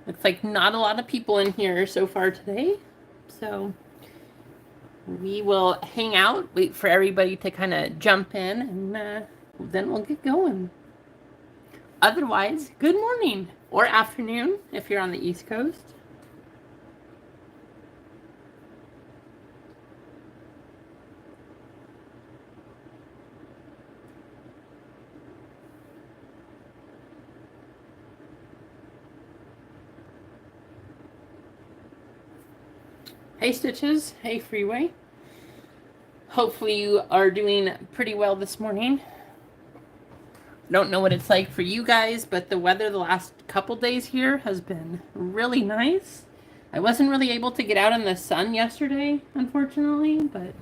Looks like not a lot of people in here so far today. So we will hang out, wait for everybody to kind of jump in, and then we'll get going. Otherwise, good morning or afternoon if you're on the East Coast. Hey Stitches, hey Freeway. Hopefully you are doing pretty well this morning. Don't know what it's like for you guys, but the weather the last couple days here has been really nice. I wasn't really able to get out in the sun yesterday, unfortunately, but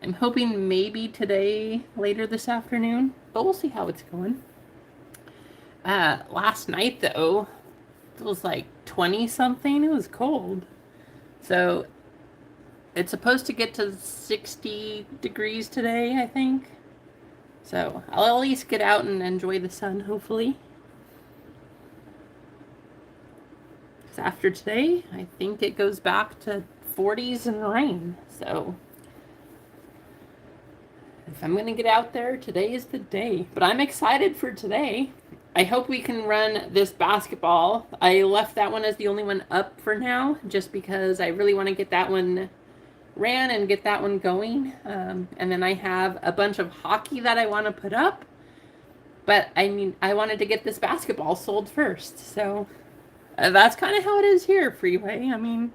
I'm hoping maybe today, later this afternoon, but we'll see how it's going. Last night, though, it was like 20 something. It was cold. So it's supposed to get to 60 degrees today, I think. So I'll at least get out and enjoy the sun, hopefully. So after today, I think it goes back to 40s and rain. So if I'm going to get out there, today is the day. But I'm excited for today. I hope we can run this basketball. I left that one as the only one up for now, just because I really want to get that one ran and get that one going. And then I have a bunch of hockey that I want to put up. But I wanted to get this basketball sold first. So that's kind of how it is here, Freeway. I mean,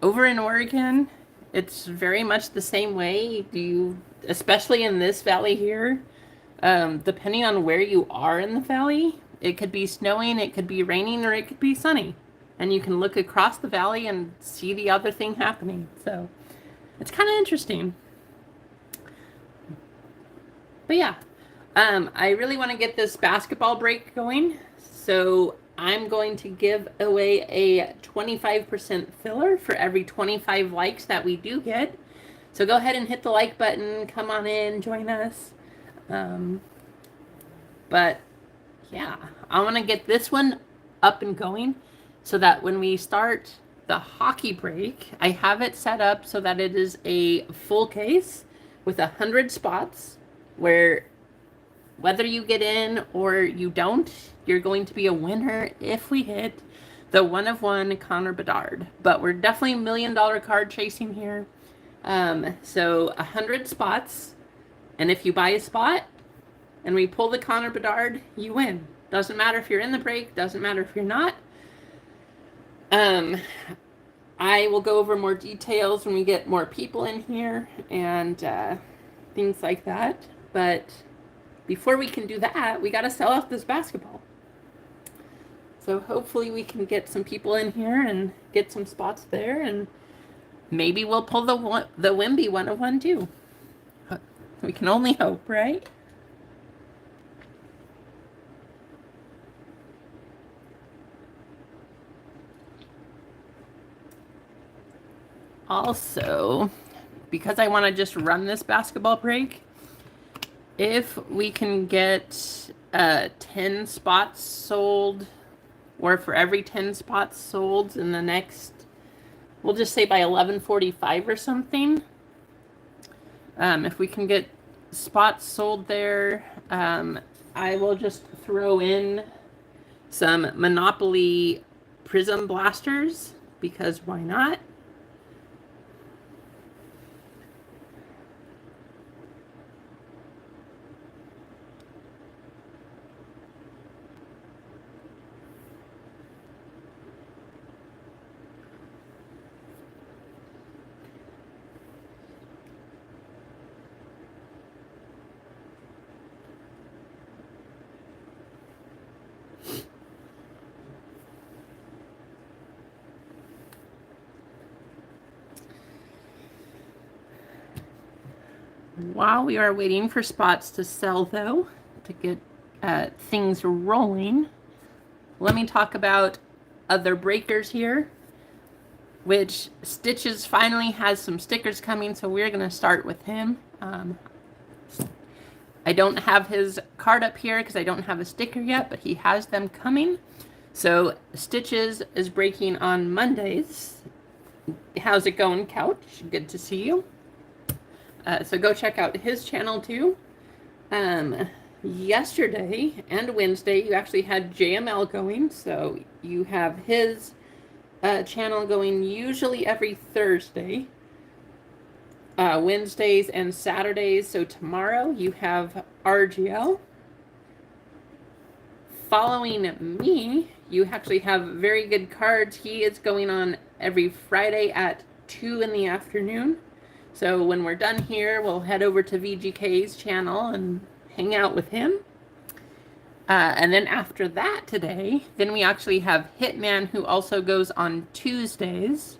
over in Oregon, it's very much the same way. Especially in this valley here, depending on where you are in the valley, it could be snowing, it could be raining, or it could be sunny. And you can look across the valley and see the other thing happening. So it's kind of interesting. But yeah, I really want to get this basketball break going. So I'm going to give away a 25% filler for every 25 likes that we do get. So go ahead and hit the like button. Come on in, join us. But yeah, I want to get this one up and going so that when we start the hockey break, I have it set up so that it is a full case with 100 spots where whether you get in or you don't, you're going to be a winner if we hit the 1 of 1 Connor Bedard. But we're definitely $1 million card chasing here. So 100 spots. And if you buy a spot and we pull the Connor Bedard, you win. Doesn't matter if you're in the break. Doesn't matter if you're not. I will go over more details when we get more people in here and things like that. But before we can do that, we got to sell out this basketball. So hopefully we can get some people in here and get some spots there, and maybe we'll pull the Wemby 1 of 1 too. We can only hope, right? Also, because I want to just run this basketball break, if we can get 10 spots sold, or for every 10 spots sold in the next, we'll just say by 11:45 or something, if we can get spots sold there, I will just throw in some Monopoly Prism Blasters, because why not? While we are waiting for spots to sell, though, to get things rolling, let me talk about other breakers here, which Stitches finally has some stickers coming, so we're going to start with him. I don't have his card up here because I don't have a sticker yet, but he has them coming. So Stitches is breaking on Mondays. How's it going, Couch? Good to see you. So go check out his channel too. Yesterday and Wednesday, you actually had JML going. So you have his channel going usually every Thursday, Wednesdays and Saturdays. So tomorrow you have RGL. Following me, you actually have Very Good Cards. He is going on every Friday at 2 in the afternoon. So when we're done here, we'll head over to VGK's channel and hang out with him. And then after that today, then we actually have Hitman, who also goes on Tuesdays.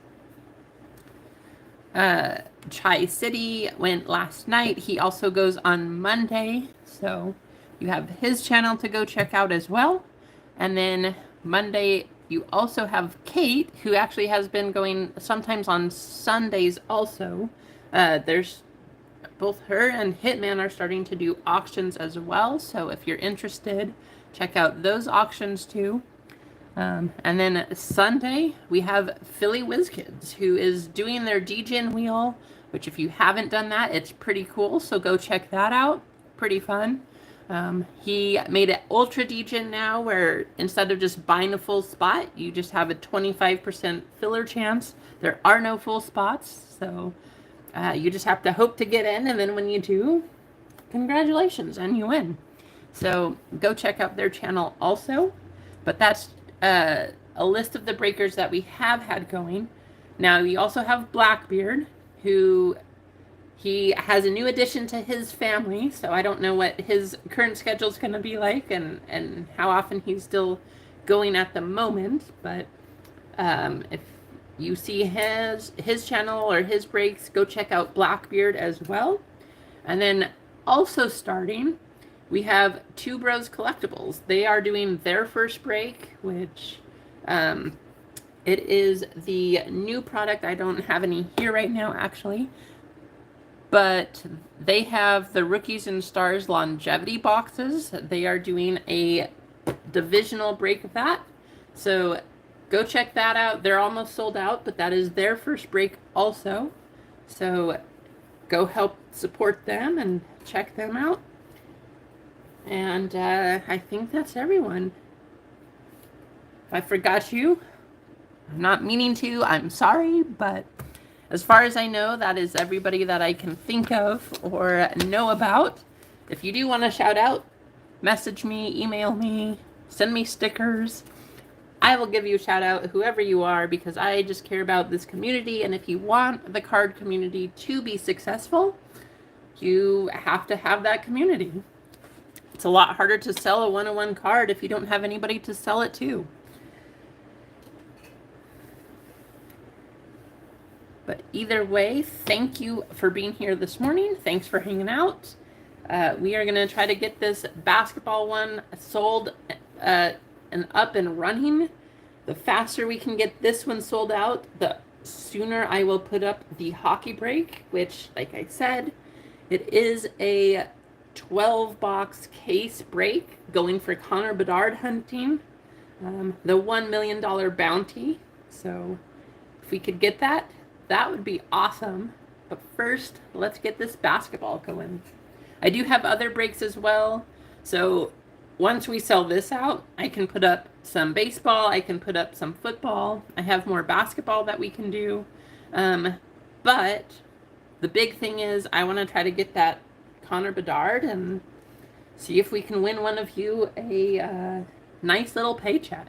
Chai City went last night. He also goes on Monday. So you have his channel to go check out as well. And then Monday, you also have Kate, who actually has been going sometimes on Sundays also. There's both her and Hitman are starting to do auctions as well. So if you're interested, check out those auctions too. And then Sunday, we have Philly WizKids, who is doing their DGen wheel, which if you haven't done that, it's pretty cool. So go check that out. Pretty fun. He made it Ultra DGen now, where instead of just buying a full spot, you just have a 25% filler chance. There are no full spots, so you just have to hope to get in, and then when you do, congratulations, and you win. So go check out their channel also. But that's a list of the breakers that we have had going. Now we also have Blackbeard, who he has a new addition to his family, so I don't know what his current schedule is going to be like and how often he's still going at the moment. But if you see his channel or his breaks, go check out Blackbeard as well. And then also starting, we have Two Bros Collectibles. They are doing their first break, which it is the new product. I don't have any here right now, actually. But they have the Rookies and Stars longevity boxes. They are doing a divisional break of that. So go check that out. They're almost sold out, but that is their first break also. So go help support them and check them out. And I think that's everyone. If I forgot you, I'm not meaning to. I'm sorry, but as far as I know, that is everybody that I can think of or know about. If you do want to shout out, message me, email me, send me stickers. I will give you a shout out, whoever you are, because I just care about this community. And if you want the card community to be successful, you have to have that community. It's a lot harder to sell a one-on-one card if you don't have anybody to sell it to. But either way, thank you for being here this morning. Thanks for hanging out. We are going to try to get this basketball one sold and up and running. The faster we can get this one sold out, the sooner I will put up the hockey break, which, like I said, it is a 12-box case break going for Connor Bedard hunting, the $1 million bounty. So if we could get that, that would be awesome. But first, let's get this basketball going. I do have other breaks as well. So once we sell this out, I can put up some baseball. I can put up some football. I have more basketball that we can do. But the big thing is I want to try to get that Connor Bedard and see if we can win one of you a nice little paycheck.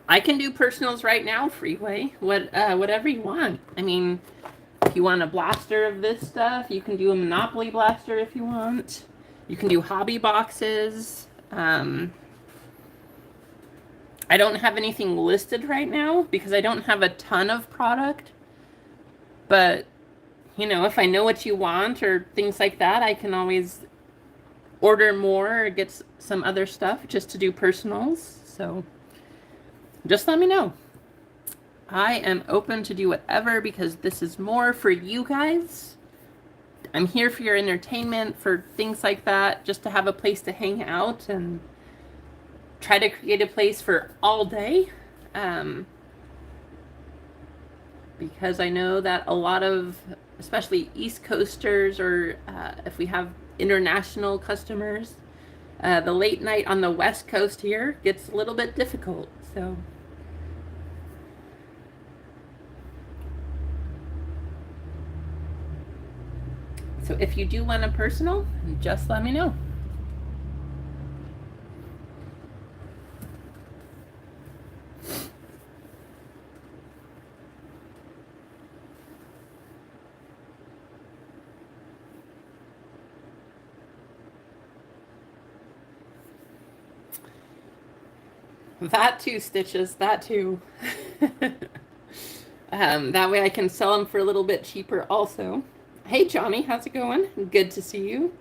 I can do personals right now, Freeway. Whatever you want. I mean, if you want a blaster of this stuff, you can do a Monopoly blaster if you want. You can do hobby boxes. I don't have anything listed right now because I don't have a ton of product. But, you know, if I know what you want or things like that, I can always order more or get some other stuff just to do personals. So just let me know. I am open to do whatever because this is more for you guys. I'm here for your entertainment, for things like that, just to have a place to hang out and try to create a place for all day. Because I know that a lot of, especially East Coasters, or if we have international customers, the late night on the West Coast here gets a little bit difficult. So if you do want a personal, just let me know. That too, Stitches, that too. That way I can sell them for a little bit cheaper also. Hey, Johnny, how's it going? Good to see you.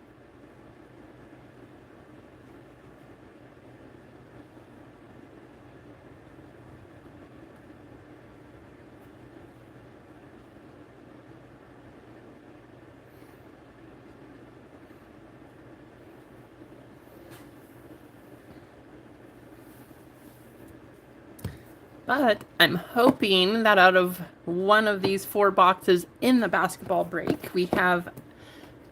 But I'm hoping that out of one of these 4 boxes in the basketball break, we have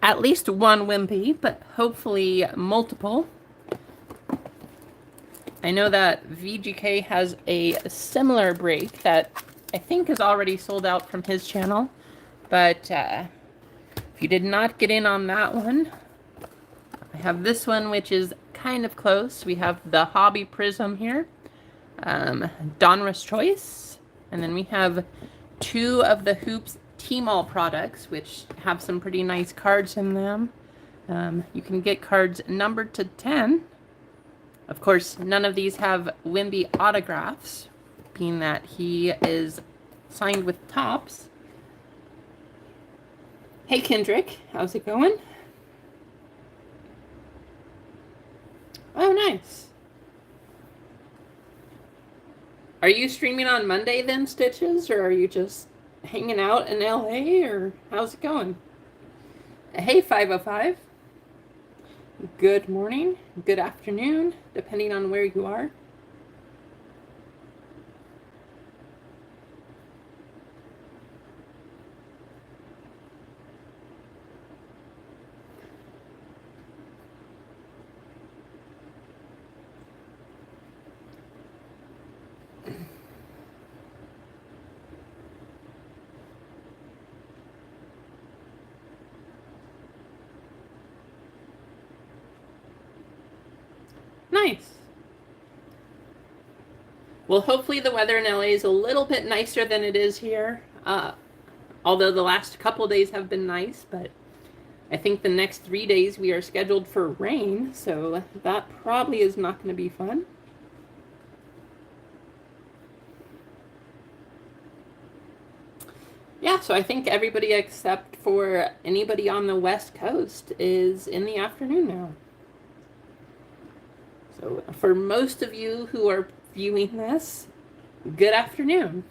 at least one Wemby, but hopefully multiple. I know that VGK has a similar break that I think is already sold out from his channel. But if you did not get in on that one, I have this one, which is kind of close. We have the Hobby Prism here. Donruss Choice, and then we have 2 of the Hoops T-Mall products, which have some pretty nice cards in them. You can get cards numbered to 10. Of course, none of these have Wemby autographs, being that he is signed with Topps. Hey, Kendrick, how's it going? Oh, nice. Are you streaming on Monday then, Stitches, or are you just hanging out in LA, or how's it going? Hey, 505. Good morning, good afternoon, depending on where you are. Nice. Well, hopefully the weather in LA is a little bit nicer than it is here. Although the last couple days have been nice, but I think the next 3 days we are scheduled for rain, so that probably is not going to be fun. Yeah, so I think everybody except for anybody on the West Coast is in the afternoon now. So for most of you who are viewing this, good afternoon.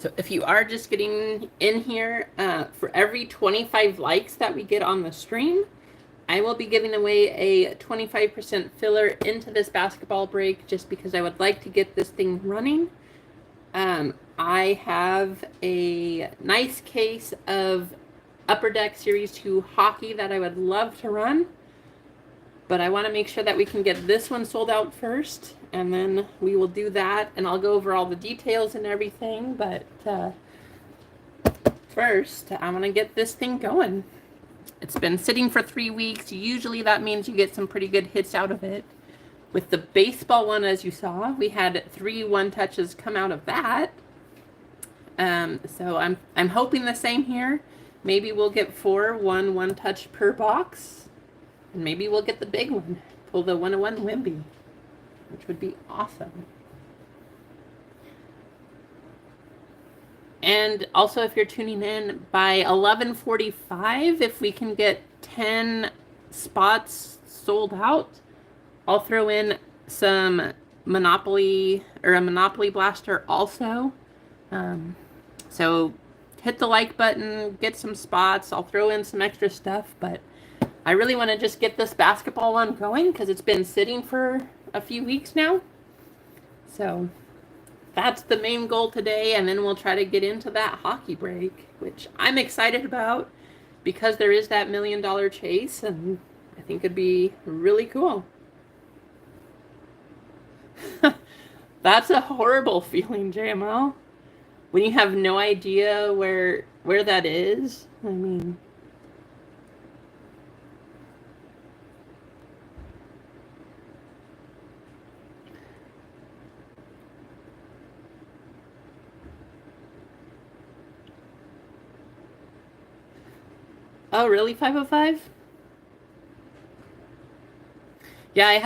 So if you are just getting in here, for every 25 likes that we get on the stream, I will be giving away a 25% filler into this basketball break just because I would like to get this thing running. I have a nice case of Upper Deck Series 2 hockey that I would love to run, but I want to make sure that we can get this one sold out first, and then we will do that, and I'll go over all the details and everything, but first, I want to get this thing going. It's been sitting for 3 weeks. Usually that means you get some pretty good hits out of it. With the baseball one, as you saw, we had 3 one-touches come out of that. So I'm hoping the same here. Maybe we'll get 4 one-touch per box. And maybe we'll get the big one. Pull the 101 Wemby, which would be awesome. And also, if you're tuning in, by 11:45, if we can get 10 spots sold out, I'll throw in some Monopoly, or a Monopoly Blaster also. So hit the like button, get some spots. I'll throw in some extra stuff, but I really want to just get this basketball one going because it's been sitting for a few weeks now. So that's the main goal today, and then we'll try to get into that hockey break, which I'm excited about because there is that $1 million chase, and I think it'd be really cool. That's a horrible feeling, JML. When you have no idea where that is. I mean, oh, really, 505? Yeah, I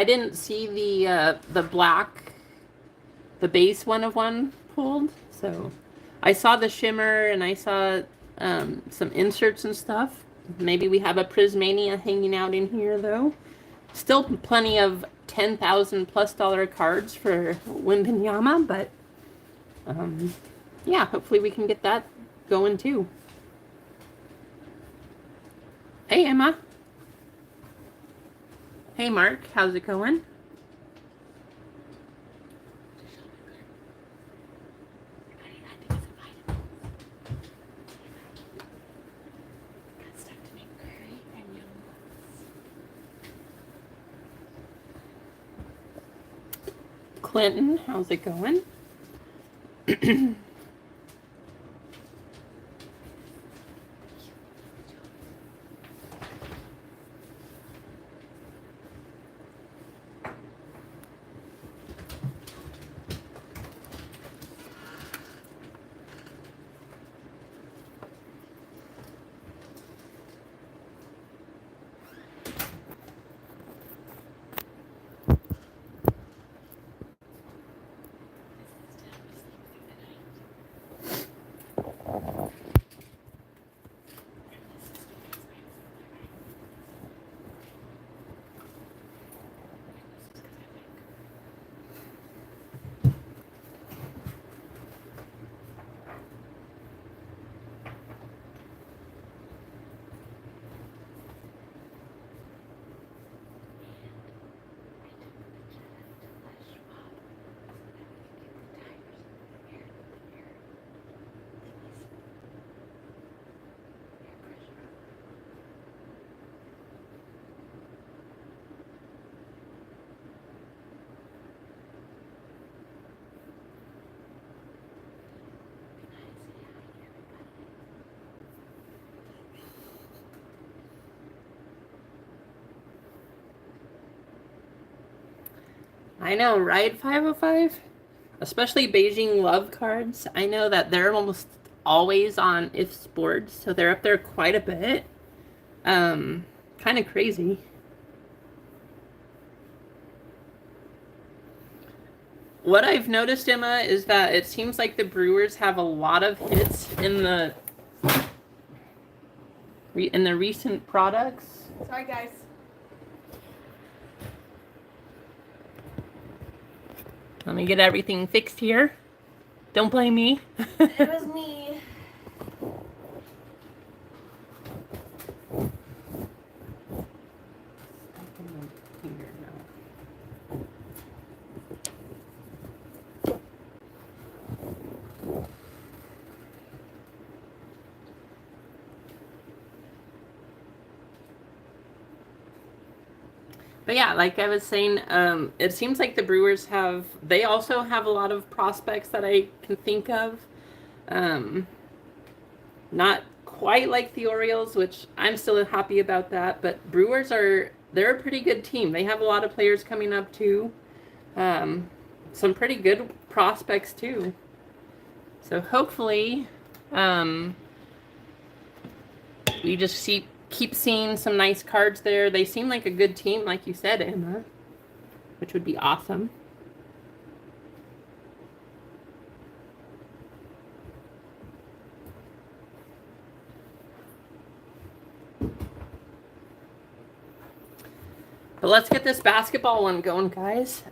didn't see the black, the base 101 pulled. So I saw the shimmer and I saw some inserts and stuff. Maybe we have a Prismania hanging out in here though. Still plenty of $10,000+ cards for Wembenyama, but yeah, hopefully we can get that going too. Hey, Emma. Hey, Mark. How's it going? Clinton, how's it going? I know, right, 505? Especially Beijing Love cards. I know that they're almost always on If Sports, so they're up there quite a bit. Kind of crazy. What I've noticed, Emma, is that it seems like the Brewers have a lot of hits in the recent products. Sorry, guys. Let me get everything fixed here. Don't blame me. It was me. But yeah, like I was saying, it seems like the Brewers they also have a lot of prospects that I can think of. Not quite like the Orioles, which I'm still happy about that, but they're a pretty good team. They have a lot of players coming up too. Some pretty good prospects too. So hopefully, we just keep seeing some nice cards there. They seem like a good team, like you said, Emma, which would be awesome. But let's get this basketball one going, guys.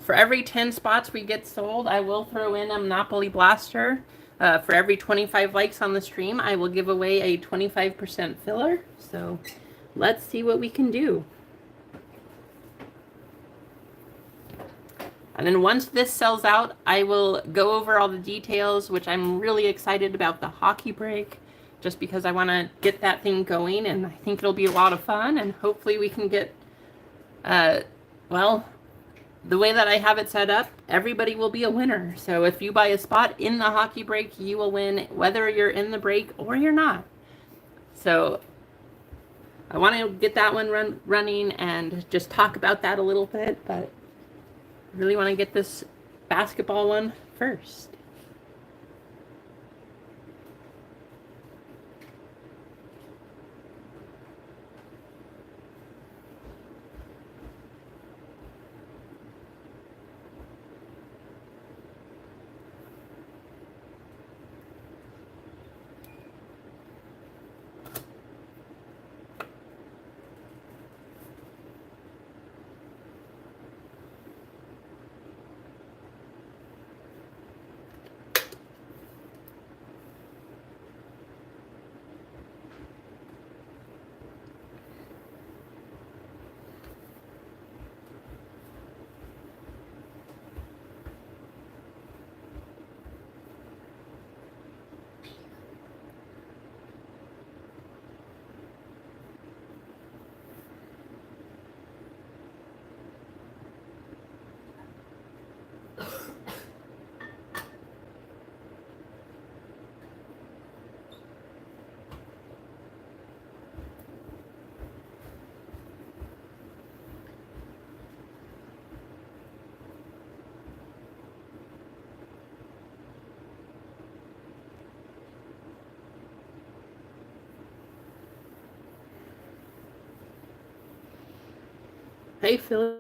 For every 10 spots we get sold, I will throw in a Monopoly Blaster. For every 25 likes on the stream, I will give away a 25% filler. So let's see what we can do. And then once this sells out, I will go over all the details, which I'm really excited about the hockey break, just because I want to get that thing going, and I think it'll be a lot of fun, and hopefully we can get, well, the way that I have it set up, everybody will be a winner. So if you buy a spot in the hockey break, you will win whether you're in the break or you're not. So I want to get that one running and just talk about that a little bit, but I really want to get this basketball one first. Hey, Phil.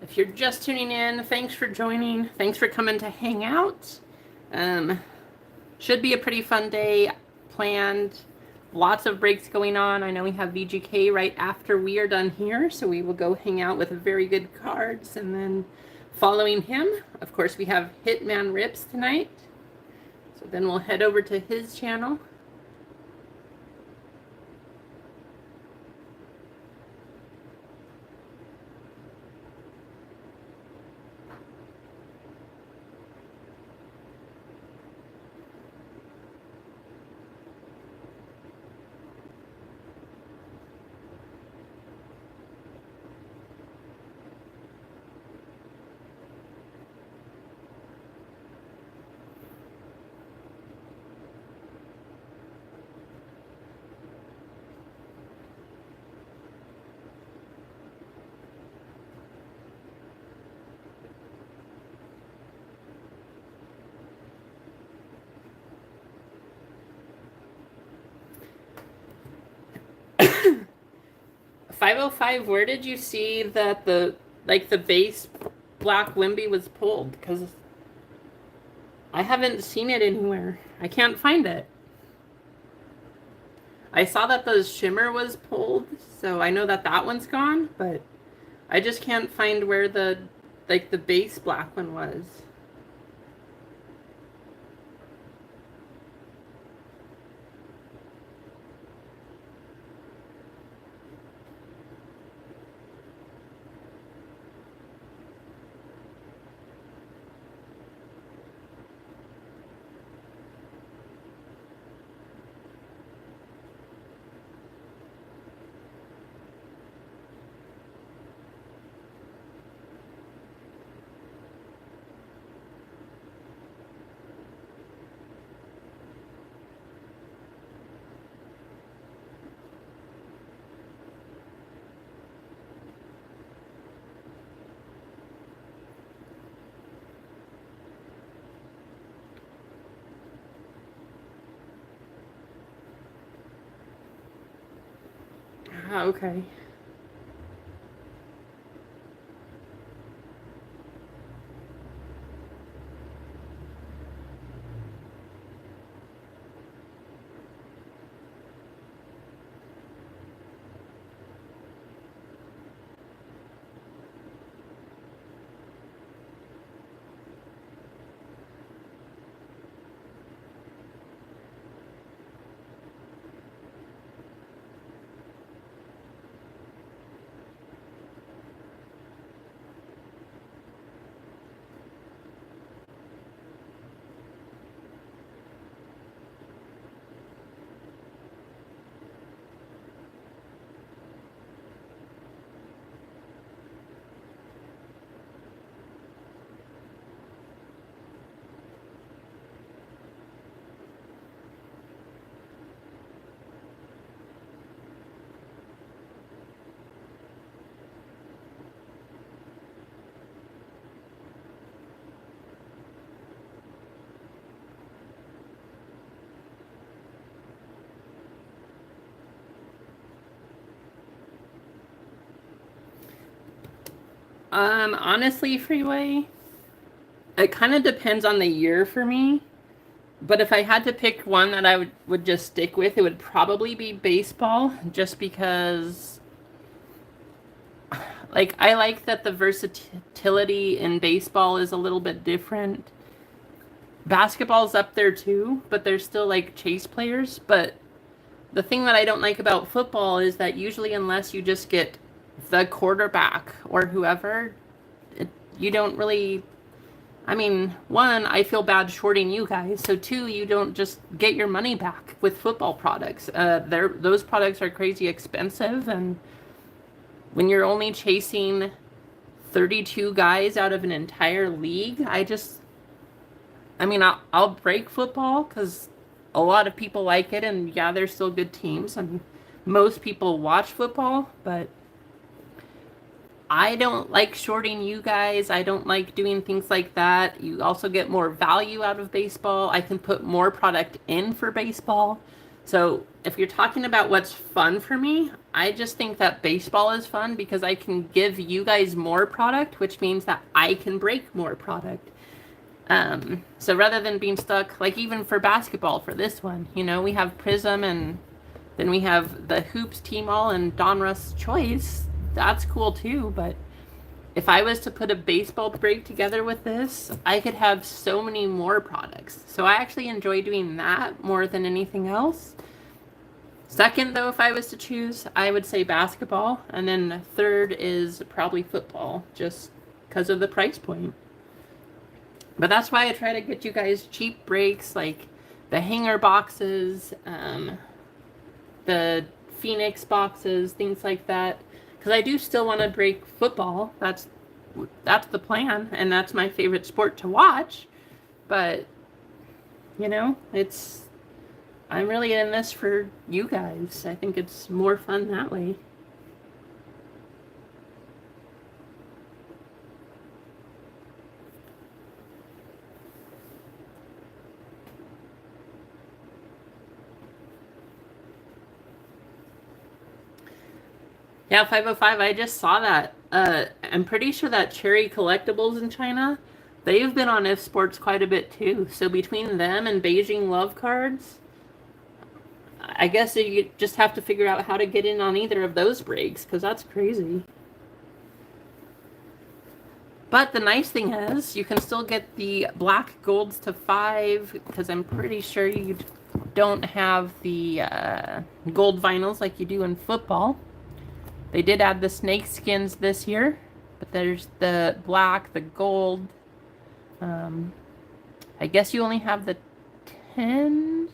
If you're just tuning in, thanks for joining. Thanks for coming to hang out. should be a pretty fun day planned. Lots of breaks going on. I know we have VGK right after we are done here, so we will go hang out with very good cards. And then following him, of course, we have Hitman Rips tonight. So then we'll head over to his channel. .505, where did you see that the base black Wemby was pulled? Because I haven't seen it anywhere. I can't find it. I saw that the shimmer was pulled, so I know that that one's gone, but I just can't find where the base black one was. Ah, okay. Honestly, Freeway, it kind of depends on the year for me. But if I had to pick one that I would just stick with, it would probably be baseball, just because, like, I like that the versatility in baseball is a little bit different. Basketball's up there too, but there's still, like, chase players. But the thing that I don't like about football is that usually, unless you just get the quarterback or whoever, you don't really. I mean, one, I feel bad shorting you guys. So two, you don't just get your money back with football products. Those products are crazy expensive, and when you're only chasing 32 guys out of an entire league, I'll break football because a lot of people like it, and yeah, there's still good teams, and most people watch football, but I don't like shorting you guys. I don't like doing things like that. You also get more value out of baseball. I can put more product in for baseball. So if you're talking about what's fun for me, I just think that baseball is fun because I can give you guys more product, which means that I can break more product. So rather than being stuck, like even for basketball for this one, we have Prism, and then we have the Hoops Team All and Donruss Choice. That's cool too, but if I was to put a baseball break together with this, I could have so many more products. So I actually enjoy doing that more than anything else. Second, though, if I was to choose, I would say basketball. And then third is probably football, just because of the price point. But that's why I try to get you guys cheap breaks, like the hanger boxes, the Phoenix boxes, things like that. Because I do still want to break football. That's the plan, and that's my favorite sport to watch. But, I'm really in this for you guys. I think it's more fun that way. Yeah, 505, I just saw that. I'm pretty sure that Cherry Collectibles in China, they've been on If Sports quite a bit too. So between them and Beijing Love Cards, I guess you just have to figure out how to get in on either of those breaks, because that's crazy. But the nice thing is, you can still get the black golds to 5, because I'm pretty sure you don't have the gold vinyls like you do in football. They did add the snake skins this year, but there's the black, the gold. I guess you only have the 10s.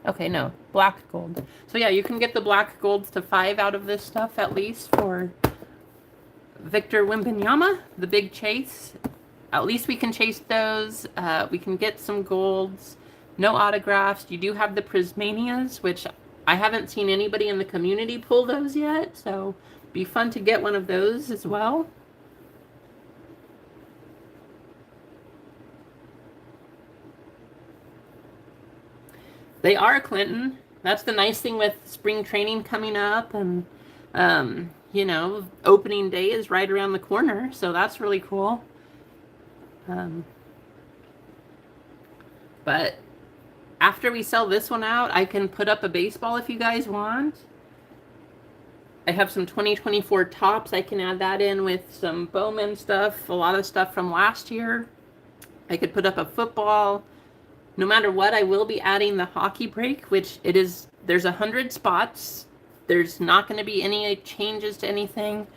Okay, no, black gold. So yeah, you can get the black golds to 5 out of this stuff, at least for Victor Wembanyama, the big chase. At least we can chase those. We can get some golds. No autographs. You do have the Prismanias, which I haven't seen anybody in the community pull those yet, so be fun to get one of those as well. They are Clinton. That's the nice thing with spring training coming up, and opening day is right around the corner, so that's really cool. But after we sell this one out, I can put up a baseball if you guys want. I have some 2024 tops. I can add that in with some Bowman stuff, a lot of stuff from last year. I could put up a football. No matter what, I will be adding the hockey break, which there's 100 spots. There's not going to be any changes to anything.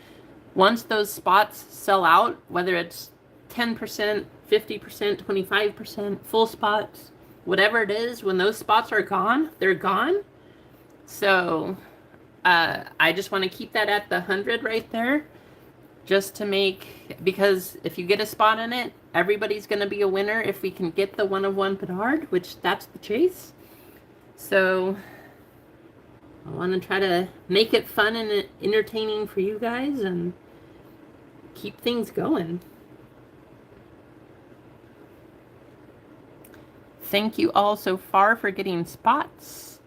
Once those spots sell out, whether it's 10%, 50%, 25%, full spots, whatever it is, when those spots are gone, they're gone. So I just want to keep that at the 100 right there, just to because if you get a spot in it, everybody's going to be a winner if we can get the 1-of-1 Bedard, which that's the chase. So I want to try to make it fun and entertaining for you guys and keep things going. Thank you all so far for getting spots.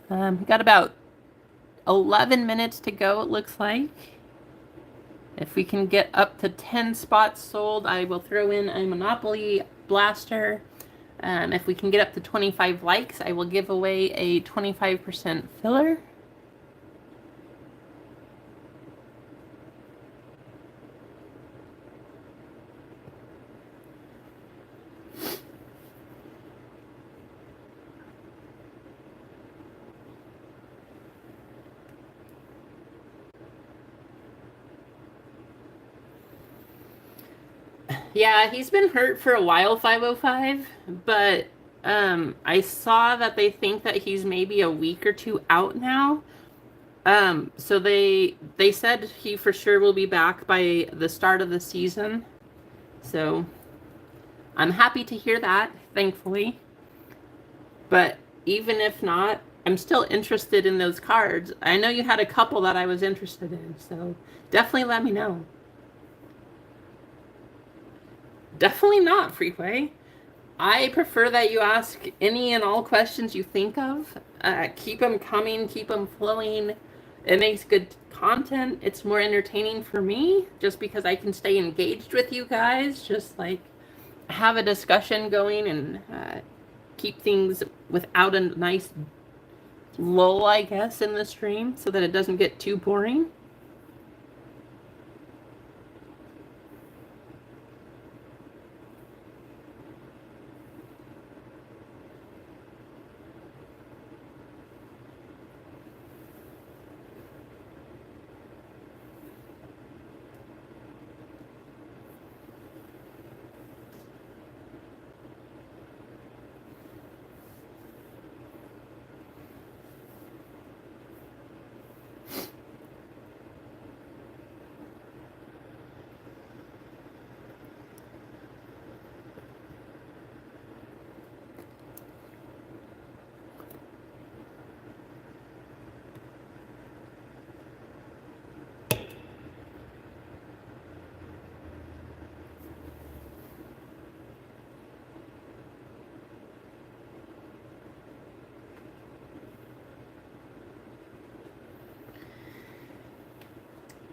We got about 11 minutes to go, it looks like. If we can get up to 10 spots sold, I will throw in a Monopoly Blaster. If we can get up to 25 likes, I will give away a 25% filler. Yeah, he's been hurt for a while, 505, but I saw that they think that he's maybe a week or two out now. So they said he for sure will be back by the start of the season. So I'm happy to hear that, thankfully. But even if not, I'm still interested in those cards. I know you had a couple that I was interested in, so definitely let me know. Definitely not, Freeway. I prefer that you ask any and all questions you think of. Keep them coming, keep them flowing. It makes good content. It's more entertaining for me just because I can stay engaged with you guys, just like have a discussion going and keep things without a nice lull, I guess, in the stream so that it doesn't get too boring.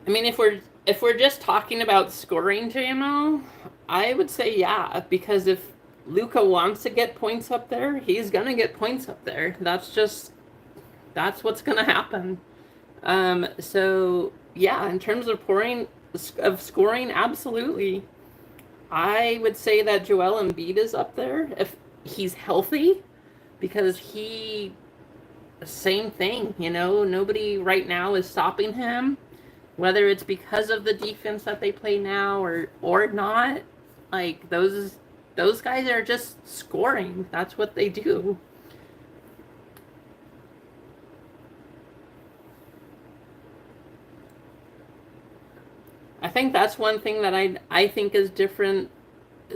I mean, if we're just talking about scoring, JMO, I would say yeah, because if Luka wants to get points up there, he's gonna get points up there. That's what's gonna happen. So yeah, in terms of scoring, absolutely. I would say that Joel Embiid is up there if he's healthy, because same thing, nobody right now is stopping him, whether it's because of the defense that they play now or not. Like those guys are just scoring. That's what they do. I think that's one thing that I think is different.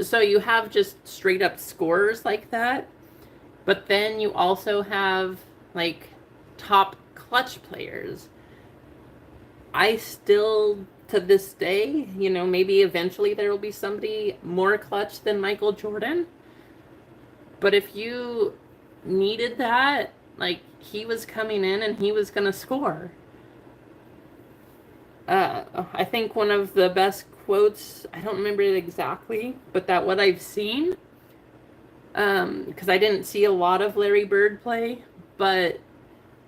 So you have just straight up scorers like that, but then you also have like top clutch players. I still, to this day, maybe eventually there will be somebody more clutch than Michael Jordan. But if you needed that, like, he was coming in and he was going to score. I think one of the best quotes, I don't remember it exactly, but that what I've seen, because I didn't see a lot of Larry Bird play, but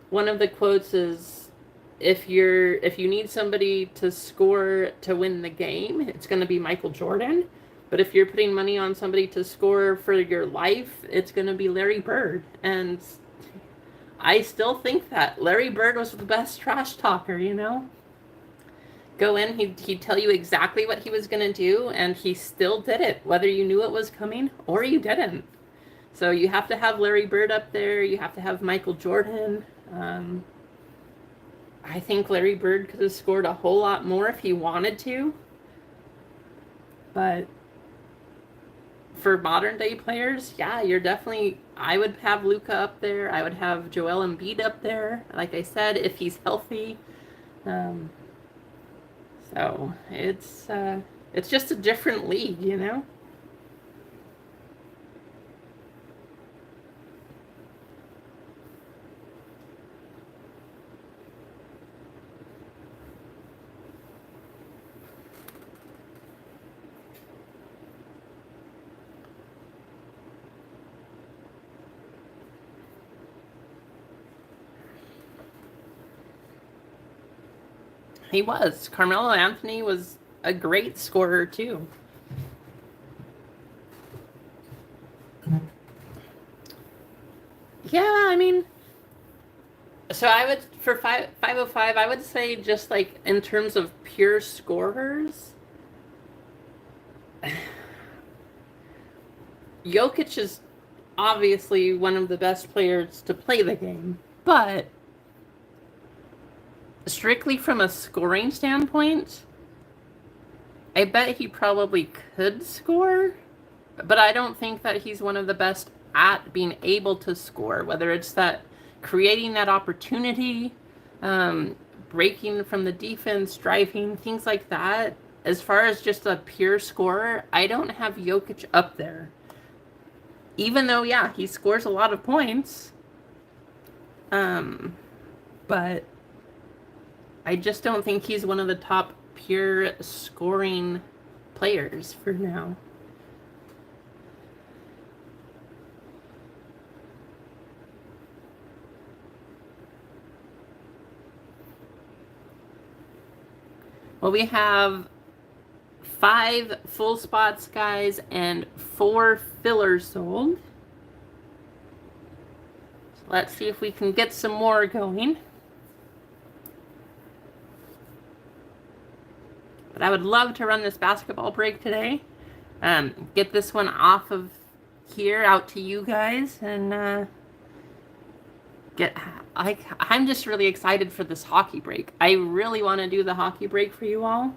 one of the quotes is, if you need somebody to score to win the game, it's going to be Michael Jordan. But if you're putting money on somebody to score for your life, it's going to be Larry Bird. And I still think that Larry Bird was the best trash talker, Go in, he'd tell you exactly what he was going to do, and he still did it, whether you knew it was coming or you didn't. So you have to have Larry Bird up there. You have to have Michael Jordan. I think Larry Bird could have scored a whole lot more if he wanted to. But for modern day players, yeah, I would have Luka up there. I would have Joel Embiid up there. Like I said, if he's healthy. So it's just a different league, He was. Carmelo Anthony was a great scorer too. Yeah, I mean, so I would, for 505, I would say, just like in terms of pure scorers, Jokic is obviously one of the best players to play the game, but strictly from a scoring standpoint, I bet he probably could score, but I don't think that he's one of the best at being able to score, whether it's that creating that opportunity, breaking from the defense, driving, things like that. As far as just a pure scorer, I don't have Jokic up there. Even though, yeah, he scores a lot of points. But I just don't think he's one of the top pure scoring players for now. Well, we have 5 full spots, guys, and 4 fillers sold. So let's see if we can get some more going. But I would love to run this basketball break today. Get this one off of here out to you guys, and I'm just really excited for this hockey break. I really want to do the hockey break for you all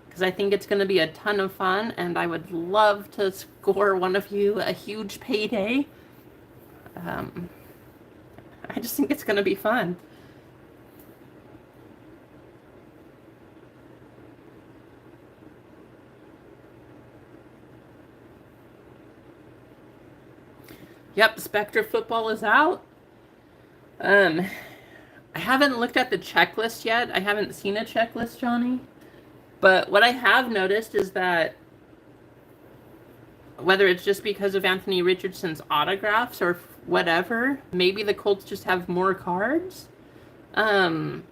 because I think it's going to be a ton of fun, and I would love to score one of you a huge payday. I just think it's going to be fun. Yep, Spectre football is out. I haven't looked at the checklist yet. I haven't seen a checklist, Johnny. But what I have noticed is that whether it's just because of Anthony Richardson's autographs or whatever, maybe the Colts just have more cards. For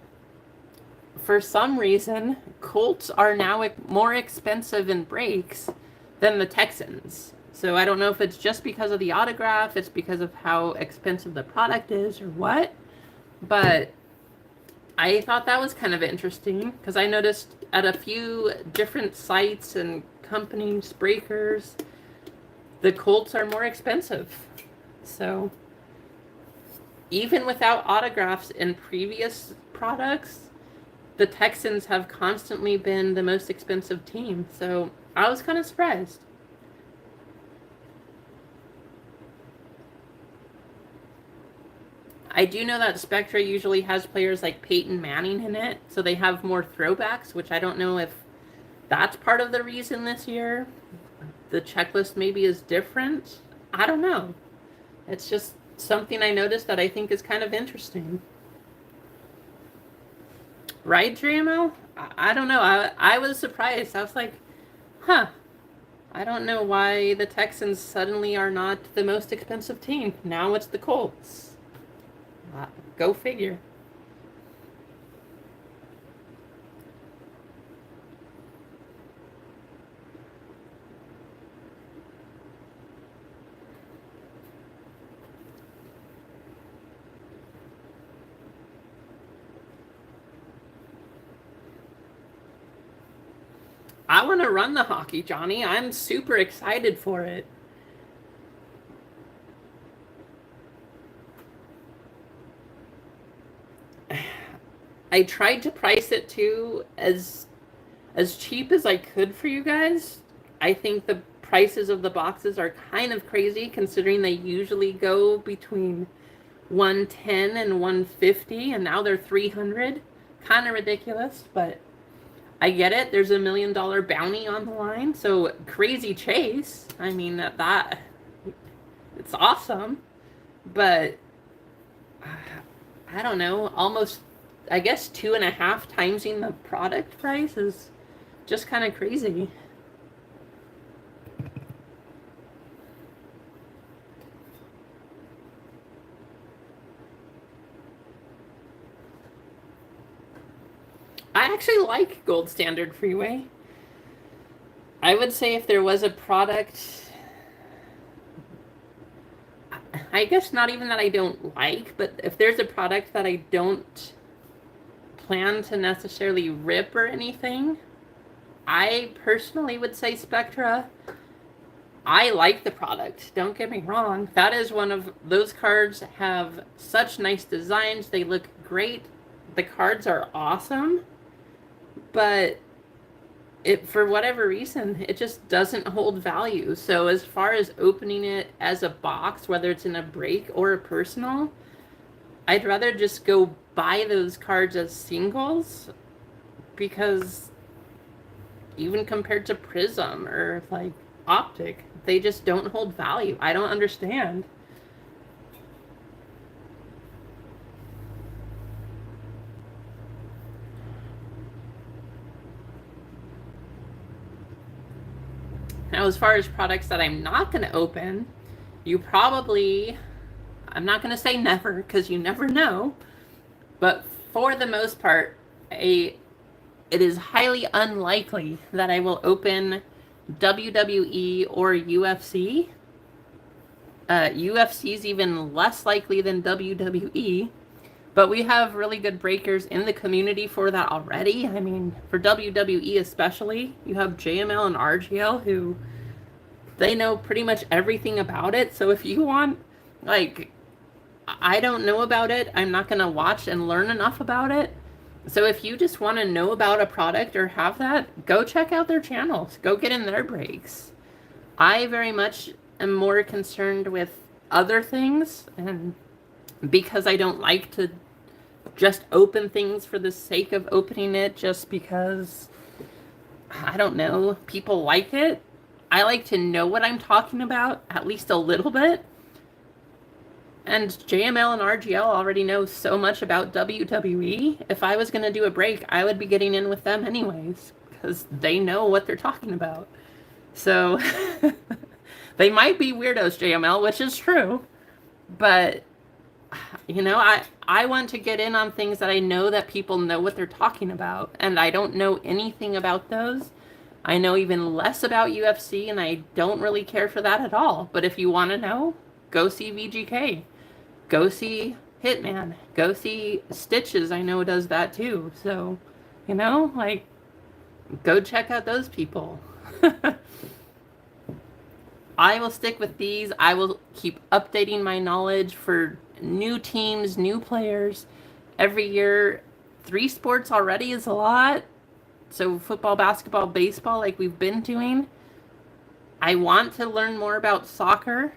some reason, Colts are now more expensive in breaks than the Texans. So I don't know if it's just because of the autograph, it's because of how expensive the product is, or what. But I thought that was kind of interesting because I noticed at a few different sites and companies, breakers, the Colts are more expensive. So even without autographs in previous products, the Texans have constantly been the most expensive team. So I was kind of surprised. I do know that Spectra usually has players like Peyton Manning in it, so they have more throwbacks, which I don't know if that's part of the reason this year. The checklist maybe is different. I don't know. It's just something I noticed that I think is kind of interesting. Right, JML? I don't know. I was surprised. I was like, huh. I don't know why the Texans suddenly are not the most expensive team. Now it's the Colts. Go figure. I want to run the hockey, Johnny. I'm super excited for it. I tried to price it too as cheap as I could for you guys. I think the prices of the boxes are kind of crazy considering they usually go between 110 and 150 and now they're 300. Kind of ridiculous, but I get it. There's $1 million bounty on the line, so crazy chase. I mean that it's awesome, but I don't know, almost I guess 2.5 timesing the product price is just kind of crazy. I actually like Gold Standard Freeway. I would say if there was a product, I guess not even that I don't like, but if there's a product that I don't plan to necessarily rip or anything, I personally would say Spectra. I like the product, don't get me wrong. That is one of those cards have such nice designs. They look great. The cards are awesome. But it, for whatever reason, it just doesn't hold value. So as far as opening it as a box, whether it's in a break or a personal, I'd rather just go buy those cards as singles, because even compared to Prism or like Optic, they just don't hold value. I don't understand. Now, as far as products that I'm not going to open, you probably, I'm not going to say never because you never know, but for the most part, it is highly unlikely that I will open WWE or UFC. UFC is even less likely than WWE, but we have really good breakers in the community for that already. I mean, for WWE especially, you have JML and RGL who they know pretty much everything about it. So if you want, like, I don't know about it, I'm not going to watch and learn enough about it. So if you just want to know about a product or have that, go check out their channels. Go get in their breaks. I very much am more concerned with other things, and because I don't like to just open things for the sake of opening it just because, I don't know, people like it. I like to know what I'm talking about, at least a little bit. And JML and RGL already know so much about WWE. If I was going to do a break, I would be getting in with them anyways, because they know what they're talking about. So they might be weirdos, JML, which is true. But, you know, I want to get in on things that I know that people know what they're talking about. And I don't know anything about those. I know even less about UFC, and I don't really care for that at all. But if you want to know, go see VGK. Go see Hitman. Go see Stitches. I know does that too. So, you know, like, go check out those people. I will stick with these. I will keep updating my knowledge for new teams, new players. Every year, 3 sports already is a lot. So football, basketball, baseball, like we've been doing. I want to learn more about soccer.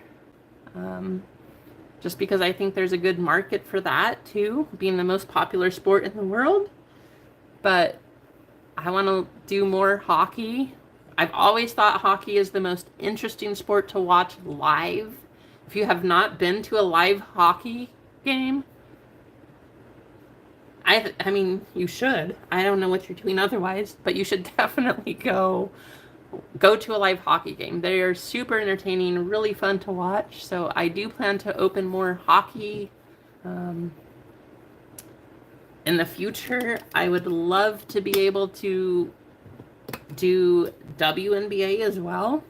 Just because I think there's a good market for that too, being the most popular sport in the world. But I want to do more hockey. I've always thought hockey is the most interesting sport to watch live. If you have not been to a live hockey game, I mean, you should. I don't know what you're doing otherwise, but you should definitely go to a live hockey game. They are super entertaining, really fun to watch. So I do plan to open more hockey in the future. I would love to be able to do WNBA as well,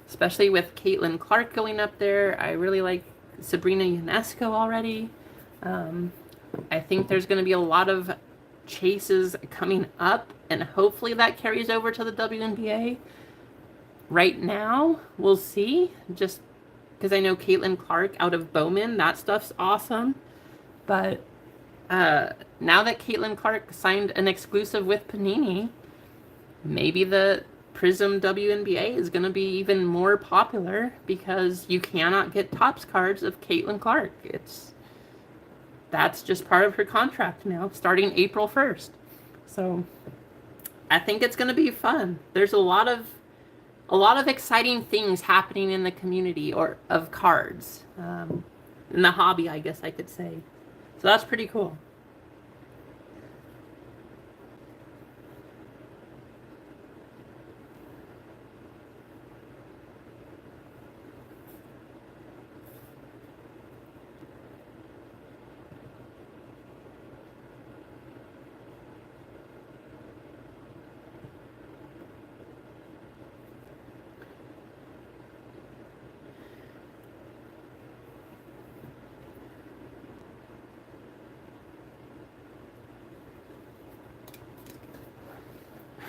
especially with Caitlin Clark going up there. I really like Sabrina Ionescu already. I think there's going to be a lot of chases coming up, and hopefully that carries over to the WNBA. Right now, we'll see, just because I know Caitlin Clark out of Bowman, that stuff's awesome. But now that Caitlin Clark signed an exclusive with Panini, maybe the Prism WNBA is going to be even more popular because you cannot get Topps cards of Caitlin Clark. That's just part of her contract now, starting April 1st. So I think it's going to be fun. There's a lot of exciting things happening in the community or of cards, in the hobby, I guess I could say. So that's pretty cool.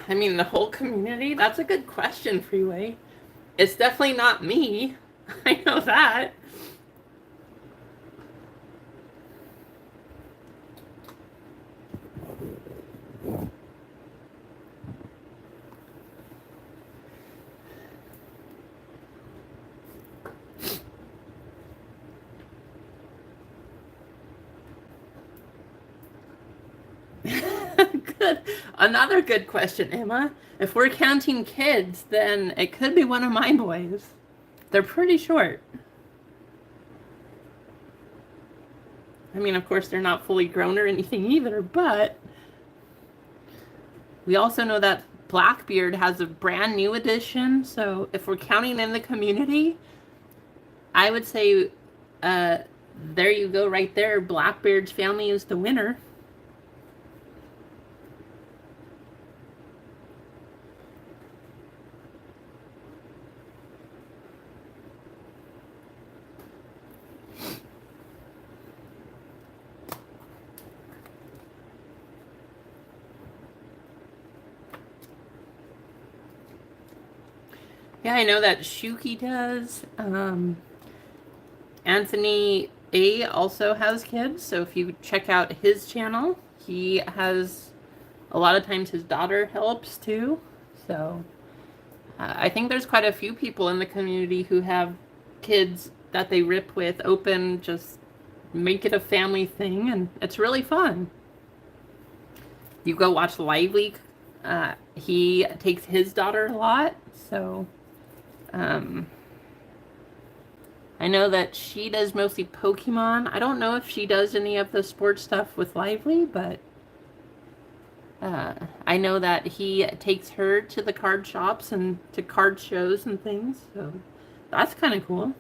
I mean, the whole community? That's a good question, Freeway. It's definitely not me. I know that. Good. Another good question, Emma. If we're counting kids, then it could be one of my boys. They're pretty short. I mean, of course, they're not fully grown or anything either, but we also know that Blackbeard has a brand new edition. So if we're counting in the community, I would say there you go right there. Blackbeard's family is the winner. Yeah, I know that Shuki does. Anthony A also has kids, so if you check out his channel, he has a lot of times his daughter helps too. So I think there's quite a few people in the community who have kids that they rip with open, just make it a family thing, and it's really fun. You go watch Lively. He takes his daughter a lot, so I know that she does mostly Pokemon. I don't know if she does any of the sports stuff with Lively, but I know that he takes her to the card shops and to card shows and things, so that's kind of cool.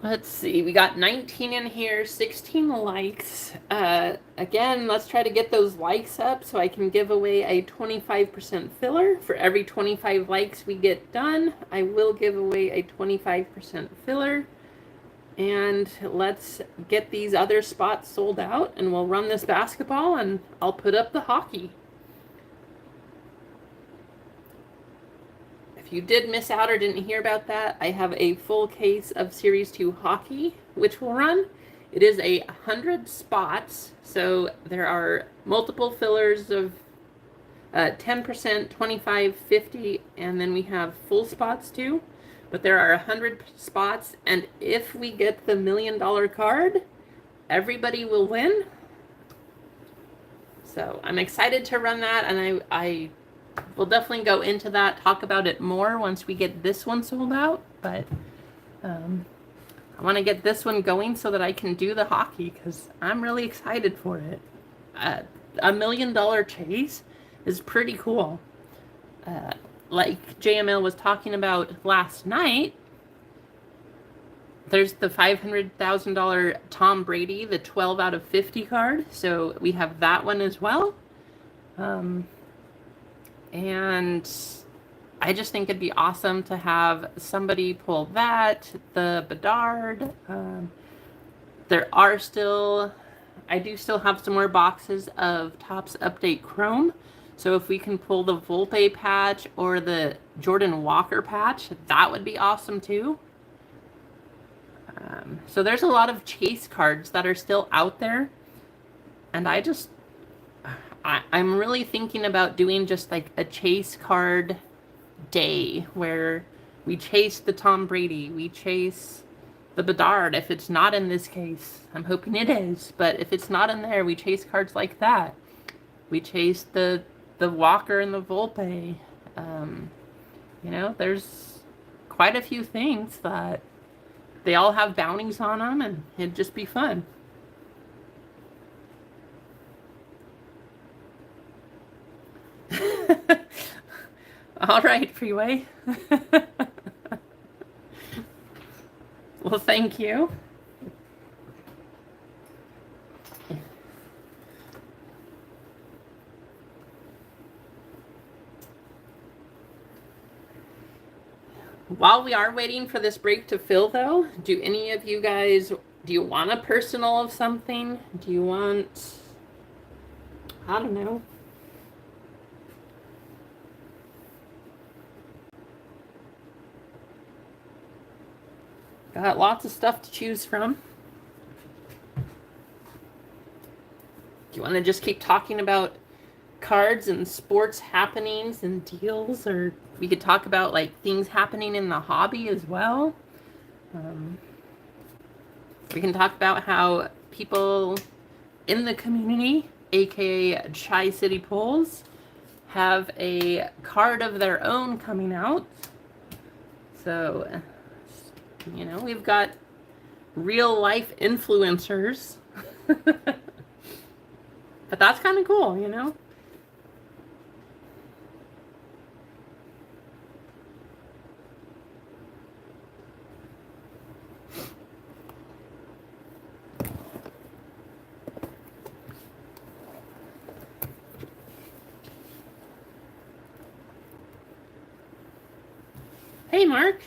Let's see, we got 19 in here, 16 likes. Again, let's try to get those likes up so I can give away a 25% filler. For every 25 likes we get done, I will give away a 25% filler. And let's get these other spots sold out, and we'll run this basketball, and I'll put up the hockey. If you did miss out or didn't hear about that, I have a full case of Series 2 hockey, which will run. It is 100 spots, so there are multiple fillers of 10%, 25, 50, and then we have full spots too. But there are 100 spots, and if we get the $1 million card, everybody will win. So I'm excited to run that, and I we'll definitely go into that, talk about it more once we get this one sold out. But I want to get this one going so that I can do the hockey, because I'm really excited for it. A $1 million chase is pretty cool. Like JML was talking about last night, there's the $500,000 Tom Brady, the 12 out of 50 card. So we have that one as well. And I just think it'd be awesome to have somebody pull that, the Bedard. There are still, I do still have some more boxes of Topps Update Chrome. So if we can pull the Volpe patch or the Jordan Walker patch, that would be awesome too. So there's a lot of chase cards that are still out there. And I'm really thinking about doing just like a chase card day where we chase the Tom Brady, we chase the Bedard. If it's not in this case, I'm hoping it is, but if it's not in there, we chase cards like that. We chase the Walker and the Volpe. You know, there's quite a few things that they all have bounties on them, and it'd just be fun. All right, Freeway. Well, thank you. While we are waiting for this break to fill, though, do any of you guys, do you want a personal of something? Do you want, I don't know. Got lots of stuff to choose from. Do you want to just keep talking about cards and sports happenings and deals, or we could talk about like things happening in the hobby as well? We can talk about how people in the community, aka Tri-City Polls, have a card of their own coming out. So, you know, we've got real life influencers. But that's kind of cool, you know? Hey, Mark.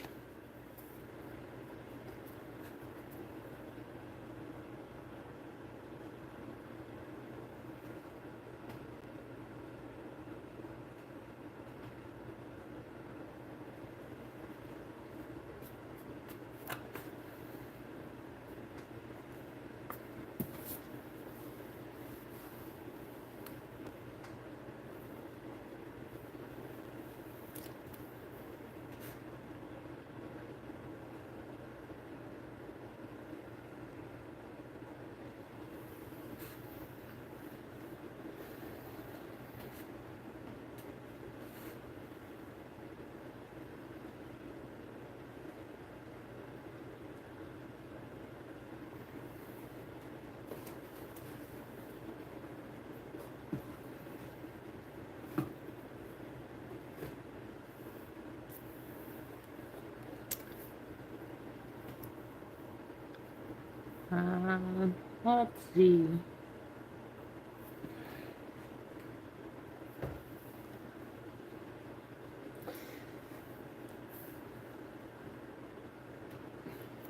Let's see.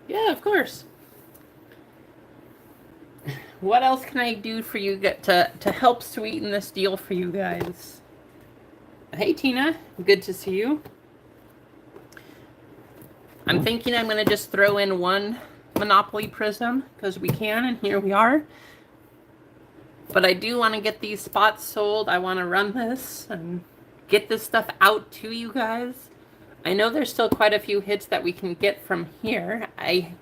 Yeah, of course. What else can I do for you to help sweeten this deal for you guys? Hey, Tina. Good to see you. I'm thinking I'm going to just throw in one Monopoly Prism because we can, and here we are. But I do want to get these spots sold. I want to run this and get this stuff out to you guys. I know there's still quite a few hits that we can get from here. I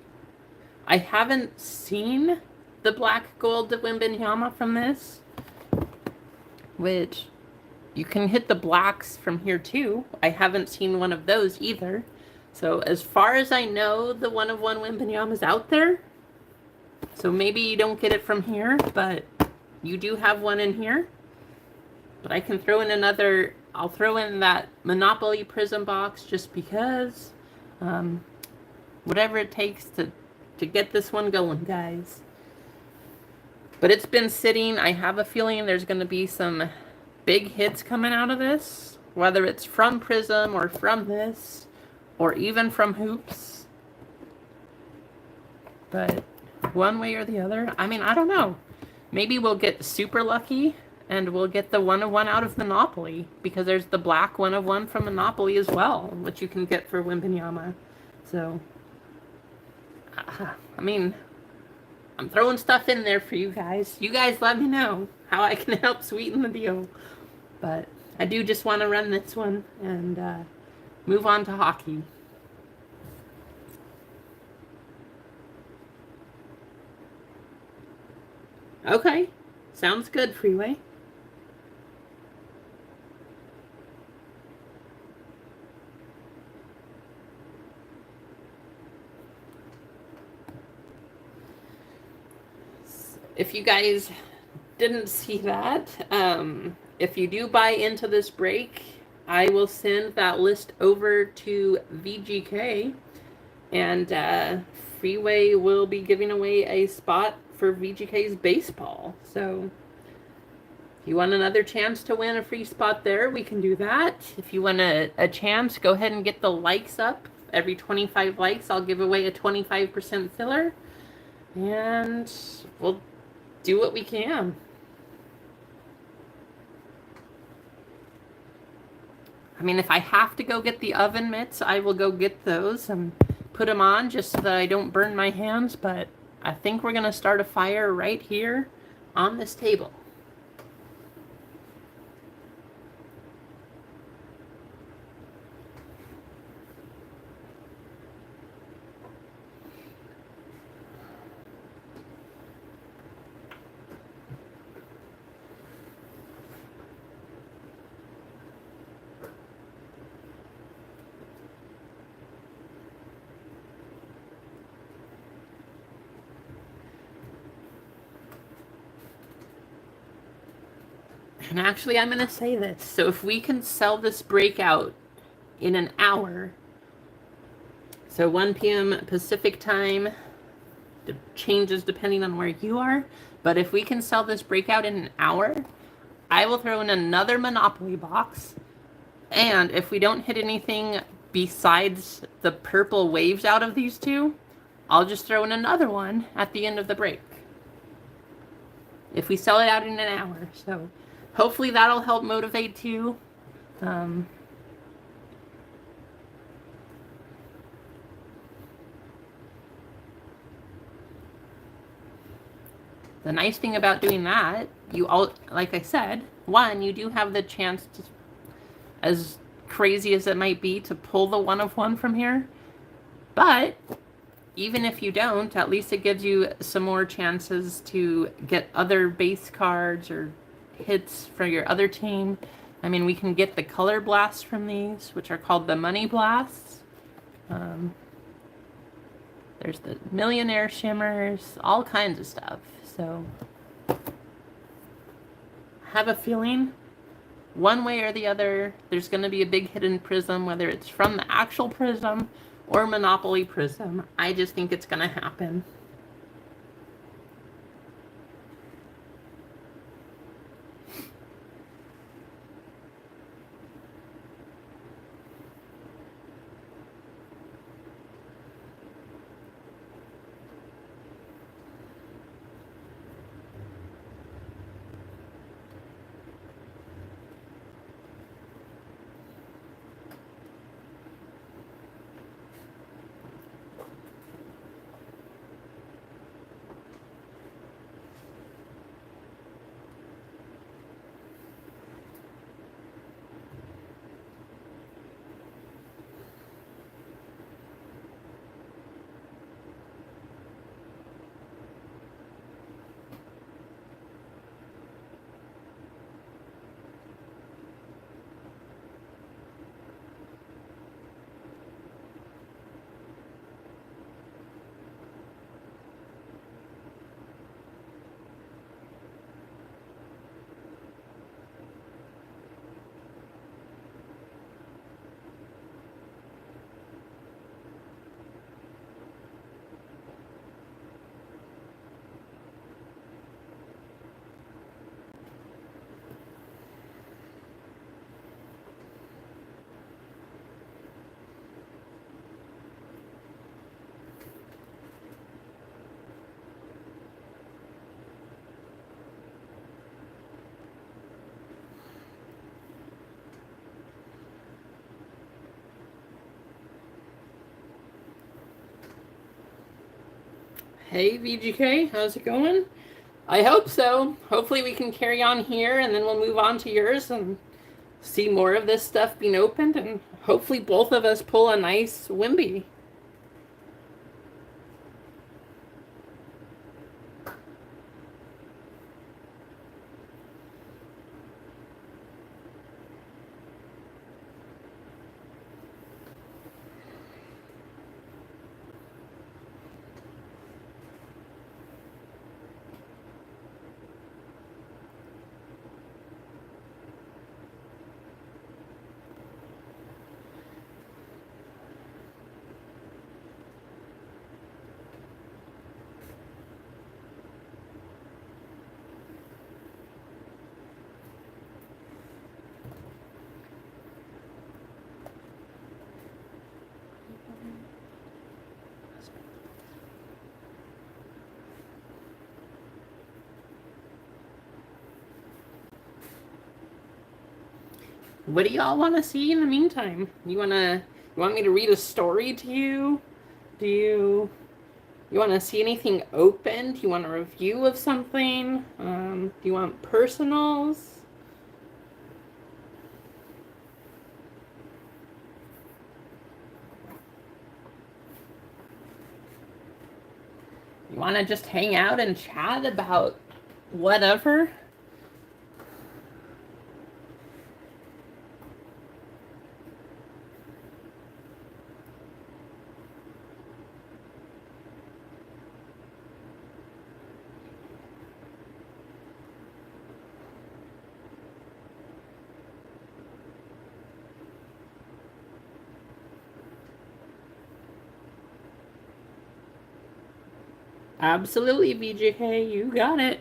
haven't seen the black gold Wembenyama from this, which you can hit the blacks from here too. I haven't seen one of those either. So as far as I know, the 1/1 Wembenyama is out there. So maybe you don't get it from here, but you do have one in here. But I can throw in another, I'll throw in that Monopoly Prism box just because. Whatever it takes to get this one going, guys. But it's been sitting. I have a feeling there's going to be some big hits coming out of this, whether it's from Prism or from this, or even from Hoops. But one way or the other, I mean, I don't know. Maybe we'll get super lucky and we'll get the 1/1 out of Monopoly, because there's the black 1/1 from Monopoly as well, which you can get for Wembenyama. So, I mean, I'm throwing stuff in there for you guys. You guys let me know how I can help sweeten the deal. But I do just want to run this one and move on to hockey. Okay. Sounds good, Freeway. If you guys didn't see that, if you do buy into this break, I will send that list over to VGK, and Freeway will be giving away a spot for VGK's baseball. So if you want another chance to win a free spot there, we can do that. If you want a chance, go ahead and get the likes up. Every 25 likes, I'll give away a 25% filler. And we'll do what we can. I mean, if I have to go get the oven mitts, I will go get those and put them on just so that I don't burn my hands. But I think we're going to start a fire right here on this table. And actually, I'm going to say this. So if we can sell this breakout in an hour, so 1 p.m. Pacific time, changes depending on where you are. But if we can sell this breakout in an hour, I will throw in another Monopoly box. And if we don't hit anything besides the purple waves out of these two, I'll just throw in another one at the end of the break. If we sell it out in an hour. So hopefully that'll help motivate too. The nice thing about doing that, like I said, one, you do have the chance to, as crazy as it might be, to pull the 1 of 1 from here. But even if you don't, at least it gives you some more chances to get other base cards or hits for your other team. I mean, we can get the color blasts from these, which are called the money blasts. There's the millionaire shimmers, all kinds of stuff. So I have a feeling one way or the other, there's going to be a big hidden prism, whether it's from the actual prism or Monopoly prism. I just think it's going to happen. Hey, VGK, how's it going? I hope so. Hopefully we can carry on here and then we'll move on to yours and see more of this stuff being opened, and hopefully both of us pull a nice Wemby. What do y'all want to see in the meantime? You want me to read a story to you? Do you want to see anything open? Do you want a review of something? Do you want personals? You want to just hang out and chat about whatever? Absolutely, BJK, you got it.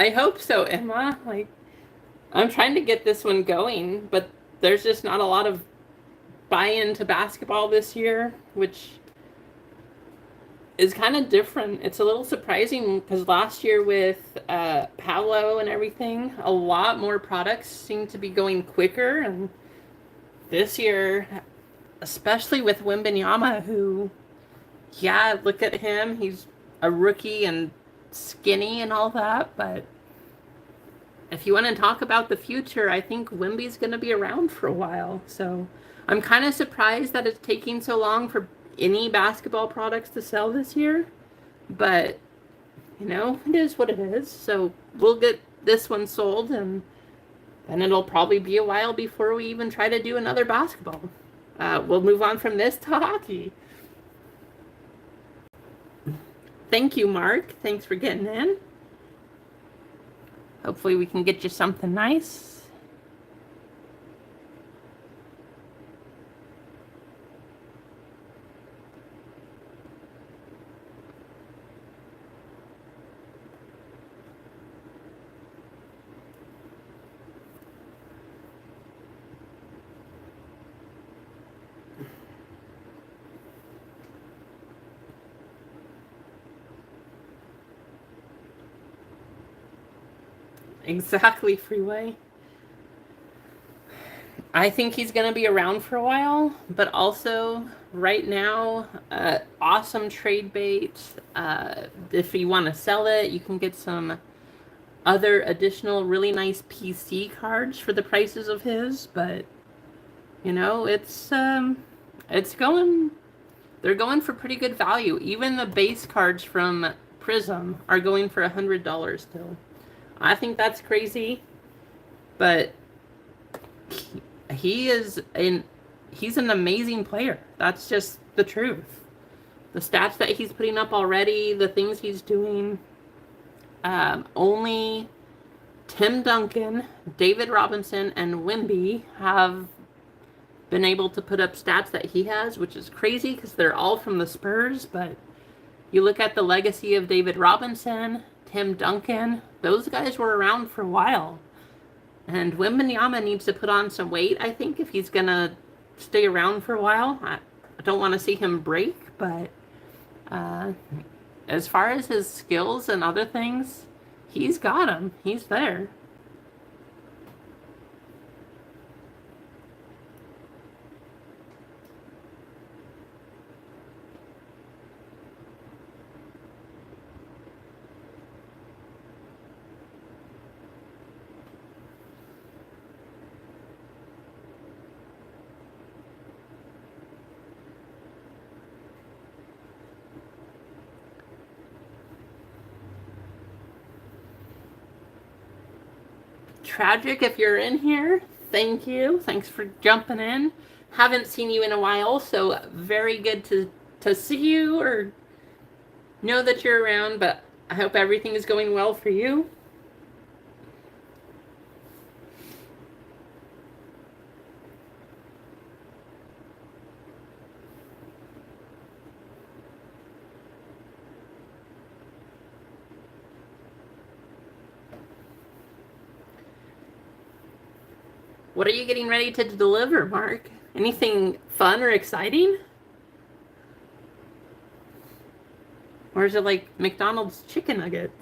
I hope so, Emma. Like, I'm trying to get this one going, but there's just not a lot of buy-in to basketball this year, which is kind of different. It's a little surprising because last year with Paolo and everything, a lot more products seem to be going quicker, and this year, especially with Wembenyama, who, yeah, look at him. He's a rookie and skinny and all that, but if you want to talk about the future, I think Wemby's going to be around for a while. So I'm kind of surprised that it's taking so long for any basketball products to sell this year. But, it is what it is. So we'll get this one sold, and then it'll probably be a while before we even try to do another basketball. We'll move on from this to hockey. Thank you, Mark. Thanks for getting in. Hopefully we can get you something nice. Exactly, Freeway. I think he's going to be around for a while, but also right now, awesome trade bait. If you want to sell it, you can get some other additional really nice PC cards for the prices of his. But it's going. They're going for pretty good value. Even the base cards from Prism are going for $100 still. I think that's crazy, but he is he's an amazing player. That's just the truth. The stats that he's putting up already, the things he's doing. Only Tim Duncan, David Robinson, and Wemby have been able to put up stats that he has, which is crazy because they're all from the Spurs. But you look at the legacy of David Robinson, Tim Duncan, those guys were around for a while. And Wembenyama needs to put on some weight, I think, if he's going to stay around for a while. I don't want to see him break, but as far as his skills and other things, he's got them. He's there. Tragic, if you're in here, thank you. Thanks for jumping in. Haven't seen you in a while, so very good to see you or know that you're around, but I hope everything is going well for you. What are you getting ready to deliver, Mark? Anything fun or exciting? Or is it like McDonald's chicken nuggets?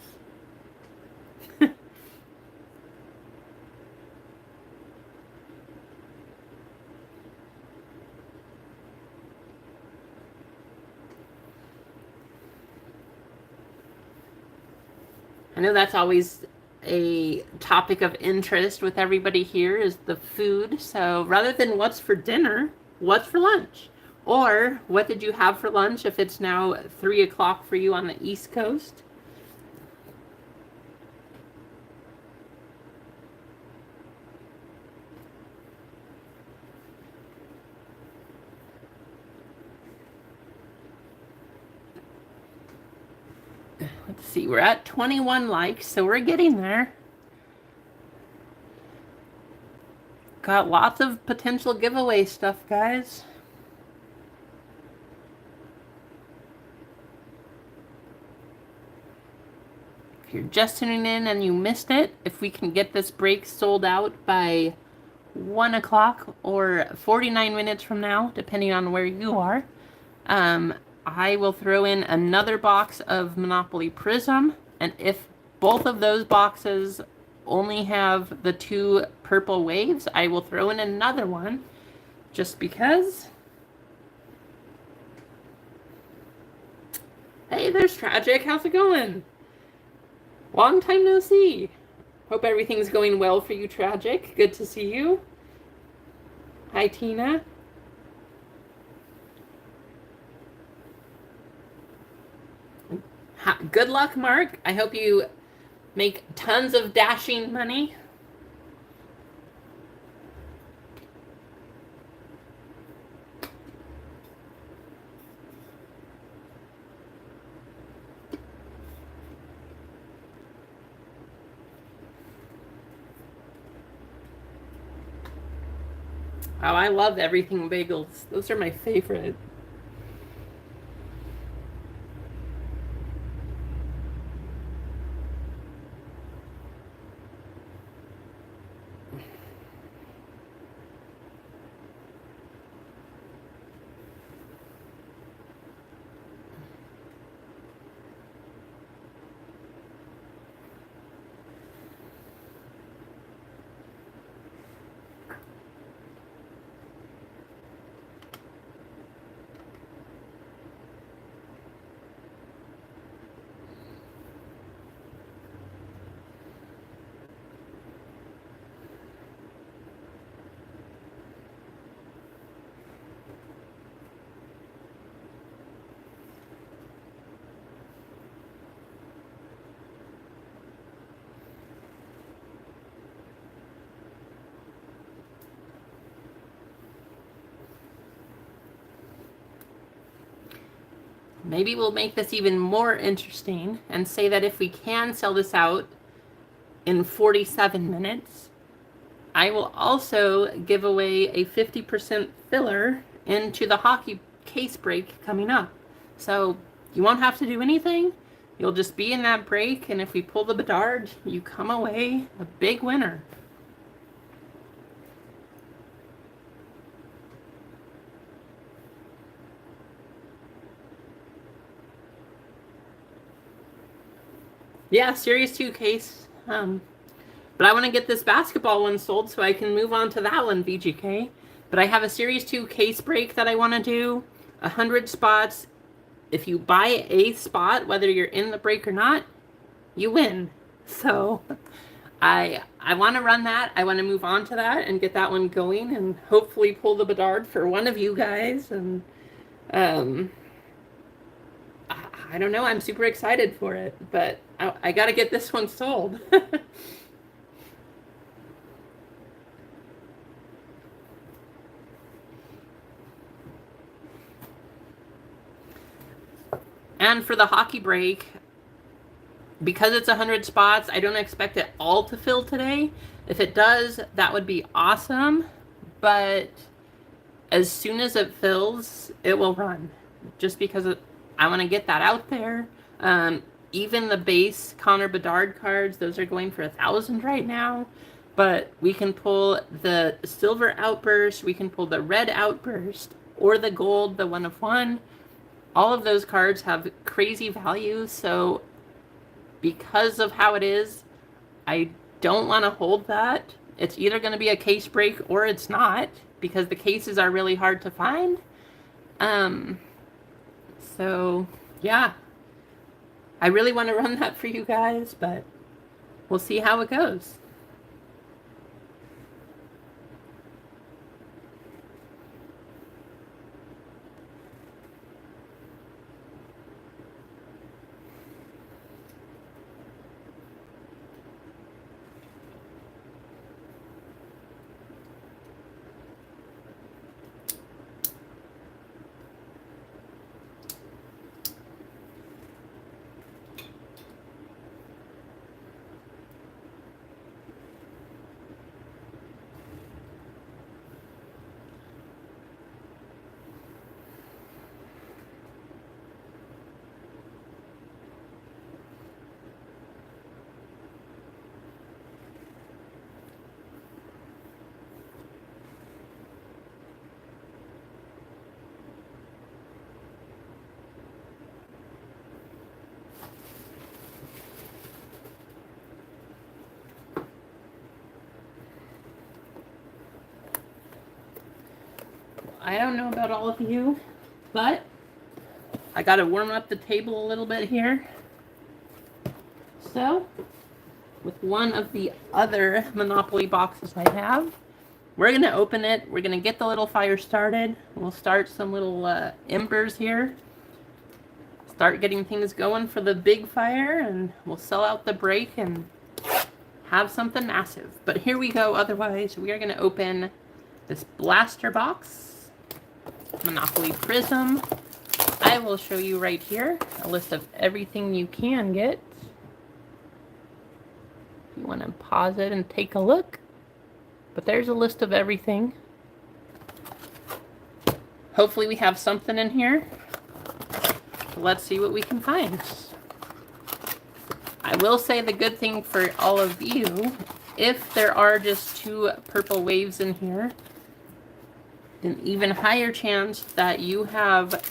I know that's always a topic of interest with everybody here is the food. So rather than what's for dinner, what's for lunch? Or what did you have for lunch if it's now 3 o'clock for you on the East Coast? Let's see, we're at 21 likes, so we're getting there. Got lots of potential giveaway stuff, guys. If you're just tuning in and you missed it, if we can get this break sold out by 1 o'clock or 49 minutes from now, depending on where you are, I will throw in another box of Monopoly Prism, and if both of those boxes only have the 2 purple waves, I will throw in another one, just because. Hey, there's Tragic. How's it going? Long time no see. Hope everything's going well for you, Tragic. Good to see you. Hi, Tina. Good luck, Mark. I hope you make tons of dashing money. Oh, I love everything bagels. Those are my favorite. Maybe we'll make this even more interesting and say that if we can sell this out in 47 minutes, I will also give away a 50% filler into the hockey case break coming up. So you won't have to do anything. You'll just be in that break, and if we pull the Bedard, you come away a big winner. Yeah, Series 2 case. But I want to get this basketball one sold so I can move on to that one, VGK. But I have a Series 2 case break that I want to do. 100 spots. If you buy a spot, whether you're in the break or not, you win. So I want to run that. I want to move on to that and get that one going and hopefully pull the Bedard for one of you guys. And I don't know. I'm super excited for it, but I got to get this one sold. And for the hockey break, because it's 100 spots, I don't expect it all to fill today. If it does, that would be awesome. But as soon as it fills, it will run. Just because I want to get that out there. Even the base Connor Bedard cards, those are going for 1,000 right now. But we can pull the silver outburst, we can pull the red outburst, or the gold, the 1 of 1. All of those cards have crazy value, so because of how it is, I don't want to hold that. It's either going to be a case break or it's not, because the cases are really hard to find. So, yeah. I really want to run that for you guys, but we'll see how it goes. I don't know about all of you, but I got to warm up the table a little bit here. So, with one of the other Monopoly boxes I have, we're going to open it. We're going to get the little fire started. We'll start some little embers here. Start getting things going for the big fire, and we'll sell out the break and have something massive. But here we go. Otherwise, we are going to open this blaster box. Monopoly Prism. I will show you right here a list of everything you can get. If you want to pause it and take a look. But there's a list of everything. Hopefully we have something in here. Let's see what we can find. I will say the good thing for all of you, if there are just 2 purple waves in here, an even higher chance that you have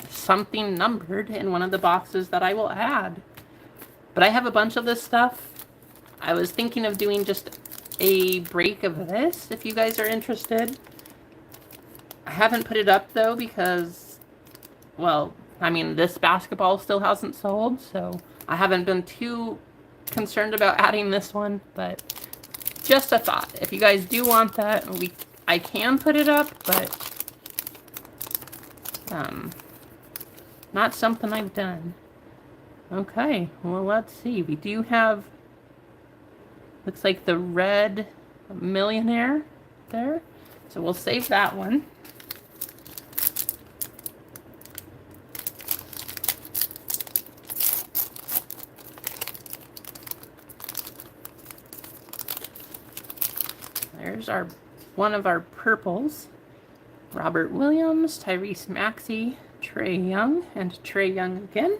something numbered in one of the boxes that I will add. But I have a bunch of this stuff. I was thinking of doing just a break of this, if you guys are interested. I haven't put it up, though, because, well, I mean, this basketball still hasn't sold, so I haven't been too concerned about adding this one, but just a thought. If you guys do want that, I can put it up, but not something I've done. Okay, well, let's see. We do have, looks like the red millionaire there. So we'll save that one. There's one of our purples. Robert Williams, Tyrese Maxey, Trae Young, and Trae Young again.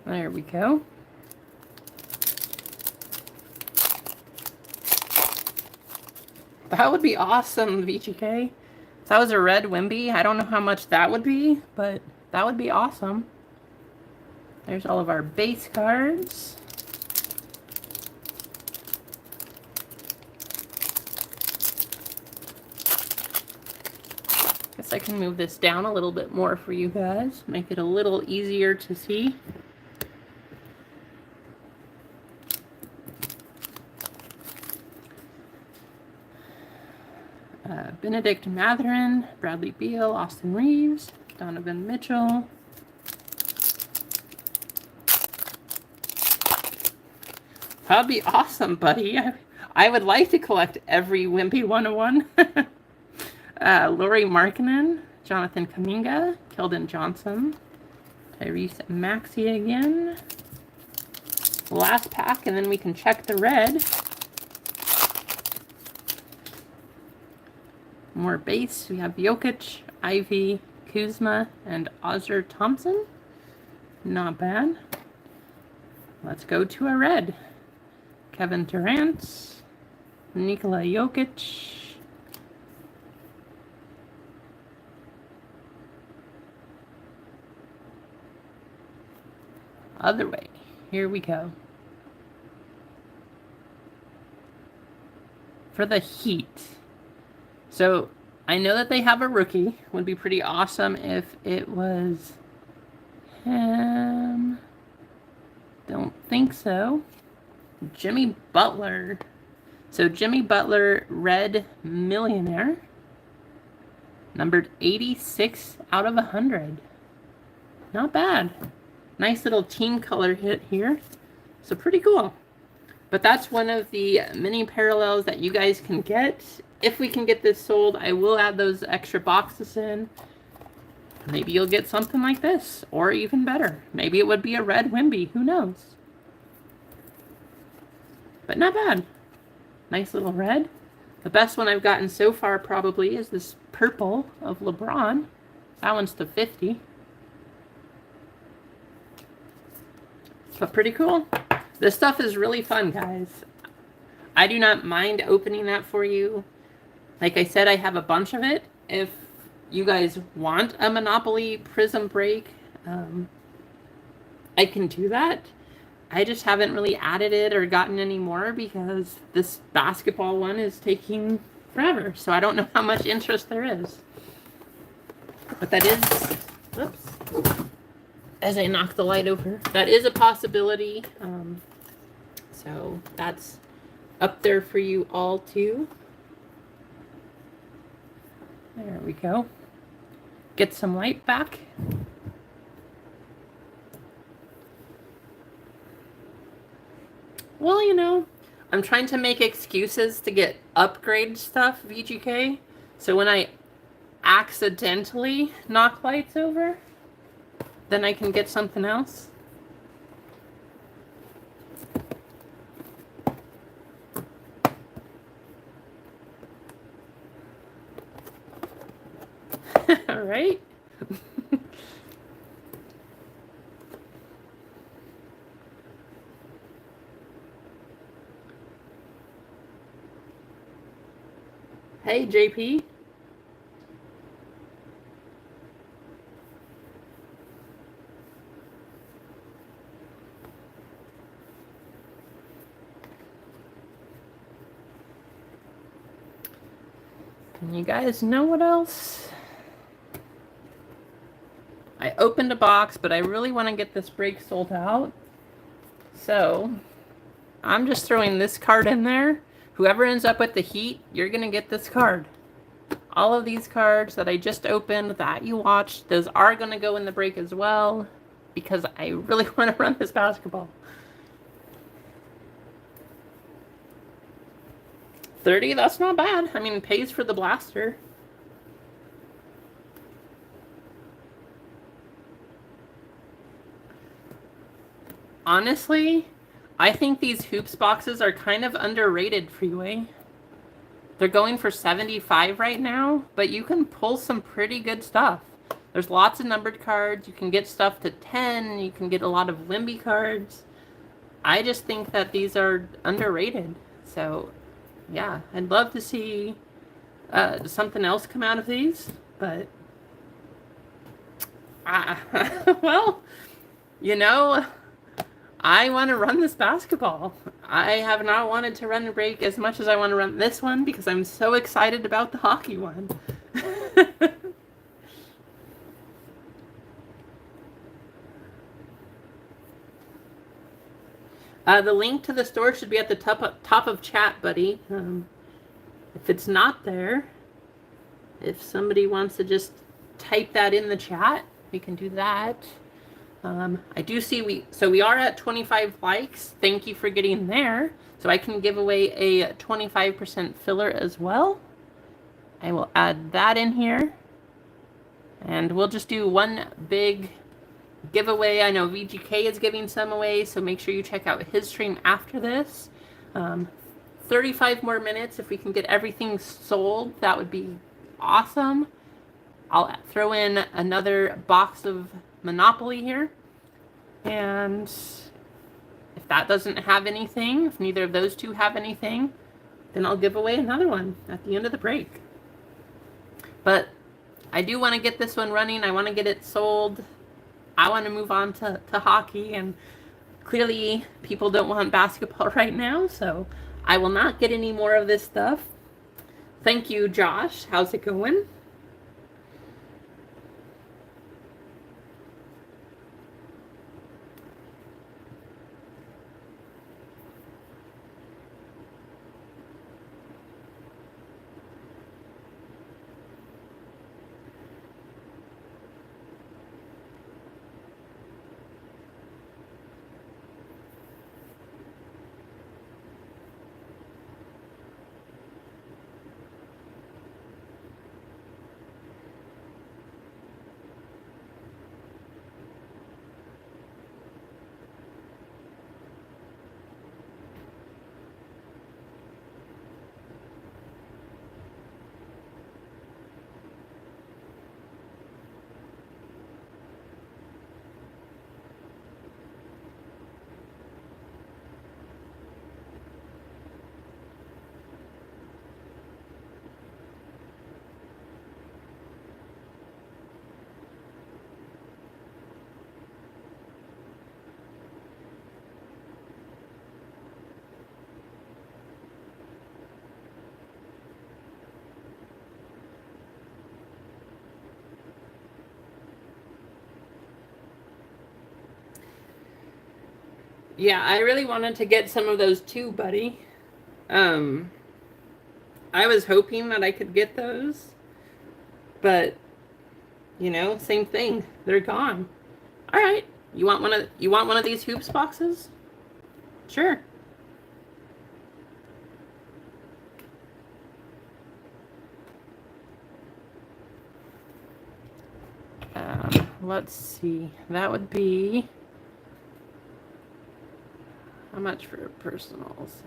There we go. That would be awesome, VGK. If that was a red Wemby, I don't know how much that would be, but that would be awesome. There's all of our base cards. Guess I can move this down a little bit more for you guys, make it a little easier to see. Benedict Mathurin, Bradley Beal, Austin Reeves, Donovan Mitchell. That'd be awesome, buddy. I would like to collect every Wimpy 101. Laurie Markkinen, Jonathan Kuminga, Keldon Johnson, Tyrese Maxey again. Last pack, and then we can check the red. More base. We have Jokic, Ivy, Kuzma, and Ozzer Thompson. Not bad. Let's go to a red. Kevin Durant, Nikola Jokic. Other way. Here we go. For the Heat. So, I know that they have a rookie. Would be pretty awesome if it was him. Don't think so. Jimmy Butler. So Jimmy Butler, red millionaire. Numbered 86 out of 100. Not bad. Nice little team color hit here. So pretty cool. But that's one of the mini parallels that you guys can get. If we can get this sold, I will add those extra boxes in. Maybe you'll get something like this, or even better. Maybe it would be a red Wemby. Who knows? But not bad. Nice little red. The best one I've gotten so far probably is this purple of LeBron. That one's to 50. But pretty cool. This stuff is really fun, guys. I do not mind opening that for you. Like I said, I have a bunch of it. If you guys want a Monopoly Prism break, I can do that. I just haven't really added it or gotten any more because this basketball one is taking forever. So I don't know how much interest there is. But that is, whoops, as I knock the light over, that is a possibility. So that's up there for you all too. There we go. Get some light back. Well, you know, I'm trying to make excuses to get upgrade stuff, VGK. So when I accidentally knock lights over, then I can get something else. All right. Hey, JP. And you guys know what else? I opened a box, but I really want to get this break sold out. So I'm just throwing this card in there. Whoever ends up with the heat, you're going to get this card. All of these cards that I just opened that you watched, those are going to go in the break as well because I really want to run this basketball. 30, that's not bad. I mean, it pays for the blaster. Honestly, I think these hoops boxes are kind of underrated, Freeway. They're going for 75 right now, but you can pull some pretty good stuff. There's lots of numbered cards. You can get stuff to 10. You can get a lot of Wemby cards. I just think that these are underrated. So, yeah, I'd love to see something else come out of these, but well, you know, I want to run this basketball. I have not wanted to run the break as much as I want to run this one because I'm so excited about the hockey one. The link to the store should be at the top of chat, buddy. If it's not there, if somebody wants to just type that in the chat, we can do that. I do see we are at 25 likes. Thank you for getting there. So I can give away a 25% filler as well. I will add that in here. And we'll just do one big giveaway. I know VGK is giving some away, so make sure you check out his stream after this. 35 more minutes. If we can get everything sold, that would be awesome. I'll throw in another box of Monopoly here. And if that doesn't have anything, if neither of those two have anything, then I'll give away another one at the end of the break. But I do want to get this one running. I want to get it sold. I want to move on to hockey, and clearly people don't want basketball right now, so I will not get any more of this stuff. Thank you, Josh. How's it going? Yeah, I really wanted to get some of those too, buddy. Um, I was hoping that I could get those, but same thing. They're gone. All right. You want one of these hoops boxes? Sure. Let's see. That would be how much for a personal set?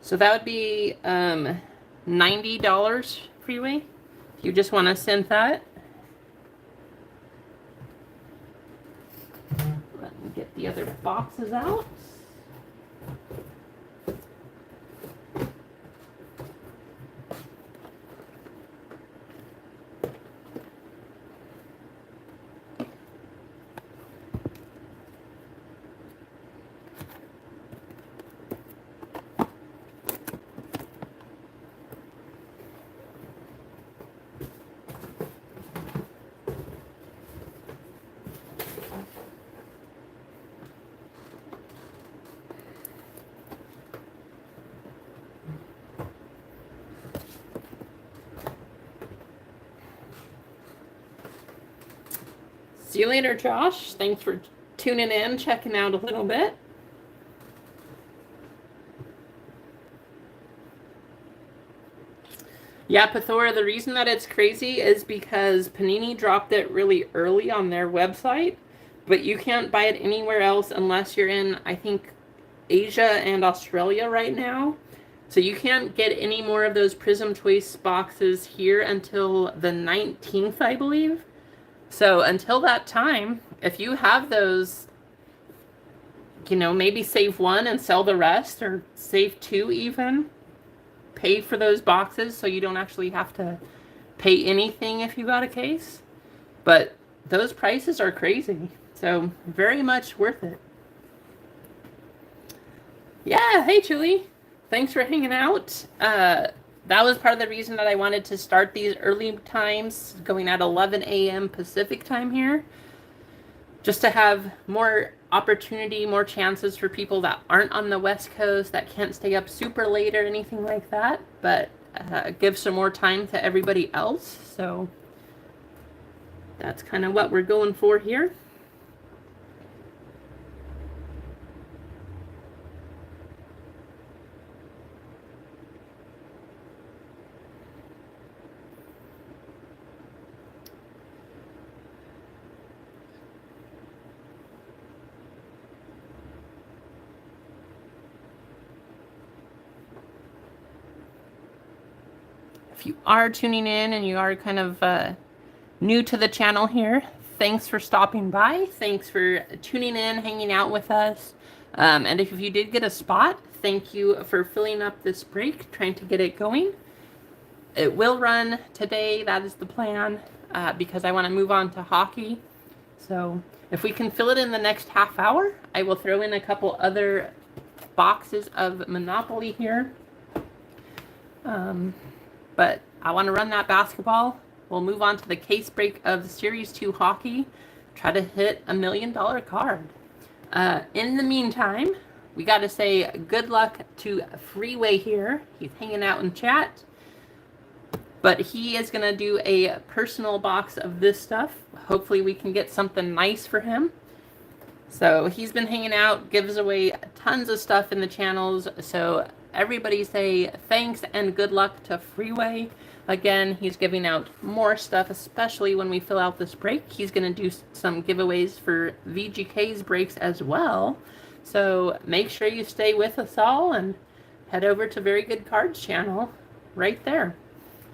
So that would be $90 freeway. If you just want to send that. Let me get the other boxes out. See you later, Josh. Thanks for tuning in, checking out a little bit. Yeah, Pathora, the reason that it's crazy is because Panini dropped it really early on their website, but you can't buy it anywhere else unless you're in, I think, Asia and Australia right now. So you can't get any more of those Prism Choice boxes here until the 19th, I believe. So until that time, if you have those, maybe save one and sell the rest, or save two even. Pay for those boxes so you don't actually have to pay anything if you got a case. But those prices are crazy. So very much worth it. Yeah, hey Julie. Thanks for hanging out. That was part of the reason that I wanted to start these early times, going at 11 a.m. Pacific time here, just to have more opportunity, more chances for people that aren't on the West Coast, that can't stay up super late or anything like that, but give some more time to everybody else. So that's kind of what we're going for here. If you are tuning in and you are kind of new to the channel here, thanks for stopping by. Thanks for tuning in, hanging out with us. And if you did get a spot, thank you for filling up this break, trying to get it going. It will run today. That is the plan, because I want to move on to hockey. So if we can fill it in the next half hour, I will throw in a couple other boxes of Monopoly here. But I want to run that basketball. We'll move on to the case break of Series 2 hockey. Try to hit $1 million card. In the meantime, we got to say good luck to Freeway here. He's hanging out in chat. But he is going to do a personal box of this stuff. Hopefully we can get something nice for him. So he's been hanging out, gives away tons of stuff in the channels. So everybody say thanks and good luck to Freeway. Again, he's giving out more stuff, especially when we fill out this break. He's going to do some giveaways for VGK's breaks as well. So make sure you stay with us all and head over to Very Good Cards channel right there.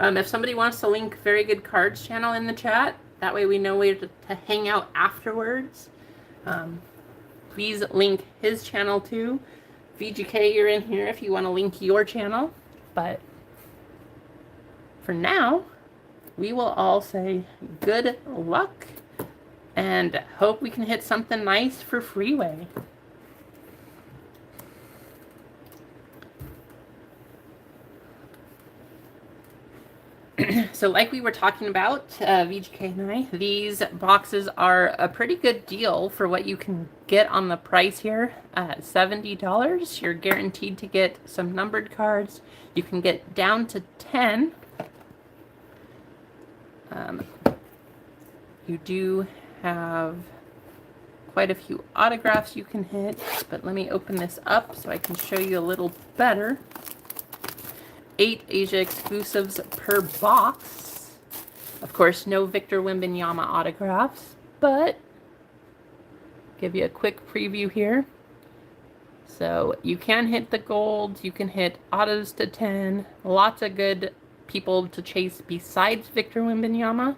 If somebody wants to link Very Good Cards channel in the chat, that way we know where to hang out afterwards. Please link his channel too. VGK, you're in here if you want to link your channel. But for now, we will all say good luck and hope we can hit something nice for Freeway. So like we were talking about, VGK and I, these boxes are a pretty good deal for what you can get on the price here. $70. You're guaranteed to get some numbered cards. You can get down to 10. You do have quite a few autographs you can hit, but let me open this up so I can show you a little better. 8 Asia exclusives per box. Of course, no Victor Wembanyama autographs, but give you a quick preview here. So you can hit the gold, you can hit autos to 10, lots of good people to chase besides Victor Wembanyama.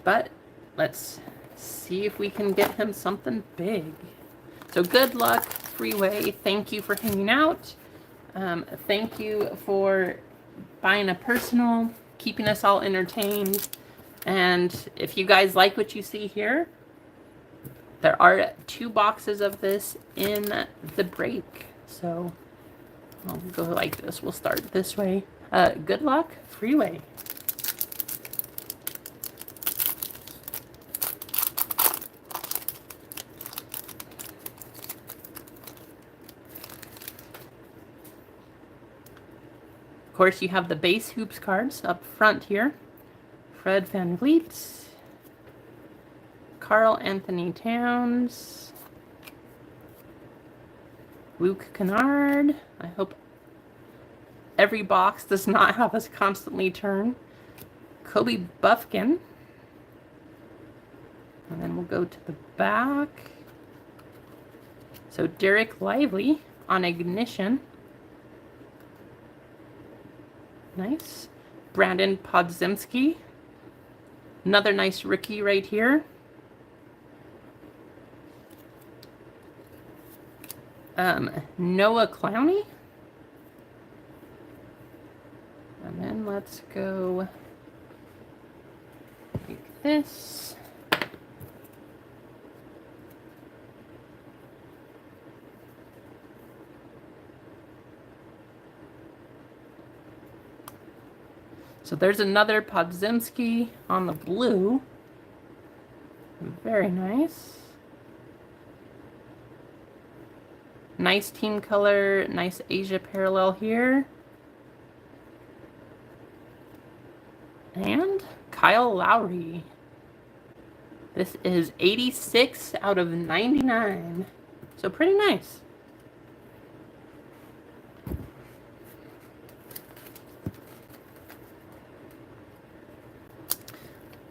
But let's see if we can get him something big. So good luck, Freeway. Thank you for hanging out. Thank you for buying a personal, keeping us all entertained. And if you guys like what you see here, there are 2 boxes of this in the break. So I'll go like this. We'll start this way. Good luck, Freeway. Of course, you have the base hoops cards up front here. Fred VanVleet, Karl Anthony Towns, Luke Kennard. I hope every box does not have us constantly turn. Kobe Buffkin. And then we'll go to the back. So Derek Lively on Ignition. Nice. Brandon Podziemski. Another nice rookie right here. Noah Clowney. And then let's go like this. So there's another Podziemski on the blue. Very nice. Nice team color, nice Asia parallel here. And Kyle Lowry. This is 86 out of 99. So pretty nice.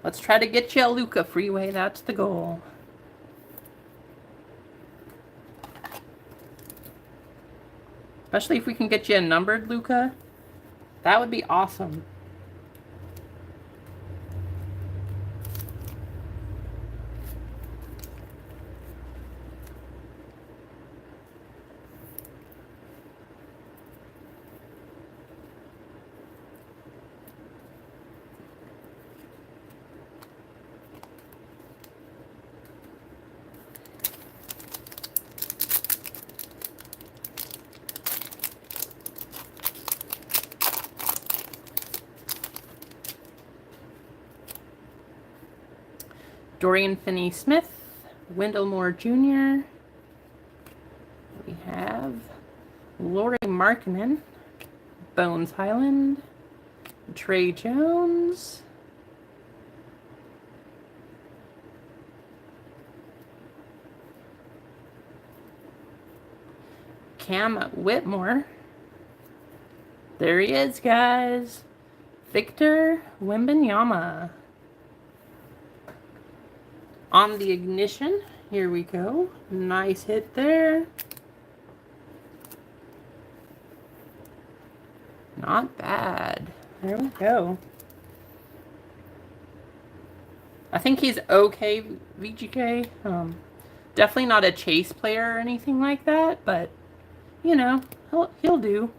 Let's try to get you a Luka, Freeway. That's the goal. Especially if we can get you a numbered Luka. That would be awesome. Dorian Finney-Smith, Wendell Moore Jr. We have Lauri Markkanen, Bones Highland, Trey Jones, Cam Whitmore. There he is, guys. Victor Wembanyama. On the Ignition, here we go. Nice hit there. Not bad. There we go. I think he's okay, VGK. Definitely not a chase player or anything like that, but you know, he'll do.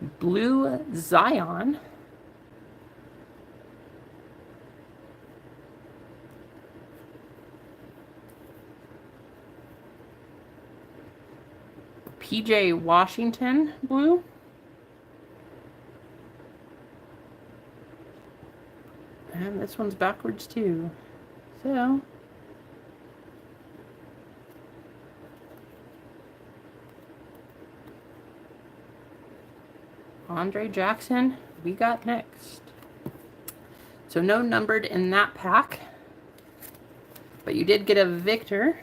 Blue Zion. PJ Washington blue. And this one's backwards too. So Andre Jackson, we got next. So no numbered in that pack. But you did get a Victor.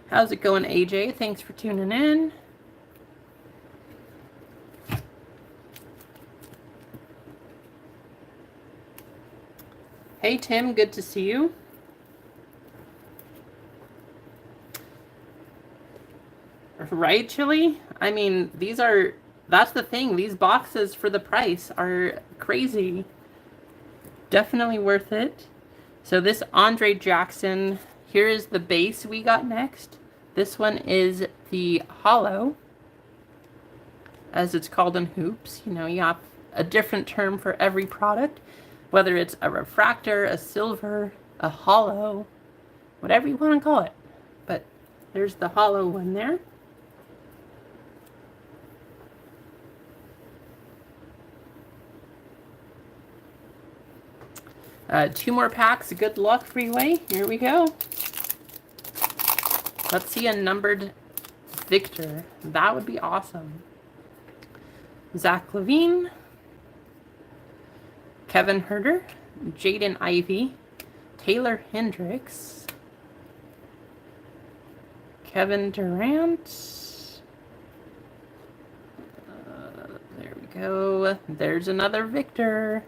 How's it going, AJ? Thanks for tuning in. Hey, Tim. Good to see you. Right, Chili? I mean, that's the thing. These boxes for the price are crazy. Definitely worth it. So this Andre Jackson, here is the base we got next. This one is the hollow, as it's called in hoops. You know, you have a different term for every product, whether it's a refractor, a silver, a hollow, whatever you want to call it. But there's the hollow one there. Two more packs. Good luck, Freeway. Here we go. Let's see a numbered Victor. That would be awesome. Zach Levine. Kevin Herter. Jaden Ivey. Taylor Hendricks. Kevin Durant. There we go. There's another Victor.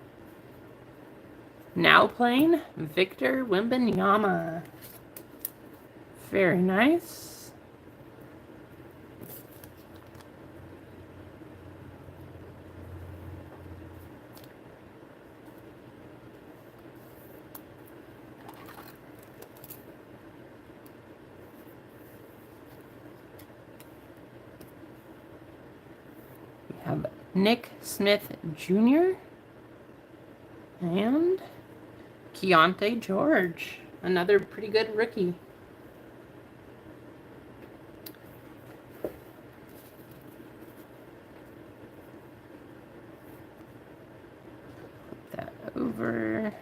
Now playing Victor Wembanyama. Very nice. We have Nick Smith Jr. and Keontae George, another pretty good rookie. Put that over.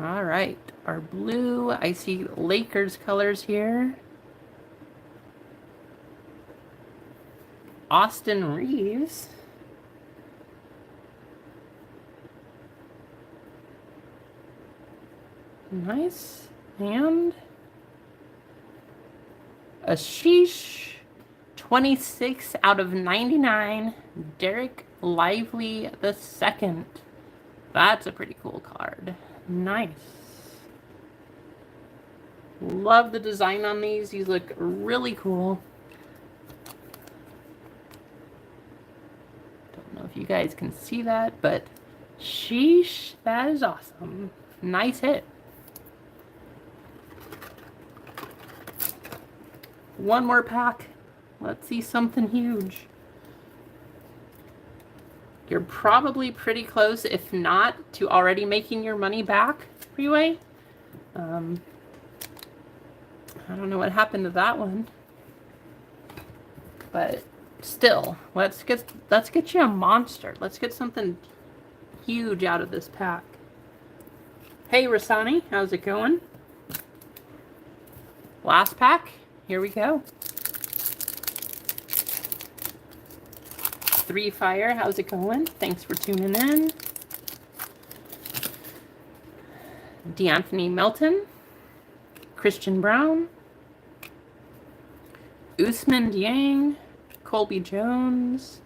All right, our blue, I see Lakers colors here. Austin Reeves. Nice. And Ashish, 26 out of 99, Derek Lively II. That's a pretty cool card. Nice. Love the design on these. These look really cool. Don't know if you guys can see that, but sheesh, that is awesome. Nice hit. One more pack. Let's see something huge. You're probably pretty close, if not, to already making your money back, Freeway. I don't know what happened to that one. But still, let's get you a monster. Let's get something huge out of this pack. Hey, Rasani, how's it going? Last pack. Here we go. 3 Fire, how's it going? Thanks for tuning in. D'Anthony Melton. Christian Brown. Usman Dieng. Colby Jones.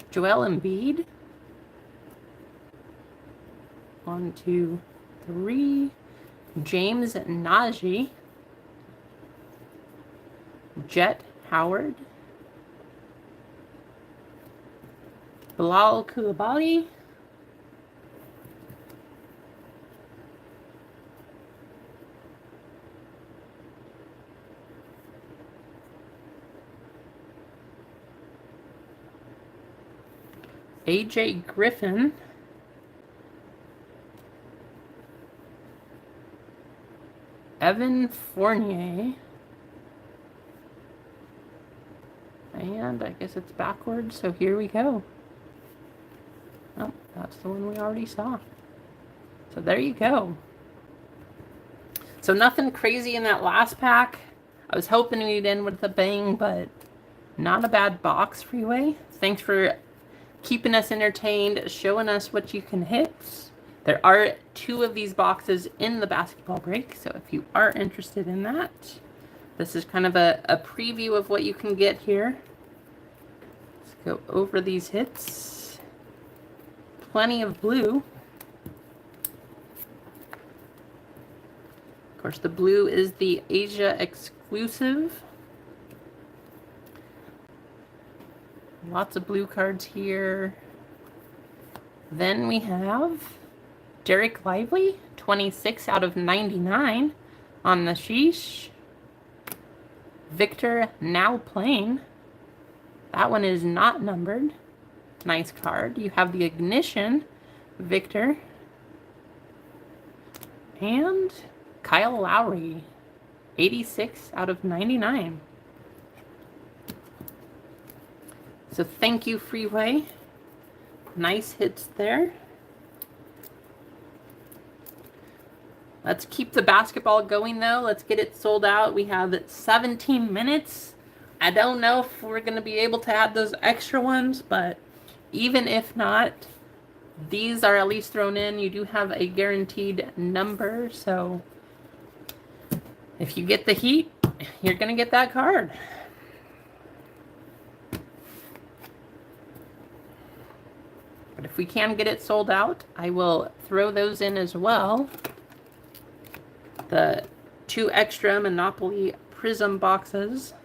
Joel Embiid. 1, 2, 3. James Najee. Jet Howard. Bilal Coulibaly. AJ Griffin. Evan Fournier. And I guess it's backwards, so here we go. Oh, that's the one we already saw. So there you go. So nothing crazy in that last pack. I was hoping we'd end with a bang, but not a bad box, Freeway. Thanks for keeping us entertained, showing us what you can hit. There are 2 of these boxes in the basketball break, so if you are interested in that, this is kind of a preview of what you can get here. Let's go over these hits. Plenty of blue. Of course, the blue is the Asia exclusive. Lots of blue cards here. Then we have Derek Lively, 26 out of 99 on the sheesh. Victor Now Playing. That one is not numbered. Nice card. You have the Ignition, Victor. And Kyle Lowry, 86 out of 99. So thank you, Freeway. Nice hits there. Let's keep the basketball going, though. Let's get it sold out. We have 17 minutes. I don't know if we're going to be able to add those extra ones, but even if not, these are at least thrown in. You do have a guaranteed number, so if you get the heat, you're going to get that card. But if we can get it sold out, I will throw those in as well. The 2 extra Monopoly Prism boxes.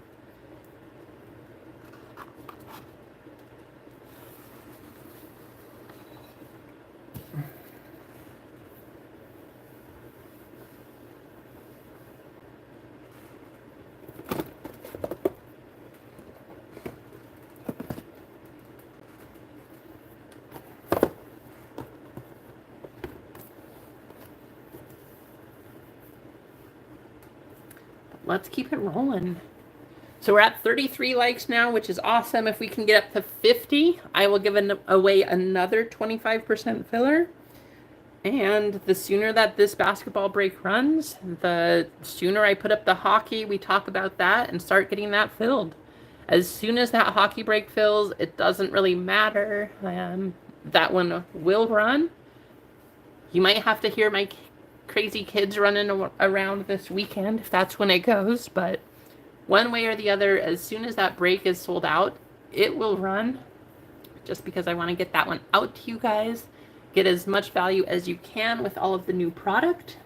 Let's keep it rolling. So we're at 33 likes now, which is awesome. If we can get up to 50, I will give away another 25% filler. And the sooner that this basketball break runs, the sooner I put up the hockey, we talk about that and start getting that filled. As soon as that hockey break fills, it doesn't really matter. That one will run. You might have to hear my crazy kids running around this weekend if that's when it goes, but one way or the other, as soon as that break is sold out, it will run, just because I want to get that one out to you guys, get as much value as you can with all of the new product,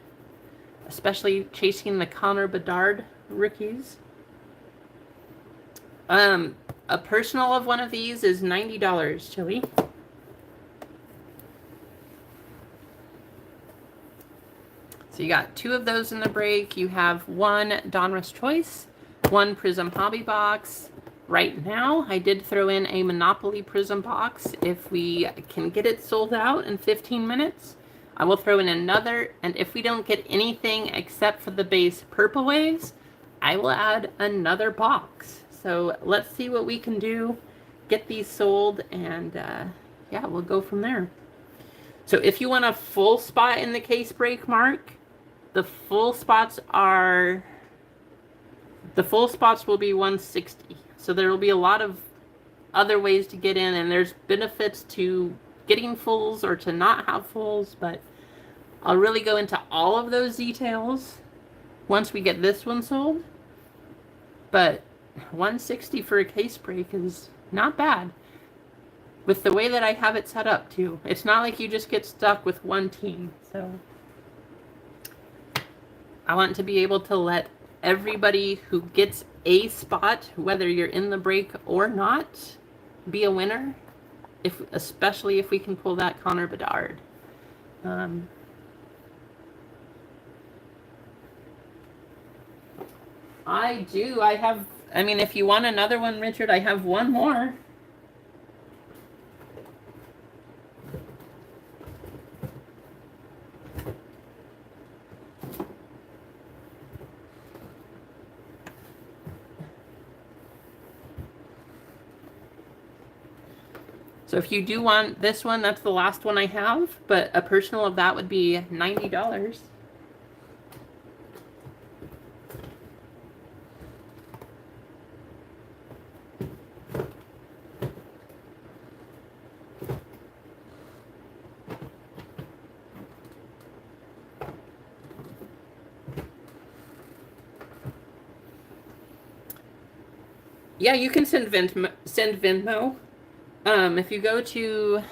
especially chasing the Connor Bedard rookies. A personal of one of these is $90, Chili. So you got 2 of those in the break. You have 1 Donruss Choice, 1 Prism Hobby Box. Right now, I did throw in a Monopoly Prism box. If we can get it sold out in 15 minutes, I will throw in another. And if we don't get anything except for the base Purple Waves, I will add another box. So let's see what we can do, get these sold, and yeah, we'll go from there. So if you want a full spot in the case break, Mark, the full spots will be 160. So there will be a lot of other ways to get in, and there's benefits to getting fulls or to not have fulls, but I'll really go into all of those details once we get this one sold. But 160 for a case break is not bad. With the way that I have it set up too. It's not like you just get stuck with one team. So I want to be able to let everybody who gets a spot, whether you're in the break or not, be a winner. Especially if we can pull that Connor Bedard. I do. I mean, if you want another one, Richard, I have one more. So if you do want this one, that's the last one I have, but a personal of that would be $90. Yeah, you can send Venmo. If you go to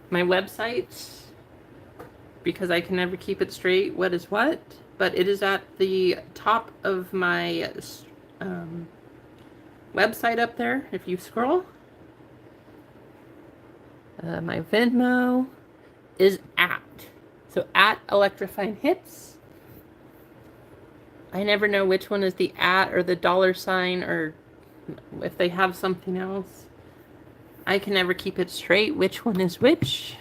my website, because I can never keep it straight, what is what? But it is at the top of my website up there. If you scroll, my Venmo is at. So at Electrifying Hits. I never know which one is the at or the $sign or if they have something else. I can never keep it straight which one is which.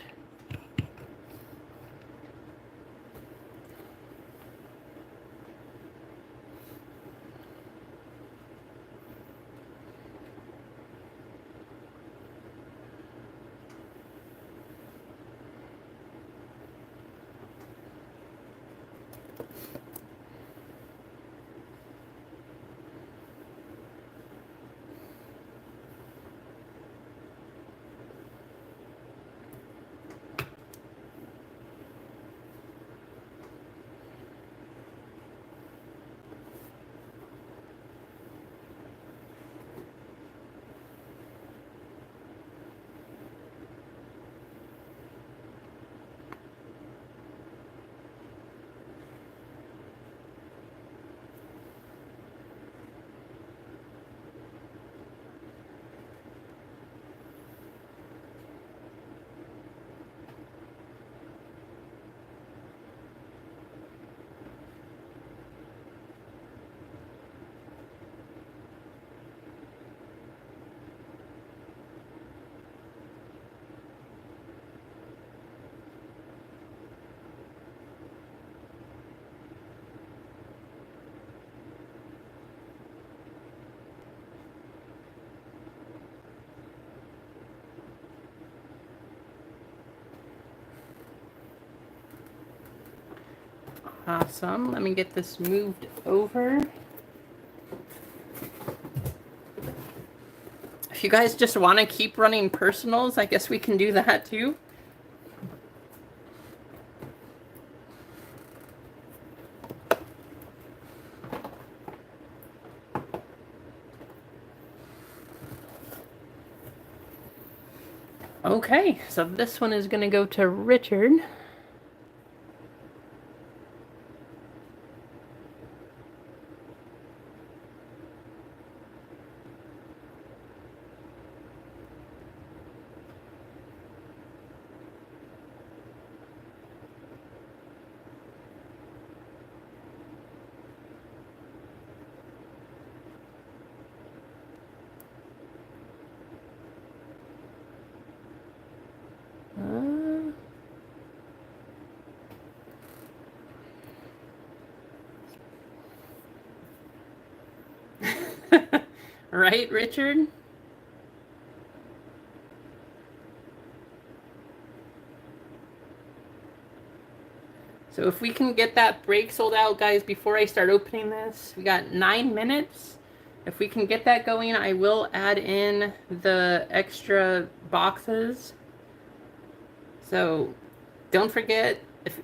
Awesome. Let me get this moved over. If you guys just want to keep running personals, I guess we can do that too. Okay, so this one is going to go to Richard. Right, Richard? So if we can get that break sold out, guys, before I start opening this, we got 9 minutes. If we can get that going, I will add in the extra boxes. So don't forget,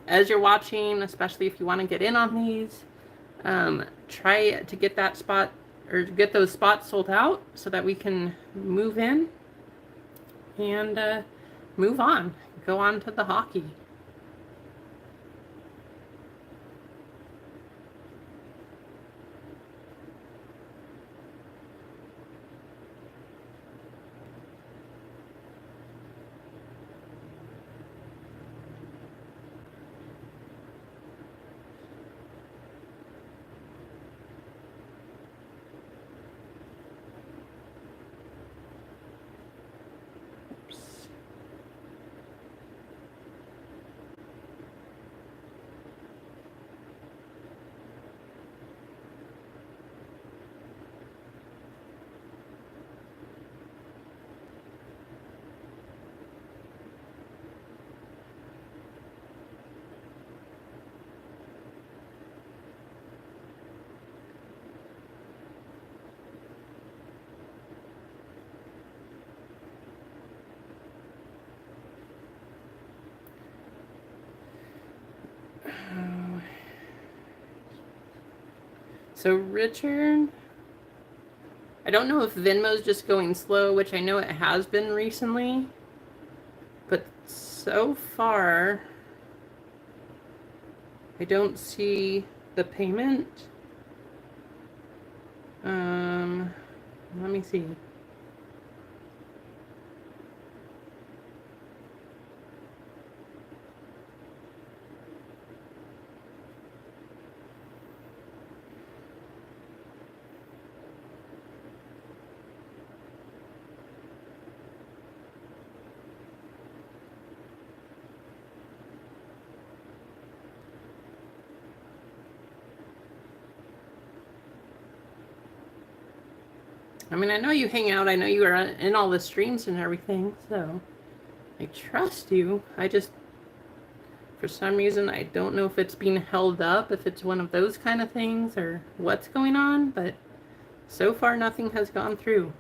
as you're watching, especially if you want to get in on these, try to get that spot or get those spots sold out so that we can move in and move on. Go on to the hockey. So Richard, I don't know if Venmo's just going slow, which I know it has been recently, but so far I don't see the payment. Let me see. I mean, I know you hang out. I know you are in all the streams and everything, so I trust you. I just, for some reason, I don't know if it's being held up, if it's one of those kind of things, or what's going on, but so far nothing has gone through.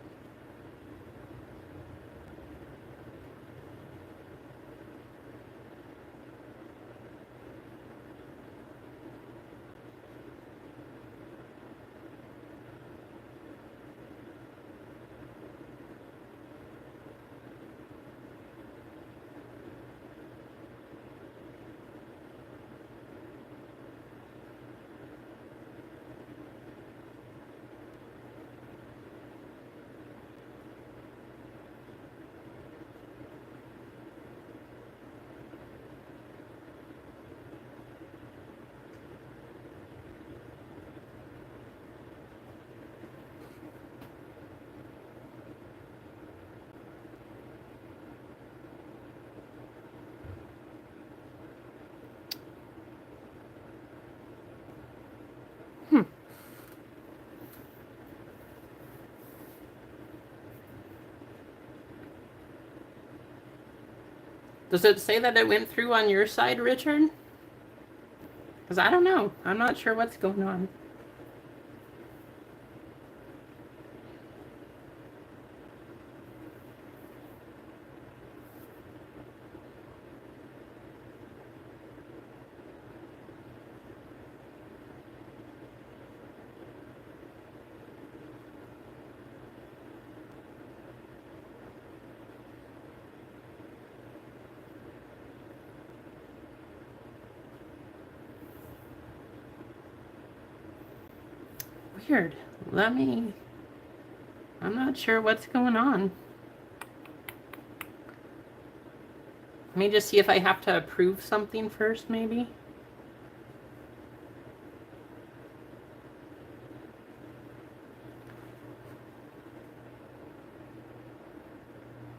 Does it say that it went through on your side, Richard? Because I don't know. I'm not sure what's going on. Weird. I'm not sure what's going on. Let me just see if I have to approve something first, maybe.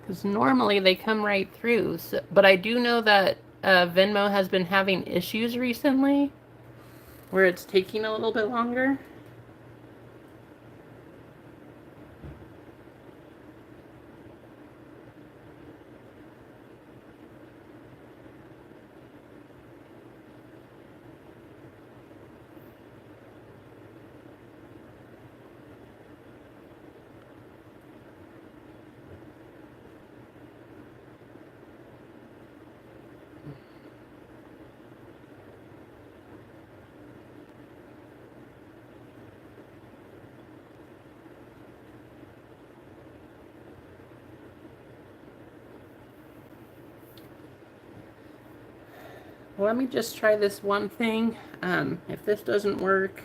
Because normally they come right through. So, but I do know that Venmo has been having issues recently where it's taking a little bit longer. Well, let me just try this one thing. If this doesn't work,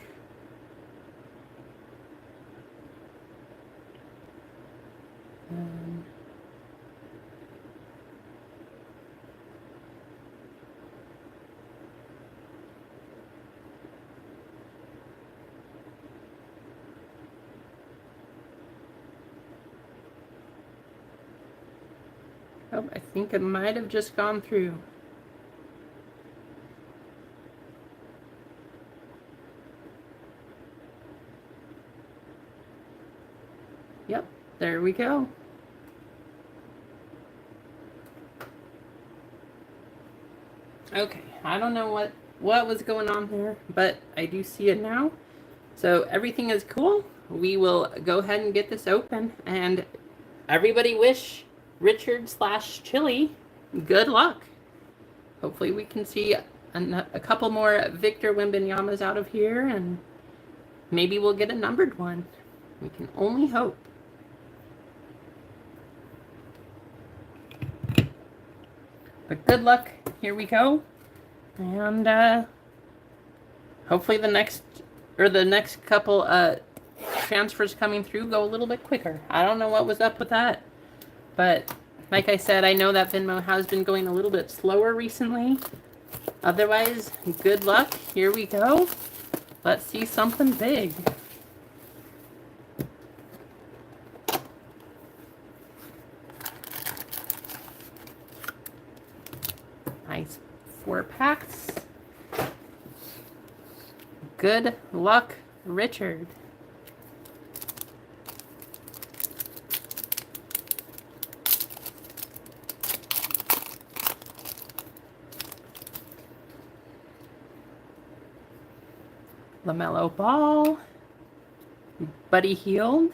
oh, I think it might have just gone through. Yep, there we go. Okay, I don't know what was going on there, but I do see it now. So everything is cool. We will go ahead and get this open, and everybody wish Richard/Chili good luck. Hopefully we can see a couple more Victor Wembanyama's out of here, and Maybe we'll get a numbered one. We can only hope. But good luck. Here we go. And hopefully the next couple transfers coming through go a little bit quicker. I don't know what was up with that. But like I said, I know that Venmo has been going a little bit slower recently. Otherwise, good luck. Here we go. Let's see something big. Nice 4 packs. Good luck, Richard. LaMelo Ball, Buddy Hield,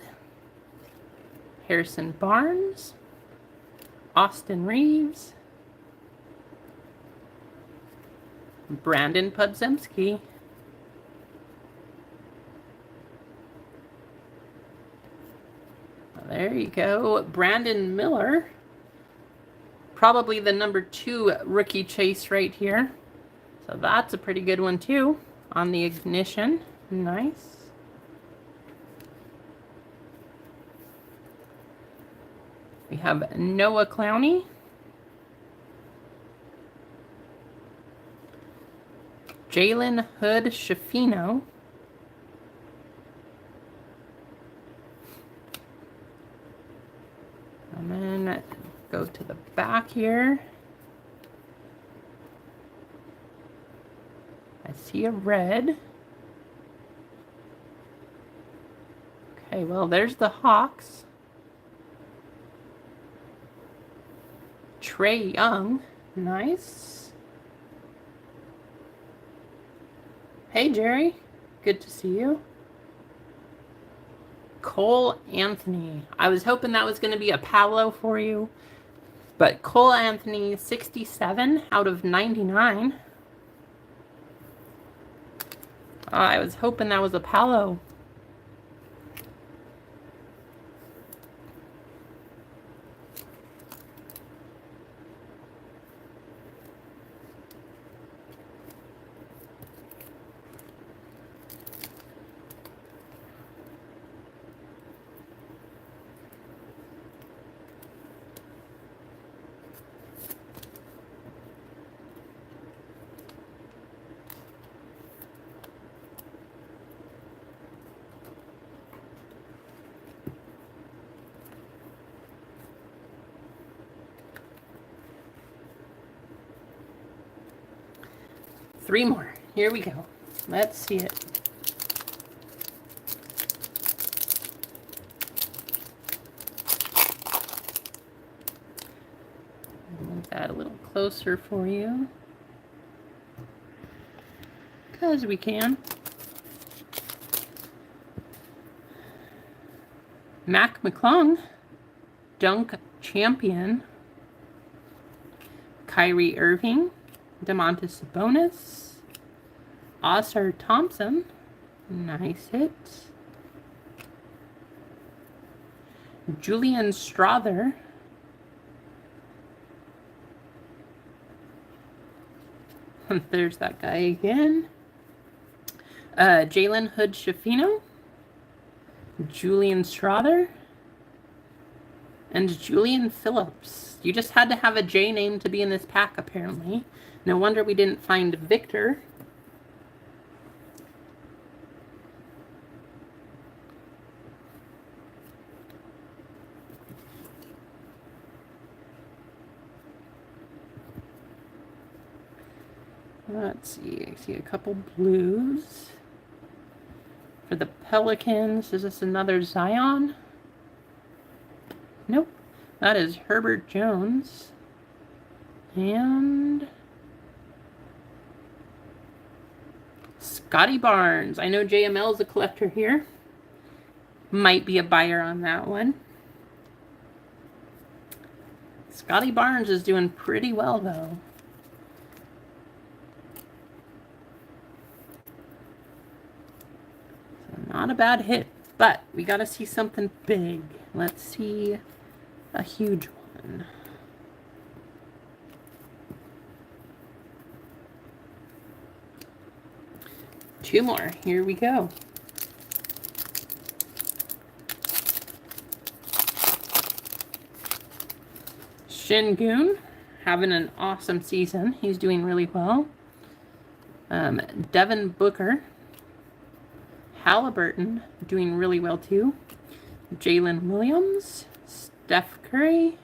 Harrison Barnes, Austin Reeves, Brandon Podziemski, there you go, Brandon Miller, probably the number 2 rookie chase right here, so that's a pretty good one too. On the ignition. Nice. We have Noah Clowney. Jalen Hood Shafino. And then go to the back here. I see a red. Okay, well, there's the Hawks. Trae Young. Nice. Hey, Jerry. Good to see you. Cole Anthony. I was hoping that was going to be a Paolo for you. But Cole Anthony, 67 out of 99. I was hoping that was a Paolo. Three more. Here we go. Let's see it. Move that a little closer for you. Because we can. Mac McClung. Dunk champion. Kyrie Irving. DeMontis Sabonis, Oscar Thompson, nice hit. Julian Strawther, there's that guy again. Jalen Hood Shafino, Julian Strawther, and Julian Phillips. You just had to have a J name to be in this pack, apparently. No wonder we didn't find Victor. Let's see. I see a couple blues. For the Pelicans, is this another Zion? Nope. That is Herbert Jones. And Scotty Barnes. I know JML is a collector here. Might be a buyer on that one. Scotty Barnes is doing pretty well, though. So Not a bad hit, but we got to see something big. Let's see a huge one. Two more. Here we go. Shingun, having an awesome season. He's doing really well. Devin Booker. Halliburton, doing really well too. Jalen Williams. Steph Curry.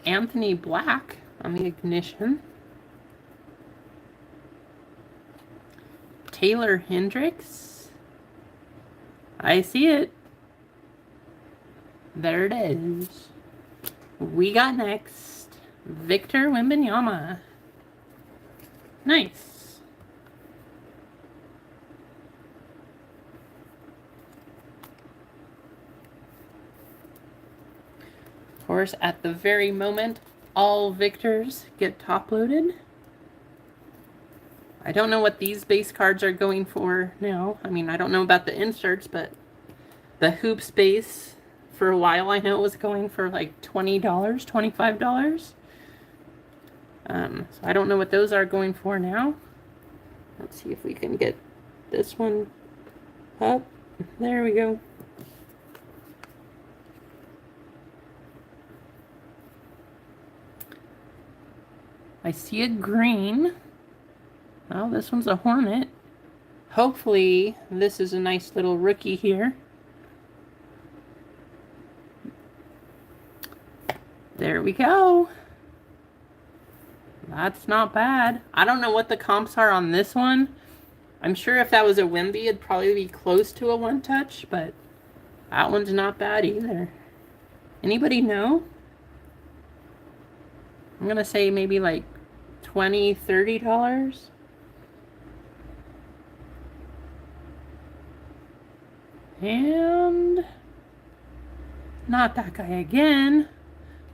Anthony Black on the ignition. Taylor Hendricks. I see it. There it is. We got next Victor Wembanyama. Nice. Of course, at the very moment, all Victors get top loaded. I don't know what these base cards are going for now. I mean, I don't know about the inserts, but the hoops base, for a while, I know it was going for like $20, $25. So I don't know what those are going for now. Let's see if we can get this one up. There we go. I see a green. Oh, this one's a Hornet. Hopefully, this is a nice little rookie here. There we go. That's not bad. I don't know what the comps are on this one. I'm sure if that was a Wemby, it'd probably be close to a one-touch, but that one's not bad either. Anybody know? I'm going to say maybe like $20, $30. And not that guy again.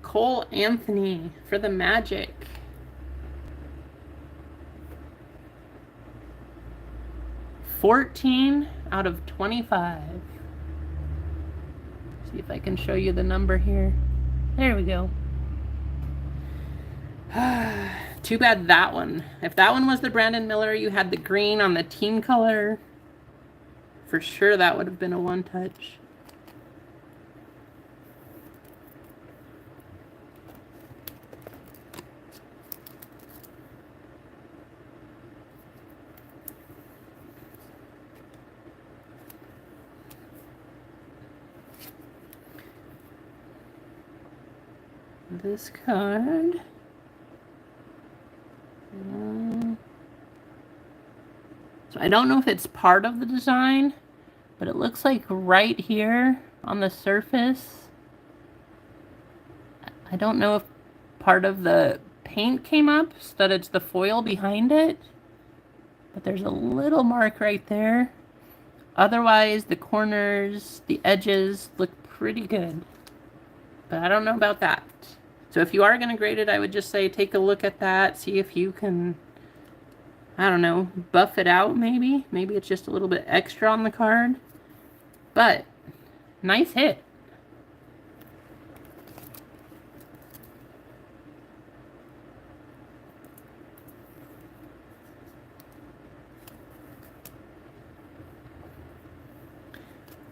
Cole Anthony for the Magic. $14 out of 25. See if I can show you the number here. There we go. Too bad that one. If that one was the Brandon Miller, you had the green on the team color. For sure that would have been a one-touch. This card. So I don't know if it's part of the design, but it looks like right here on the surface. I don't know if part of the paint came up so that it's the foil behind it, but there's a little mark right there. Otherwise, the corners, the edges look pretty good, but I don't know about that. So if you are going to grade it, I would just say take a look at that, see if you can, I don't know, buff it out maybe. Maybe it's just a little bit extra on the card. But, nice hit.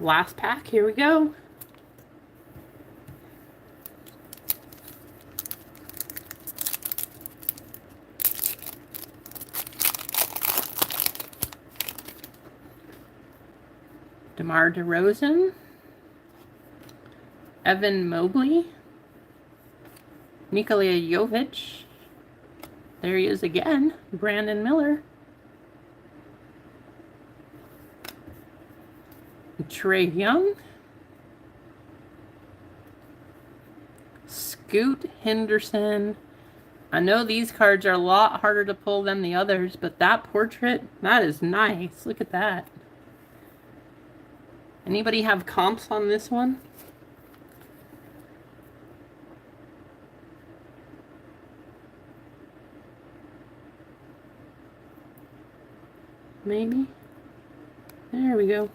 Last pack, here we go. DeMar DeRozan, Evan Mobley, Nikola Jovic, there he is again, Brandon Miller, Trae Young, Scoot Henderson. I know these cards are a lot harder to pull than the others, but that portrait, that is nice. Look at that. Anybody have comps on this one? maybe. There we go.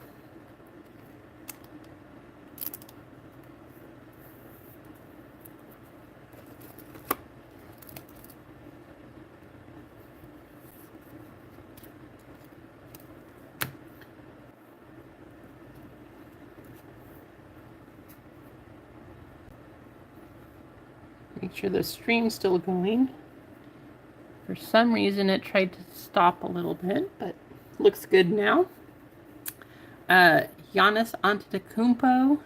Make sure the stream's still going. For some reason it tried to stop a little bit, but looks good now. Giannis Antetokounmpo.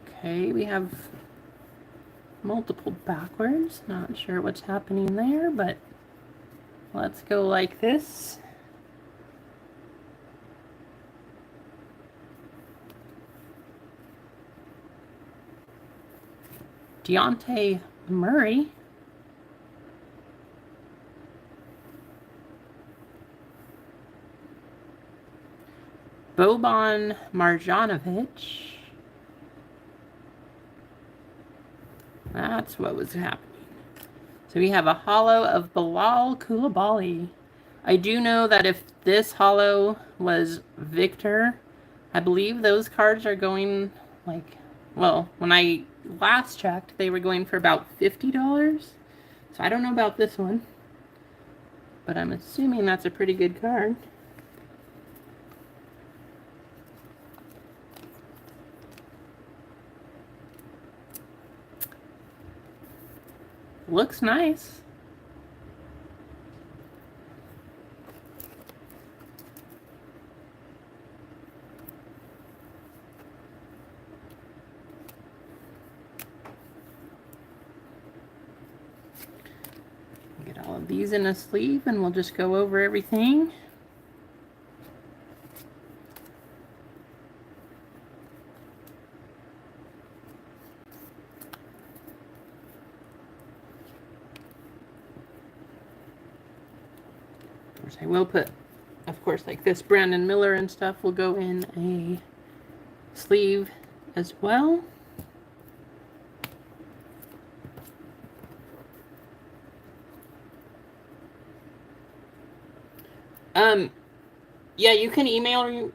Okay, we have multiple backwards. Not sure what's happening there, but let's go like this. Deontay Murray. Boban Marjanovic. That's what was happening. So we have a hollow of Bilal Koulibaly. I do know that if this hollow was Victor, I believe those cards are going like, well, when I last checked, they were going for about $50. So I don't know about this one, but I'm assuming that's a pretty good card. Looks nice. Get all of these in a sleeve and we'll just go over everything. I will put, of course, like this Brandon Miller and stuff will go in a sleeve as well. Yeah, you can email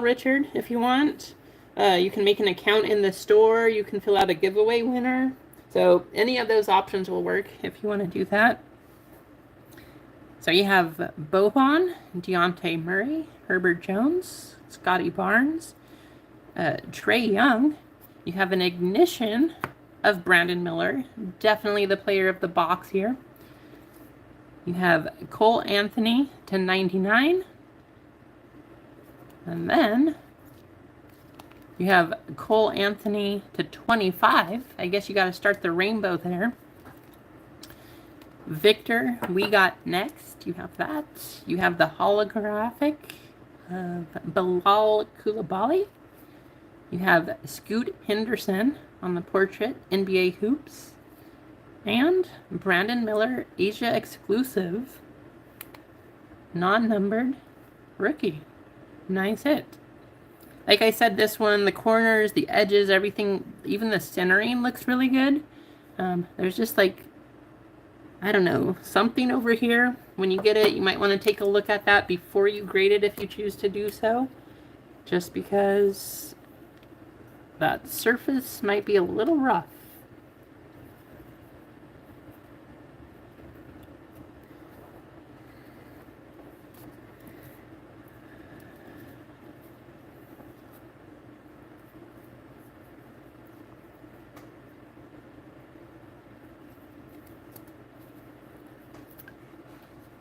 Richard if you want. You can make an account in the store. You can fill out a giveaway winner. So any of those options will work if you want to do that. So you have Boban, Deontay Murray, Herbert Jones, Scotty Barnes, Trae Young. You have an ignition of Brandon Miller, definitely the player of the box here. You have Cole Anthony to 99. And then you have Cole Anthony to 25. I guess you got to start the rainbow there. Victor, we got next. You have that. You have the holographic of Bilal Koulibaly. You have Scoot Henderson on the portrait, NBA Hoops. And Brandon Miller, Asia exclusive, non-numbered rookie. Nice hit. Like I said, this one, the corners, the edges, everything, even the centering looks really good. There's just like, I don't know, something over here. When you get it, you might want to take a look at that before you grade it if you choose to do so. Just because that surface might be a little rough.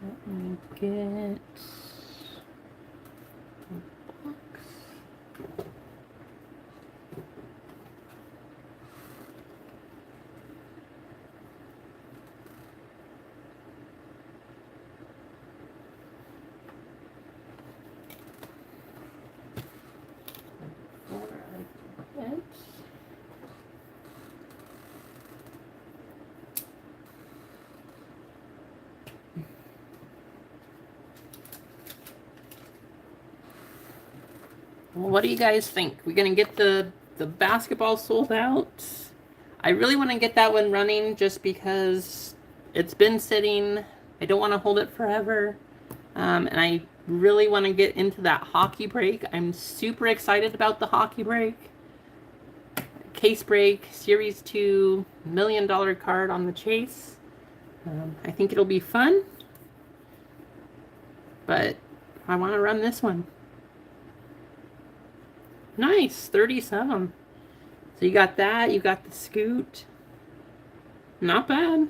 Let me get a box. Before I forget. Well, what do you guys think? We gonna get the basketball sold out? I really want to get that one running just because it's been sitting. I don't want to hold it forever. And I really want to get into that hockey break. I'm super excited about the hockey break. Case break, Series 2, $1 million card on the chase. I think it'll be fun. But I want to run this one. Nice, 37. So you got that, you got the Scoot. Not bad.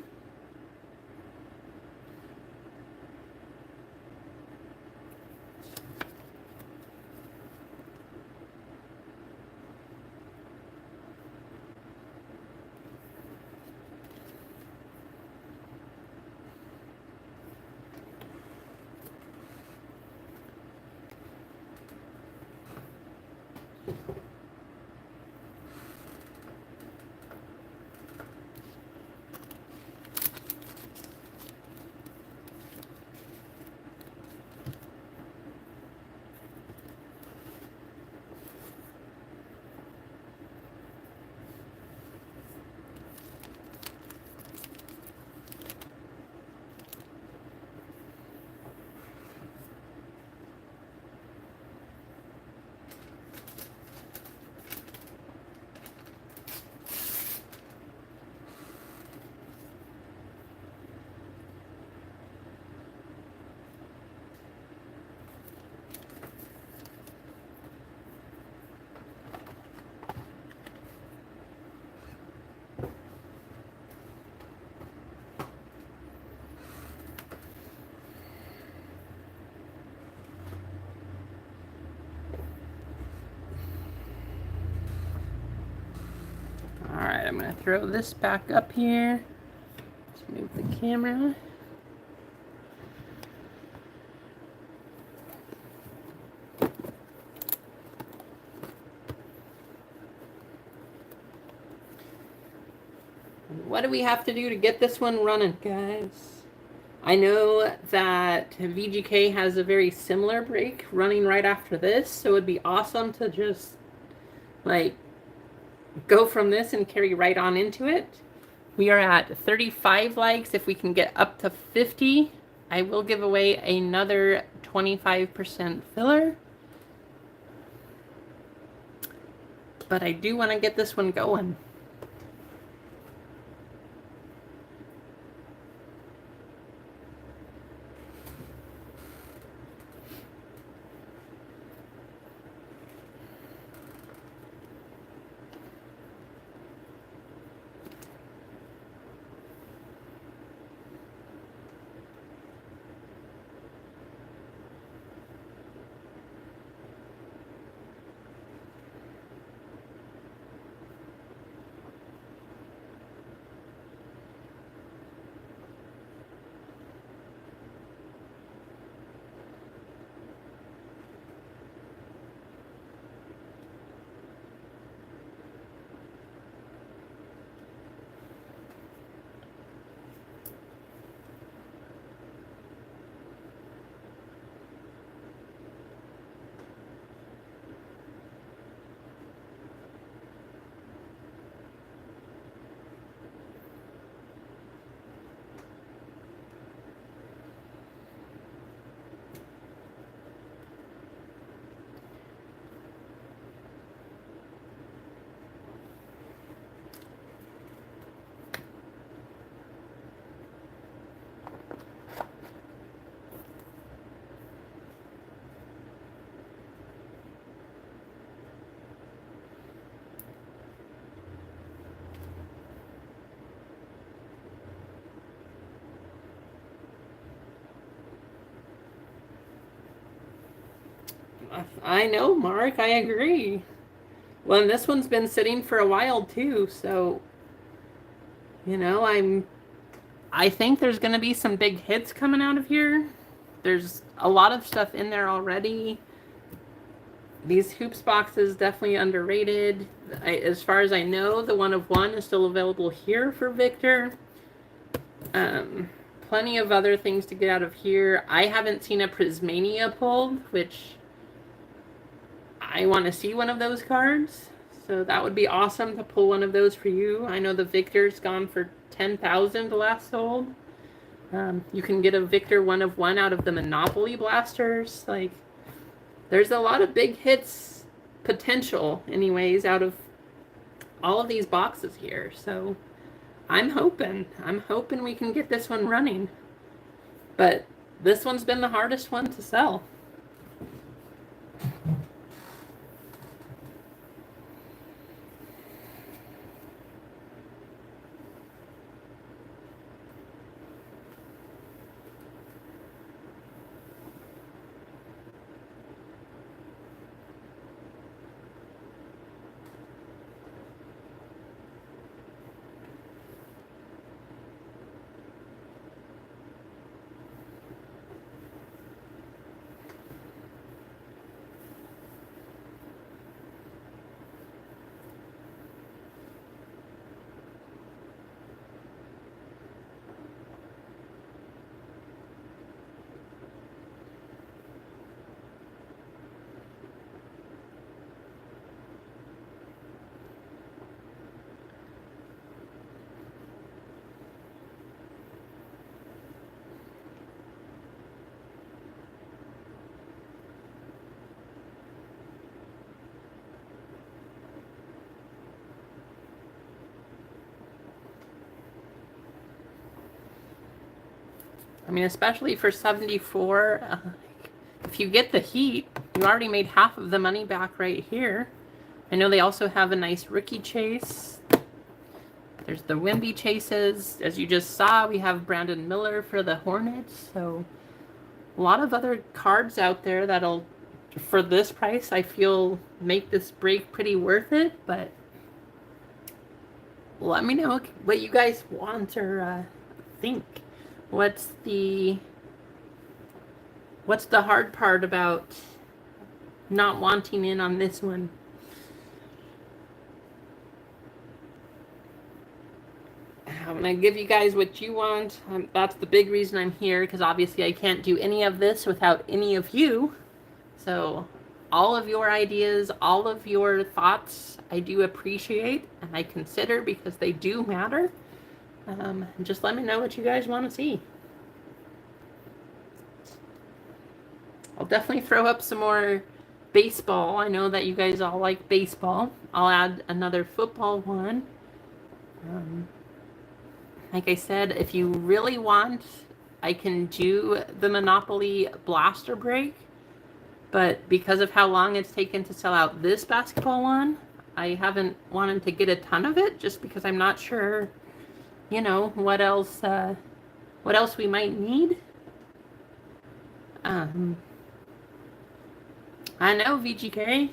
Alright, I'm going to throw this back up here. Let's move the camera. What do we have to do to get this one running, guys? I know that VGK has a very similar break running right after this, so it'd be awesome to just, like, go from this and carry right on into it. We are at 35 likes. If we can get up to 50, I will give away another 25% filler. But I do want to get this one going. I know, Mark. I agree. Well, and this one's been sitting for a while too, so you know, I think there's going to be some big hits coming out of here. There's a lot of stuff in there already. These hoops boxes definitely underrated. As far as I know, the 1 of 1 is still available here for Victor. Plenty of other things to get out of here. I haven't seen a Prismania pulled, which I want to see one of those cards. So that would be awesome to pull one of those for you. I know the Victor's gone for 10,000 last sold. You can get a Victor 1 of 1 out of the Monopoly blasters. Like, there's a lot of big hits potential, anyways, out of all of these boxes here. So I'm hoping we can get this one running. But this one's been the hardest one to sell. I mean, especially for 74, if you get the heat, you already made half of the money back right here. I know they also have a nice rookie chase. There's the Wemby chases. As you just saw, we have Brandon Miller for the Hornets. So a lot of other cards out there that'll, for this price, I feel make this break pretty worth it. But let me know what you guys want or think. What's the hard part about not wanting in on this one? I'm going to give you guys what you want. That's the big reason I'm here, because obviously I can't do any of this without any of you. So all of your ideas, all of your thoughts, I do appreciate and I consider, because they do matter. Just let me know what you guys want to see. I'll definitely throw up some more baseball. I know that you guys all like baseball. I'll add another football one. Like I said, if you really want, I can do the Monopoly blaster break. But because of how long it's taken to sell out this basketball one, I haven't wanted to get a ton of it, just because I'm not sure, you know, what else we might need. I know, VGK.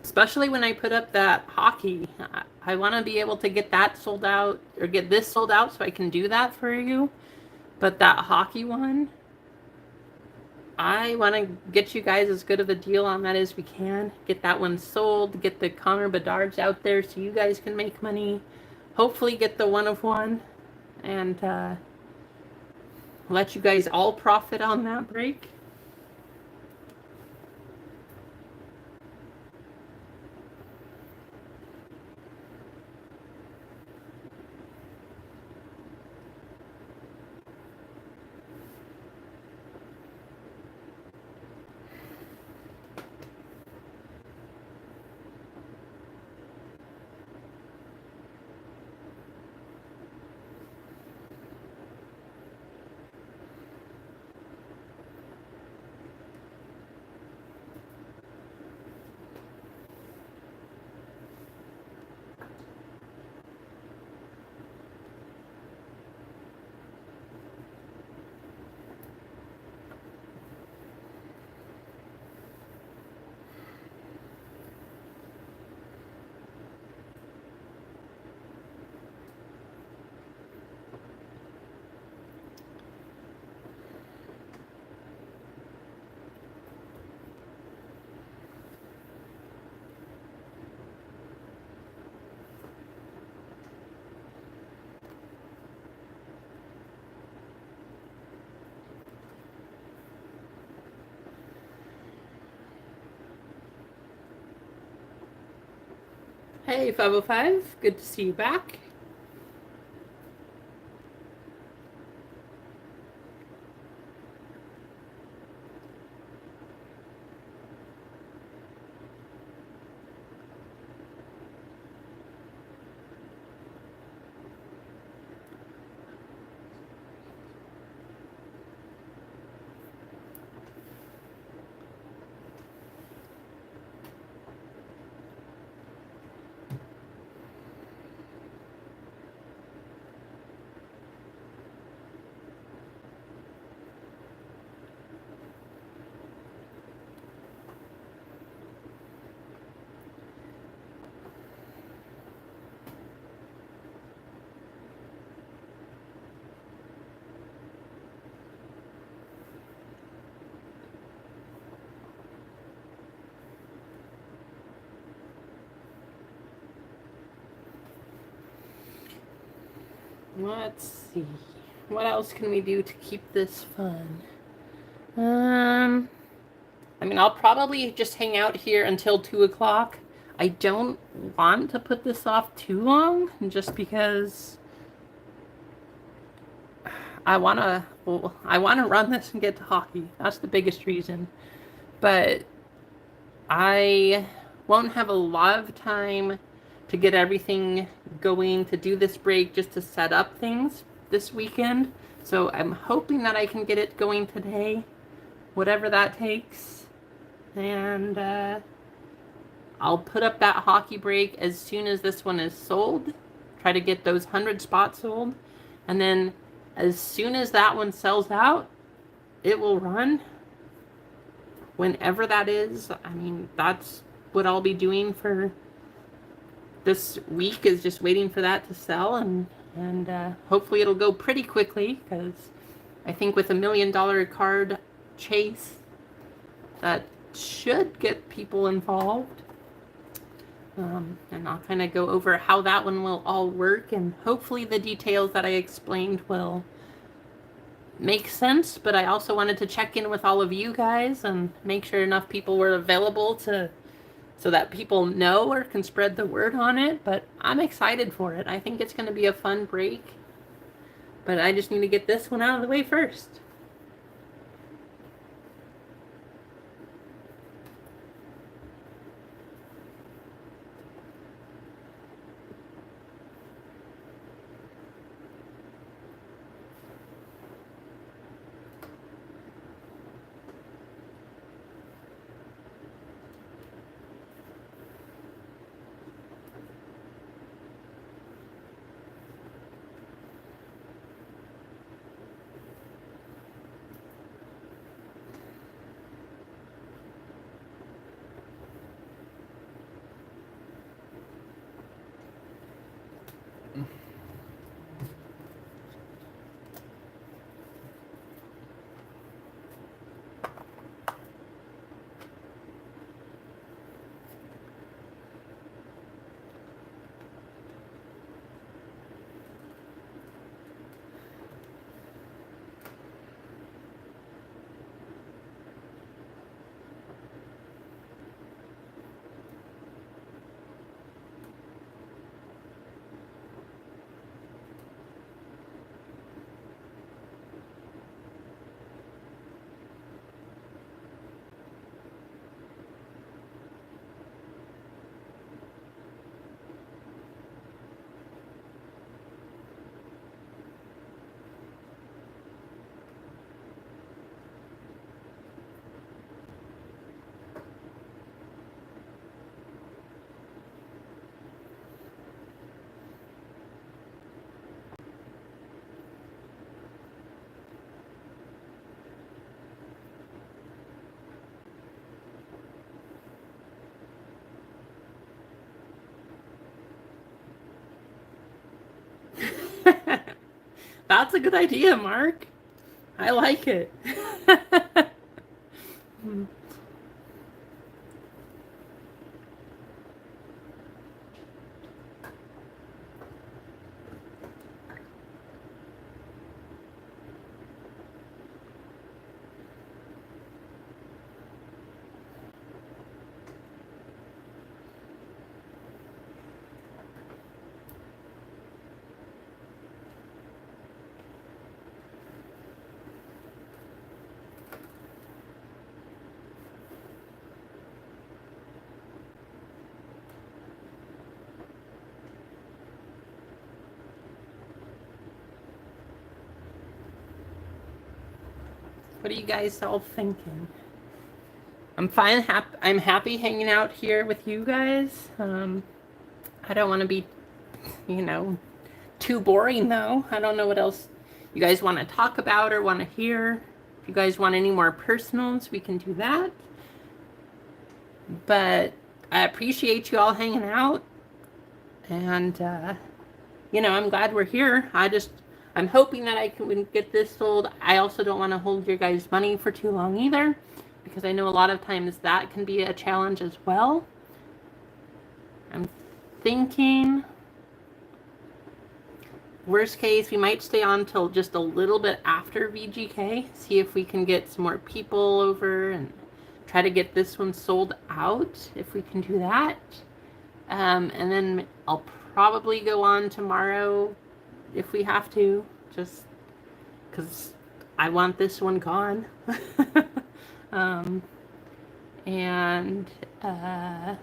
Especially when I put up that hockey. I want to be able to get that sold out, or get this sold out, so I can do that for you. But that hockey one, I want to get you guys as good of a deal on that as we can. Get that one sold, get the Connor Bedards out there so you guys can make money. Hopefully get the 1 of 1, and let you guys all profit on that break. Hey, 505. Good to see you back. Let's see. What else can we do to keep this fun? I mean, I'll probably just hang out here until 2 o'clock. I don't want to put this off too long, just because I want to run this and get to hockey. That's the biggest reason. But I won't have a lot of time to get everything going to do this break just to set up things this weekend. So I'm hoping that I can get it going today, whatever that takes. And I'll put up that hockey break as soon as this one is sold. Try to get those 100 spots sold. And then as soon as that one sells out, it will run. Whenever that is, I mean, that's what I'll be doing for this week, is just waiting for that to sell, and hopefully it'll go pretty quickly, because I think with $1 million card chase, that should get people involved. And I'll kind of go over how that one will all work, and hopefully the details that I explained will make sense. But I also wanted to check in with all of you guys and make sure enough people were available so that people know or can spread the word on it. But I'm excited for it. I think it's going to be a fun break. But I just need to get this one out of the way first. That's a good idea, Mark. I like it. What are you guys all thinking? I'm fine. I'm happy hanging out here with you guys. I don't want to be, you know, too boring though. I don't know what else you guys want to talk about or want to hear. If you guys want any more personals, we can do that. But I appreciate you all hanging out. And, I'm glad we're here. I'm hoping that I can get this sold. I also don't want to hold your guys' money for too long either, because I know a lot of times that can be a challenge as well. I'm thinking, worst case, we might stay on till just a little bit after VGK, see if we can get some more people over and try to get this one sold out, if we can do that. And then I'll probably go on tomorrow if we have to, just because I want this one gone. And then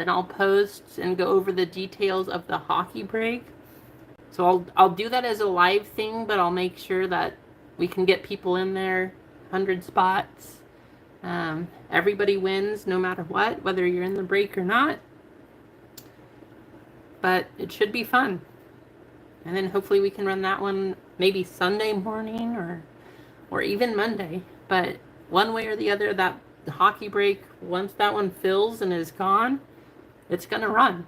I'll post and go over the details of the hockey break. So I'll do that as a live thing, but I'll make sure that we can get people in there, 100 spots. Everybody wins no matter what, whether you're in the break or not. But it should be fun. And then hopefully we can run that one maybe Sunday morning or even Monday. But one way or the other, that hockey break, once that one fills and is gone, it's going to run.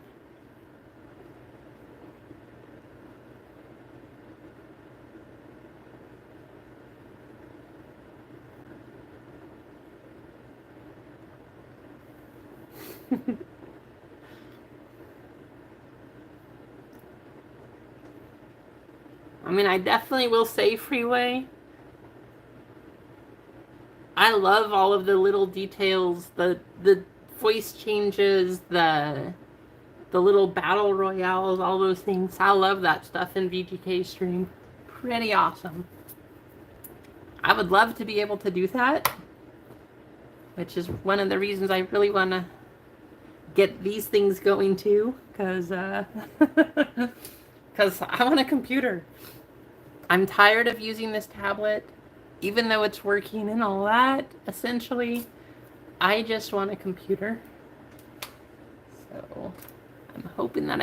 I mean, I definitely will say Freeway. I love all of the little details, the voice changes, the little battle royales, all those things. I love that stuff in VGK stream. Pretty awesome. I would love to be able to do that, which is one of the reasons I really want to get these things going too, because I want a computer. I'm tired of using this tablet, even though it's working and all that, essentially. I just want a computer. So I'm hoping that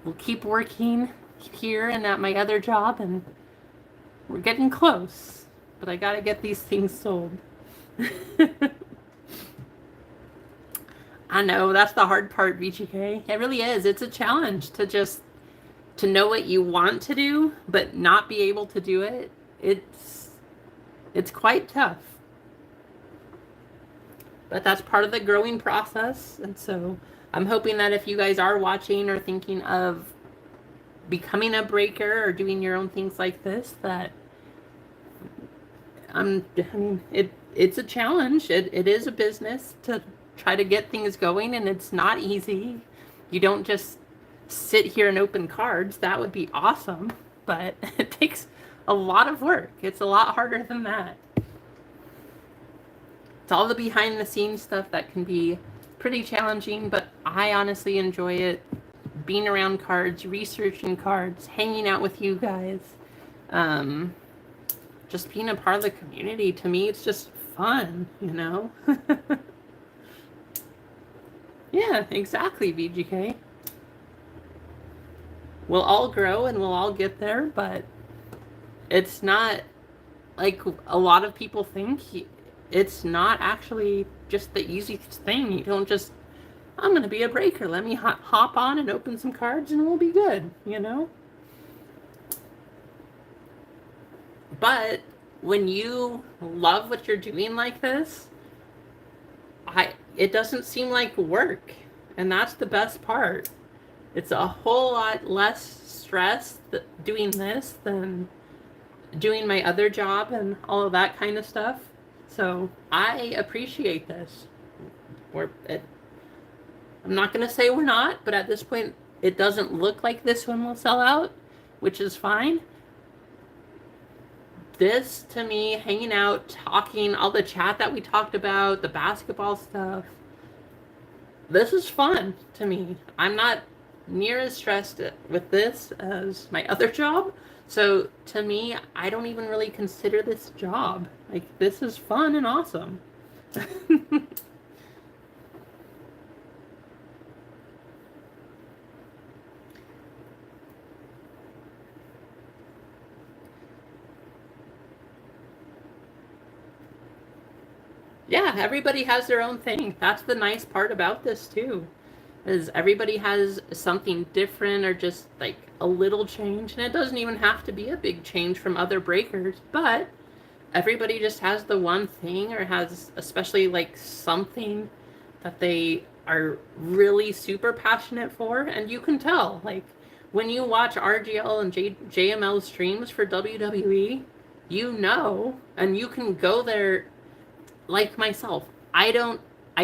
we'll keep working here and at my other job, and we're getting close, but I gotta get these things sold. I know, that's the hard part, VGK. It really is. It's a challenge to know what you want to do, but not be able to do it. It's quite tough. But that's part of the growing process. And so I'm hoping that if you guys are watching or thinking of becoming a breaker or doing your own things like this, that it's a challenge. It is a business to try to get things going, and it's not easy. You don't just sit here and open cards. That would be awesome, but it takes a lot of work. It's a lot harder than that. It's all the behind the scenes stuff that can be pretty challenging, but I honestly enjoy it. Being around cards, researching cards, hanging out with you guys, just being a part of the community. To me, it's just fun, Yeah, exactly, VGK. We'll all grow and we'll all get there, but it's not like a lot of people think. It's not actually just the easiest thing. You don't just, I'm going to be a breaker. Let me hop on and open some cards and we'll be good, But when you love what you're doing like this, it doesn't seem like work. And that's the best part. It's a whole lot less stress doing this than doing my other job and all of that kind of stuff. So I appreciate this. I'm not going to say we're not, but at this point, it doesn't look like this one will sell out, which is fine. This, to me, hanging out, talking, all the chat that we talked about, the basketball stuff, this is fun to me. I'm not near as stressed with this as my other job, So to me, I don't even really consider this a job. Like, this is fun and awesome. Yeah, everybody has their own thing. That's the nice part about this too. Is everybody has something different or just like a little change, and it doesn't even have to be a big change from other breakers, but everybody just has the one thing or has especially like something that they are really super passionate for, and you can tell like when you watch RGL and JML streams for WWE, you know, and you can go there like myself. I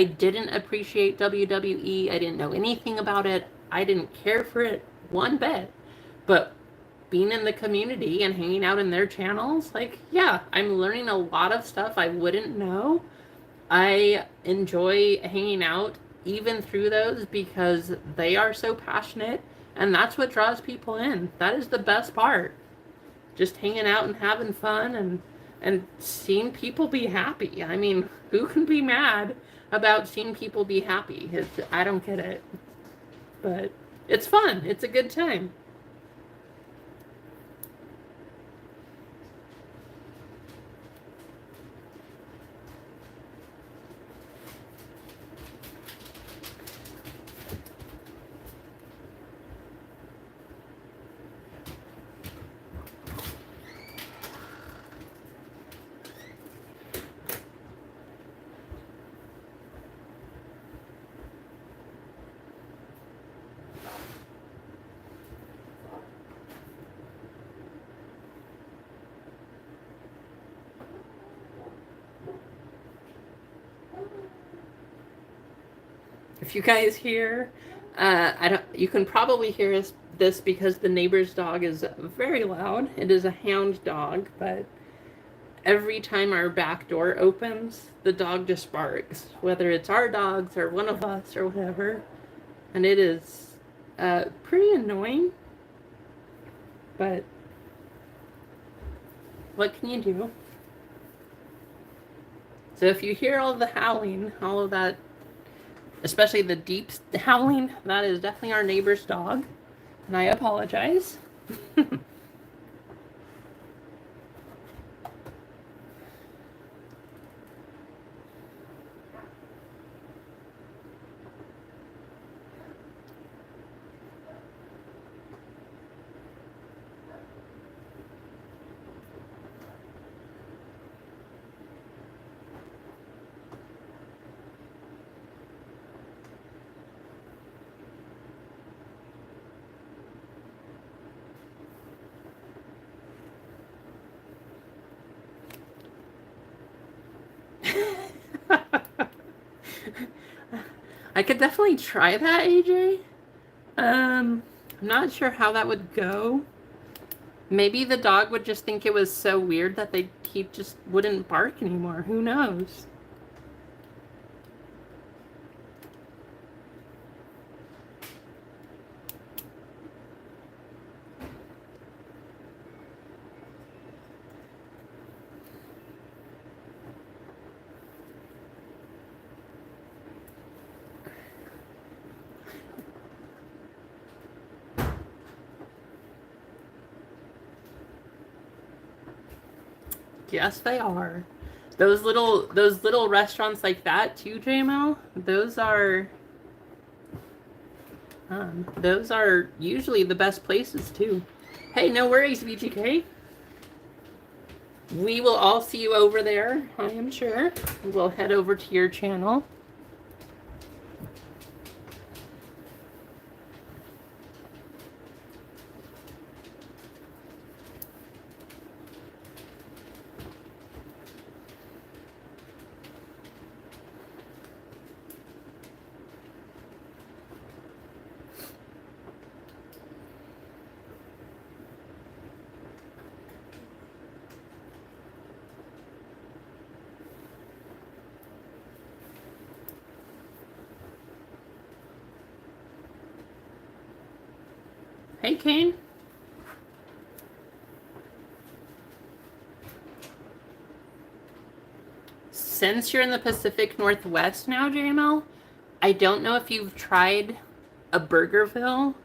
didn't appreciate WWE. I didn't know anything about it. I didn't care for it one bit. But being in the community and hanging out in their channels, like, yeah, I'm learning a lot of stuff I wouldn't know. I enjoy hanging out even through those because they are so passionate, and that's what draws people in. That is the best part. Just hanging out and having fun and seeing people be happy. I mean, who can be mad about seeing people be happy? I don't get it. But it's fun. It's a good time. If you guys hear, I don't. You can probably hear this because the neighbor's dog is very loud. It is a hound dog, but every time our back door opens, the dog just barks, whether it's our dogs or one of us or whatever, and it is pretty annoying. But what can you do? So if you hear all the howling, all of that, especially the deep howling, that is definitely our neighbor's dog. And I apologize. I could definitely try that, AJ. I'm not sure how that would go. Maybe the dog would just think it was so weird that he just wouldn't bark anymore. Who knows? Yes, they are. Those little restaurants like that too, JML. Those are usually the best places too. Hey, no worries, VGK. We will all see you over there, I am sure. We'll head over to your channel. Hey, Kane. since you're in the Pacific Northwest now, JML, I don't know if you've tried a Burgerville,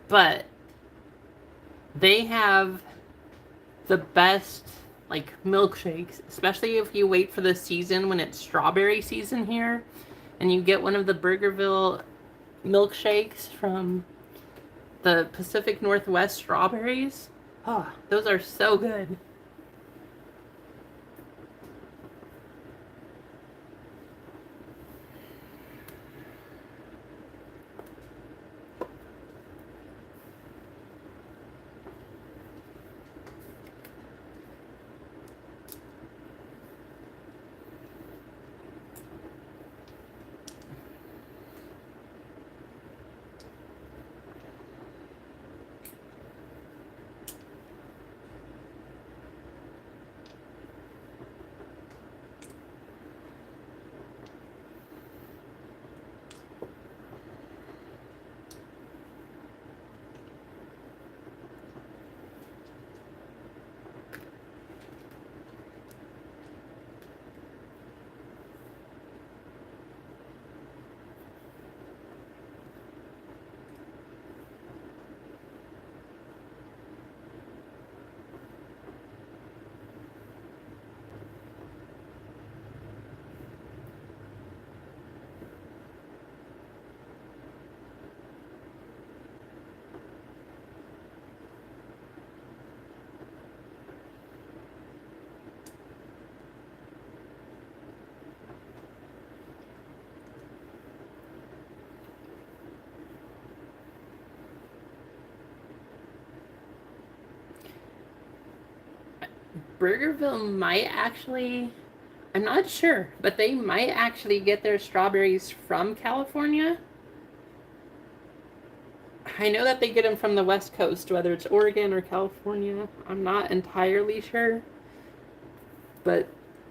but they have the best like milkshakes, especially if you wait for the season when it's strawberry season here and you get one of the Burgerville milkshakes from the Pacific Northwest strawberries. Oh, those are so good. Burgerville might actually, I'm not sure, but they might actually get their strawberries from California. I know that they get them from the West Coast, whether it's Oregon or California. I'm not entirely sure. But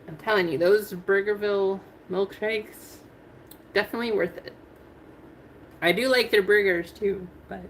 I'm telling you, those Burgerville milkshakes, definitely worth it. I do like their burgers too, but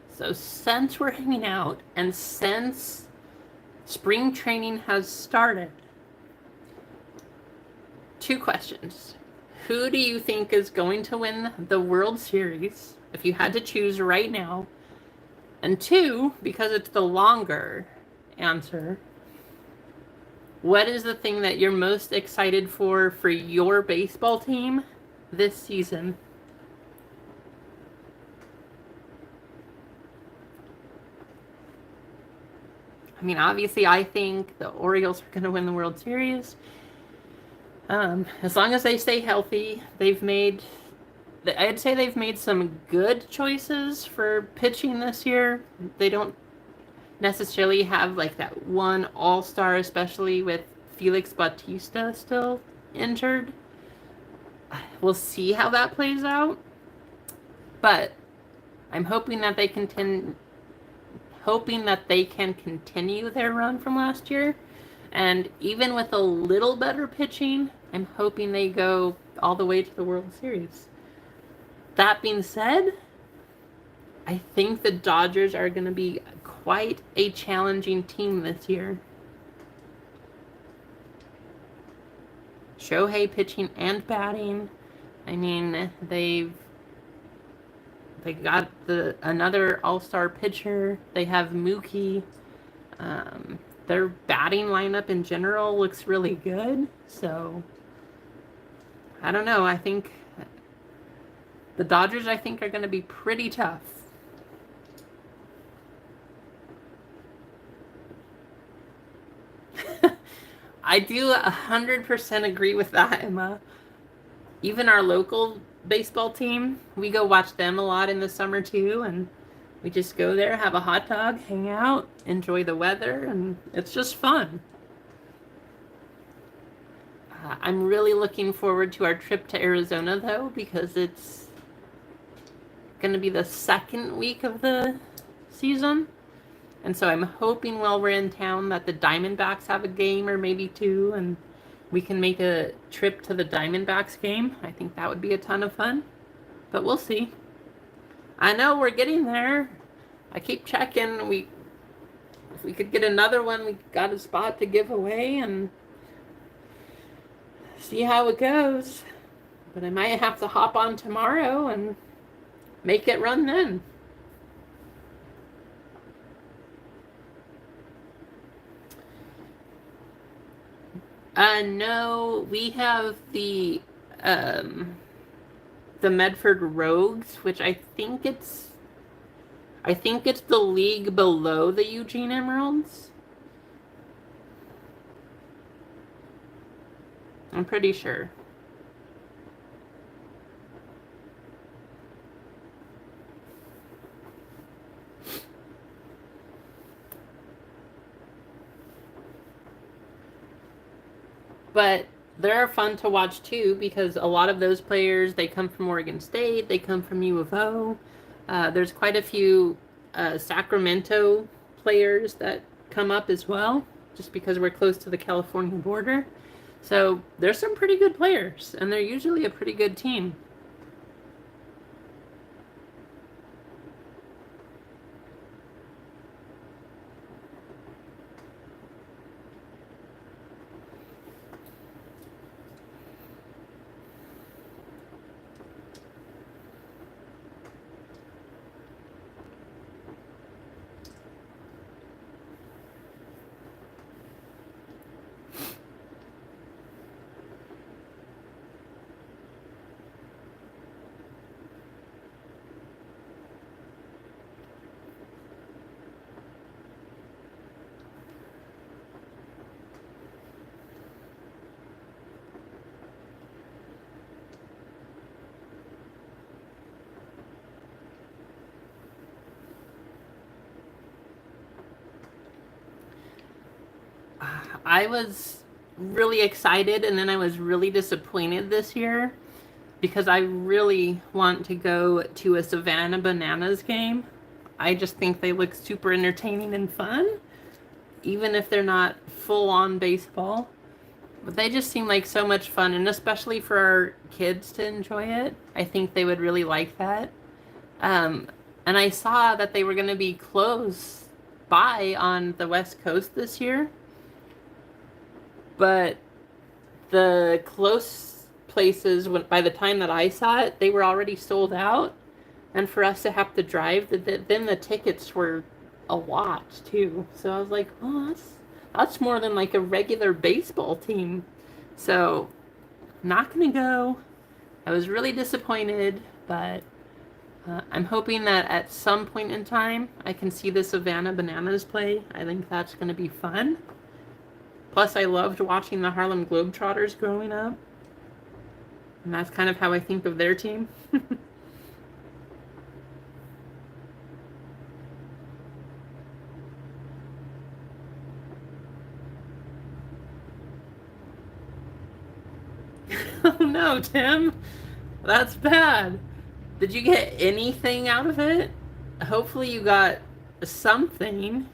so since we're hanging out and since spring training has started, 2 questions. Who do you think is going to win the World Series if you had to choose right now? And 2, because it's the longer answer, what is the thing that you're most excited for your baseball team this season? I mean, obviously, I think the Orioles are going to win the World Series. As long as they stay healthy, I'd say they've made some good choices for pitching this year. They don't necessarily have like that one all-star, especially with Felix Bautista still injured. We'll see how that plays out. But I'm hoping that they can continue their run from last year. And even with a little better pitching, I'm hoping they go all the way to the World Series. That being said, I think the Dodgers are going to be quite a challenging team this year. Shohei pitching and batting. I mean, they got another all-star pitcher. They have Mookie. Their batting lineup in general looks really good. So, I don't know. I think the Dodgers, are going to be pretty tough. I do 100% agree with that, Emma. Even our local baseball team, we go watch them a lot in the summer too, and we just go there, have a hot dog, hang out, enjoy the weather, and it's just fun. I'm really looking forward to our trip to Arizona, though, because it's going to be the second week of the season. And so I'm hoping while we're in town that the Diamondbacks have a game or maybe two, and we can make a trip to the Diamondbacks game. I think that would be a ton of fun. But we'll see. I know we're getting there. I keep checking. If we could get another one, we got a spot to give away and see how it goes. But I might have to hop on tomorrow and make it run then. No, we have the Medford Rogues, which I think it's the league below the Eugene Emeralds. I'm pretty sure. But they're fun to watch too because a lot of those players, they come from Oregon State, they come from U of O. There's quite a few Sacramento players that come up as well, just because we're close to the California border. So there's some pretty good players, and they're usually a pretty good team. I was really excited and then I was really disappointed this year because I really want to go to a Savannah Bananas game. I just think they look super entertaining and fun, even if they're not full on baseball. But they just seem like so much fun, and especially for our kids to enjoy it. I think they would really like that. And I saw that they were going to be close by on the West Coast this year. But the close places, by the time that I saw it, they were already sold out. And for us to have to drive, then the tickets were a lot too. So I was like, oh, that's more than like a regular baseball team. So not gonna go. I was really disappointed, but I'm hoping that at some point in time I can see the Savannah Bananas play. I think that's gonna be fun. Plus, I loved watching the Harlem Globetrotters growing up. And that's kind of how I think of their team. Oh no, Tim. That's bad. Did you get anything out of it? Hopefully you got something.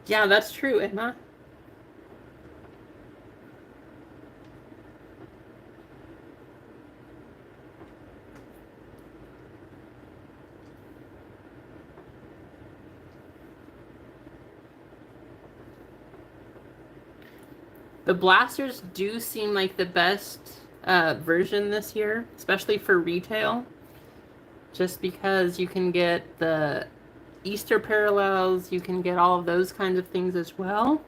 Yeah, that's true, Emma. The blasters do seem like the best version this year, especially for retail. Just because you can get the Easter parallels, you can get all of those kinds of things as well.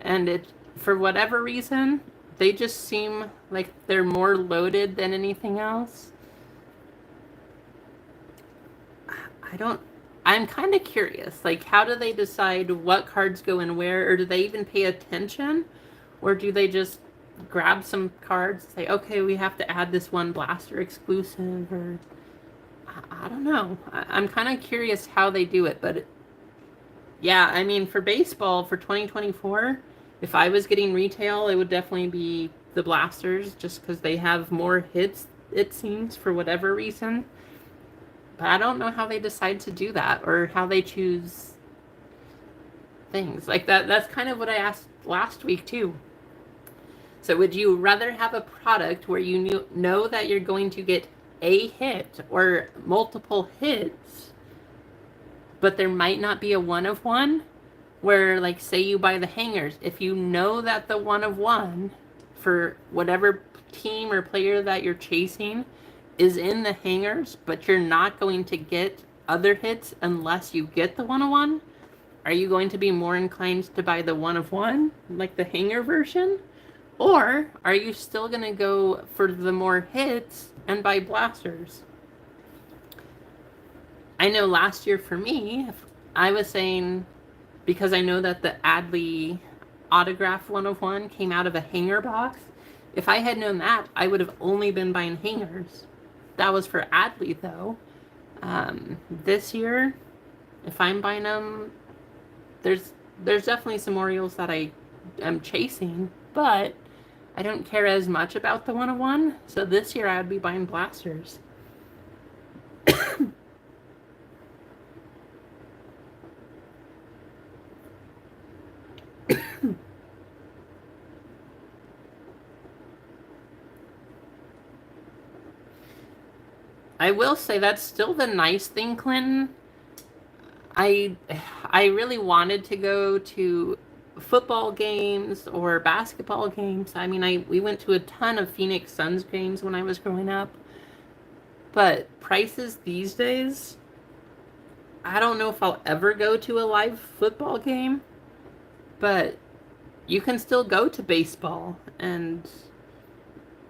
And it, for whatever reason, they just seem like they're more loaded than anything else. I don't. I'm kind of curious. Like, how do they decide what cards go in where, or do they even pay attention? Or do they just grab some cards, say, okay, we have to add this one blaster exclusive, or I don't know. I'm kind of curious how they do it, but yeah, I mean, for baseball for 2024, if I was getting retail, it would definitely be the blasters, just because they have more hits, it seems, for whatever reason. But I don't know how they decide to do that, or how they choose things like that. That's kind of what I asked last week too. So would you rather have a product where you know that you're going to get a hit or multiple hits, but there might not be a one of one? Where, like, say you buy the hangers, if you know that the one of one for whatever team or player that you're chasing is in the hangers, but you're not going to get other hits unless you get the one of one, are you going to be more inclined to buy the one of one, like the hanger version? Or are you still going to go for the more hits and buy blasters? I know last year for me, I was saying, because I know that the Adley autograph 101 came out of a hanger box. If I had known that, I would have only been buying hangers. That was for Adley, though. This year, if I'm buying them, there's definitely some Orioles that I am chasing, but I don't care as much about the 101. So this year, I would be buying blasters. I will say that's still the nice thing, Clinton. I really wanted to go to football games or basketball games. I mean, we went to a ton of Phoenix Suns games when I was growing up. But prices these days, I don't know if I'll ever go to a live football game, but you can still go to baseball and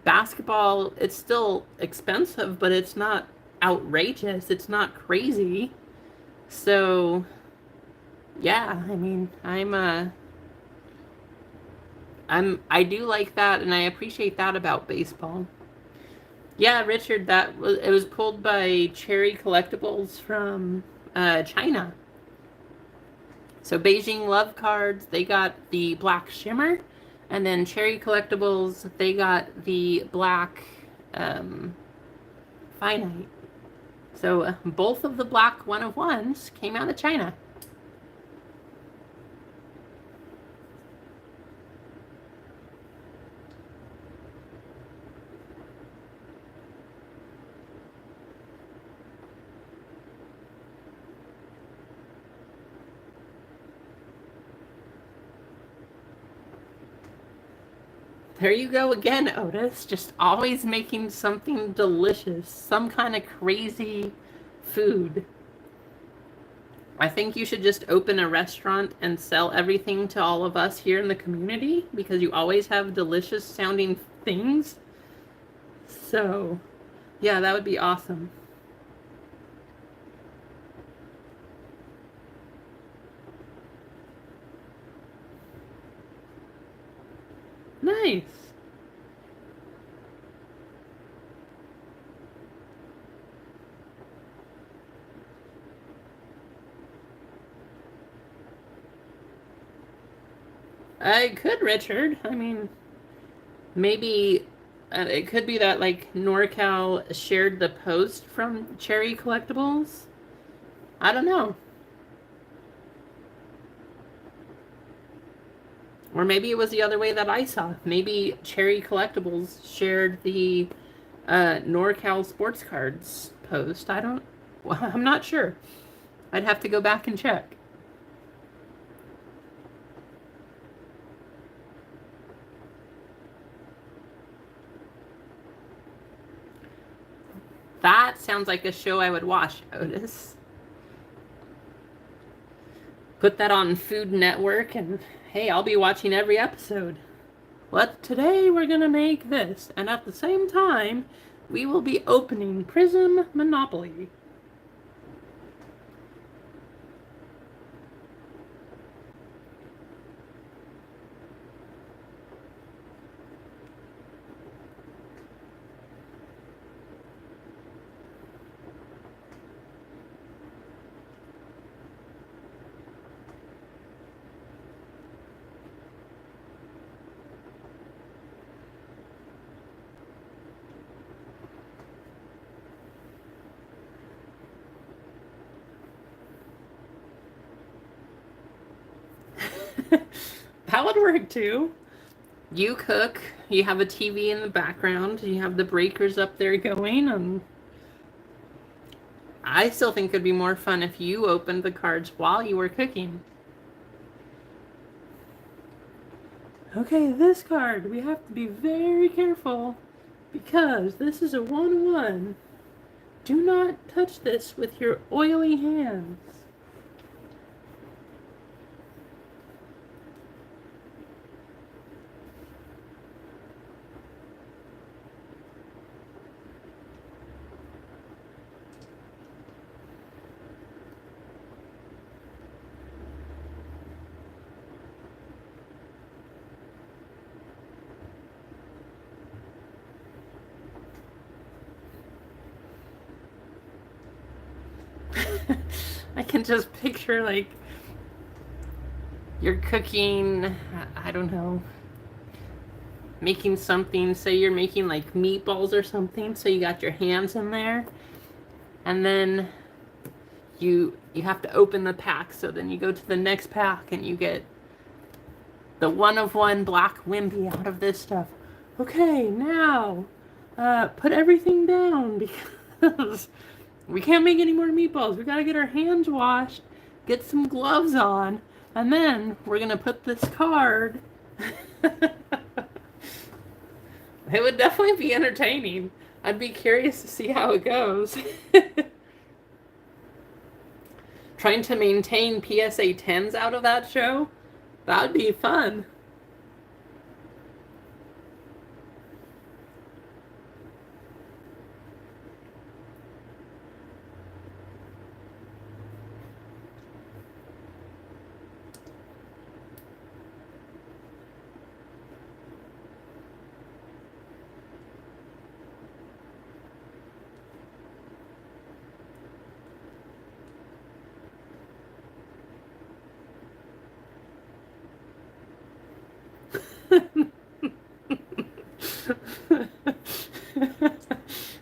basketball. It's still expensive, but it's not outrageous. It's not crazy. So, yeah, I mean, I do like that, and I appreciate that about baseball. Yeah, Richard, it was pulled by Cherry Collectibles from China. So Beijing Love Cards, they got the black shimmer, and then Cherry Collectibles, they got the black finite. So both of the black one of ones came out of China. There you go again, Otis. Just always making something delicious, some kind of crazy food. I think you should just open a restaurant and sell everything to all of us here in the community, because you always have delicious sounding things. So, yeah, that would be awesome. Nice. I could, Richard. I mean, maybe it could be that, like, NorCal shared the post from Cherry Collectibles. I don't know. Or maybe it was the other way that I saw. Maybe Cherry Collectibles shared the NorCal Sports Cards post. Well, I'm not sure. I'd have to go back and check. That sounds like a show I would watch, Otis. Put that on Food Network, and hey, I'll be watching every episode. Today we're gonna make this, and at the same time, we will be opening Prism Monopoly. That would work too. You cook, you have a TV in the background, you have the breakers up there going, and I still think it'd be more fun if you opened the cards while you were cooking. Okay, this card, we have to be very careful because this is a 1-1. Do not touch this with your oily hands. I can just picture, like, you're cooking, I don't know, making something. Say you're making, like, meatballs or something, so you got your hands in there. And then you have to open the pack, so then you go to the next pack and you get the 1-of-1 black Wemby out of this stuff. Okay, now, put everything down because we can't make any more meatballs. We gotta get our hands washed, get some gloves on, and then we're gonna put this card. It would definitely be entertaining. I'd be curious to see how it goes. Trying to maintain PSA 10s out of that show, that would be fun.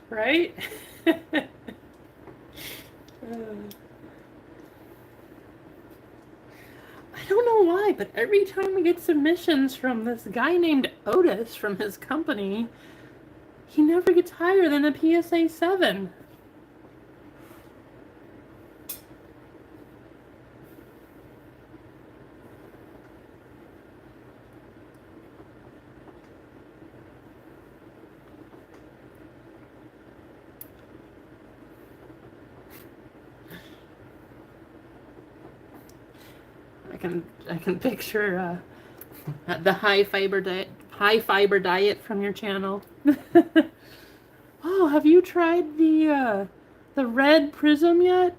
Right? I don't know why, but every time we get submissions from this guy named Otis from his company, he never gets higher than a PSA 7. I can picture the high fiber diet from your channel. Oh, have you tried the red prism yet?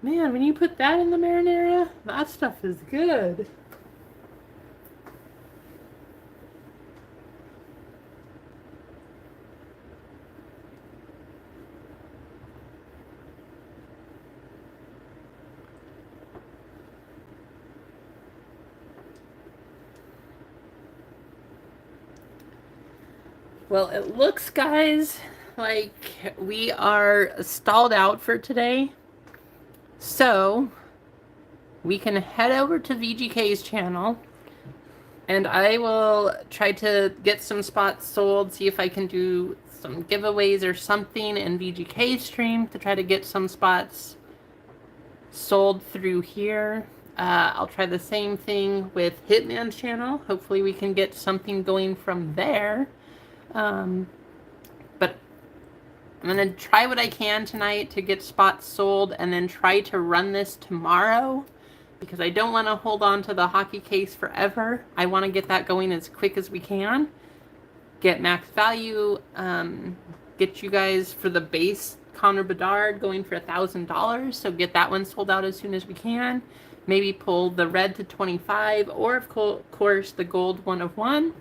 Man, when you put that in the marinara, that stuff is good. Well, it looks, guys, like we are stalled out for today. So, we can head over to VGK's channel, and I will try to get some spots sold, see if I can do some giveaways or something in VGK's stream to try to get some spots sold through here. I'll try the same thing with Hitman's channel. Hopefully we can get something going from there. But I'm going to try what I can tonight to get spots sold and then try to run this tomorrow because I don't want to hold on to the hockey case forever. I want to get that going as quick as we can. Get max value, get you guys for the base Connor Bedard going for $1,000. So get that one sold out as soon as we can. Maybe pull the red to 25 or of course the gold 1-of-1.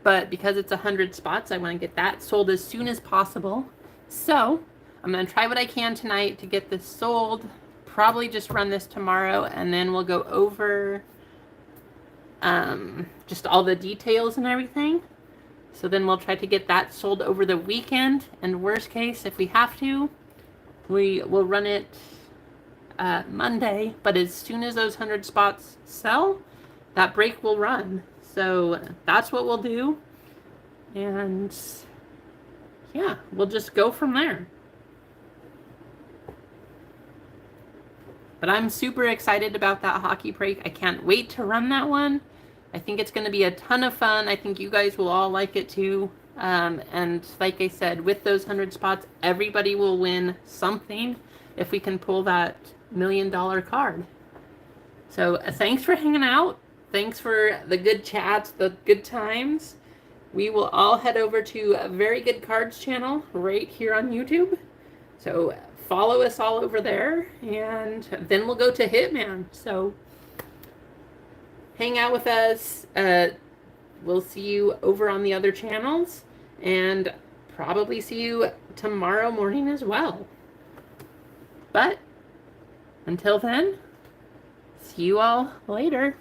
But because it's 100 spots, I want to get that sold as soon as possible. So I'm going to try what I can tonight to get this sold. Probably just run this tomorrow, and then we'll go over just all the details and everything. So then we'll try to get that sold over the weekend. And worst case, if we have to, we will run it Monday. But as soon as those 100 spots sell, that break will run. So that's what we'll do. And yeah, we'll just go from there. But I'm super excited about that hockey break. I can't wait to run that one. I think it's going to be a ton of fun. I think you guys will all like it too. And like I said, with those 100 spots, everybody will win something if we can pull that $1 million card. So thanks for hanging out. Thanks for the good chats, the good times. We will all head over to a Very Good Cards channel right here on YouTube. So follow us all over there, and then we'll go to Hitman. So hang out with us. We'll see you over on the other channels, and probably see you tomorrow morning as well. But until then, see you all later.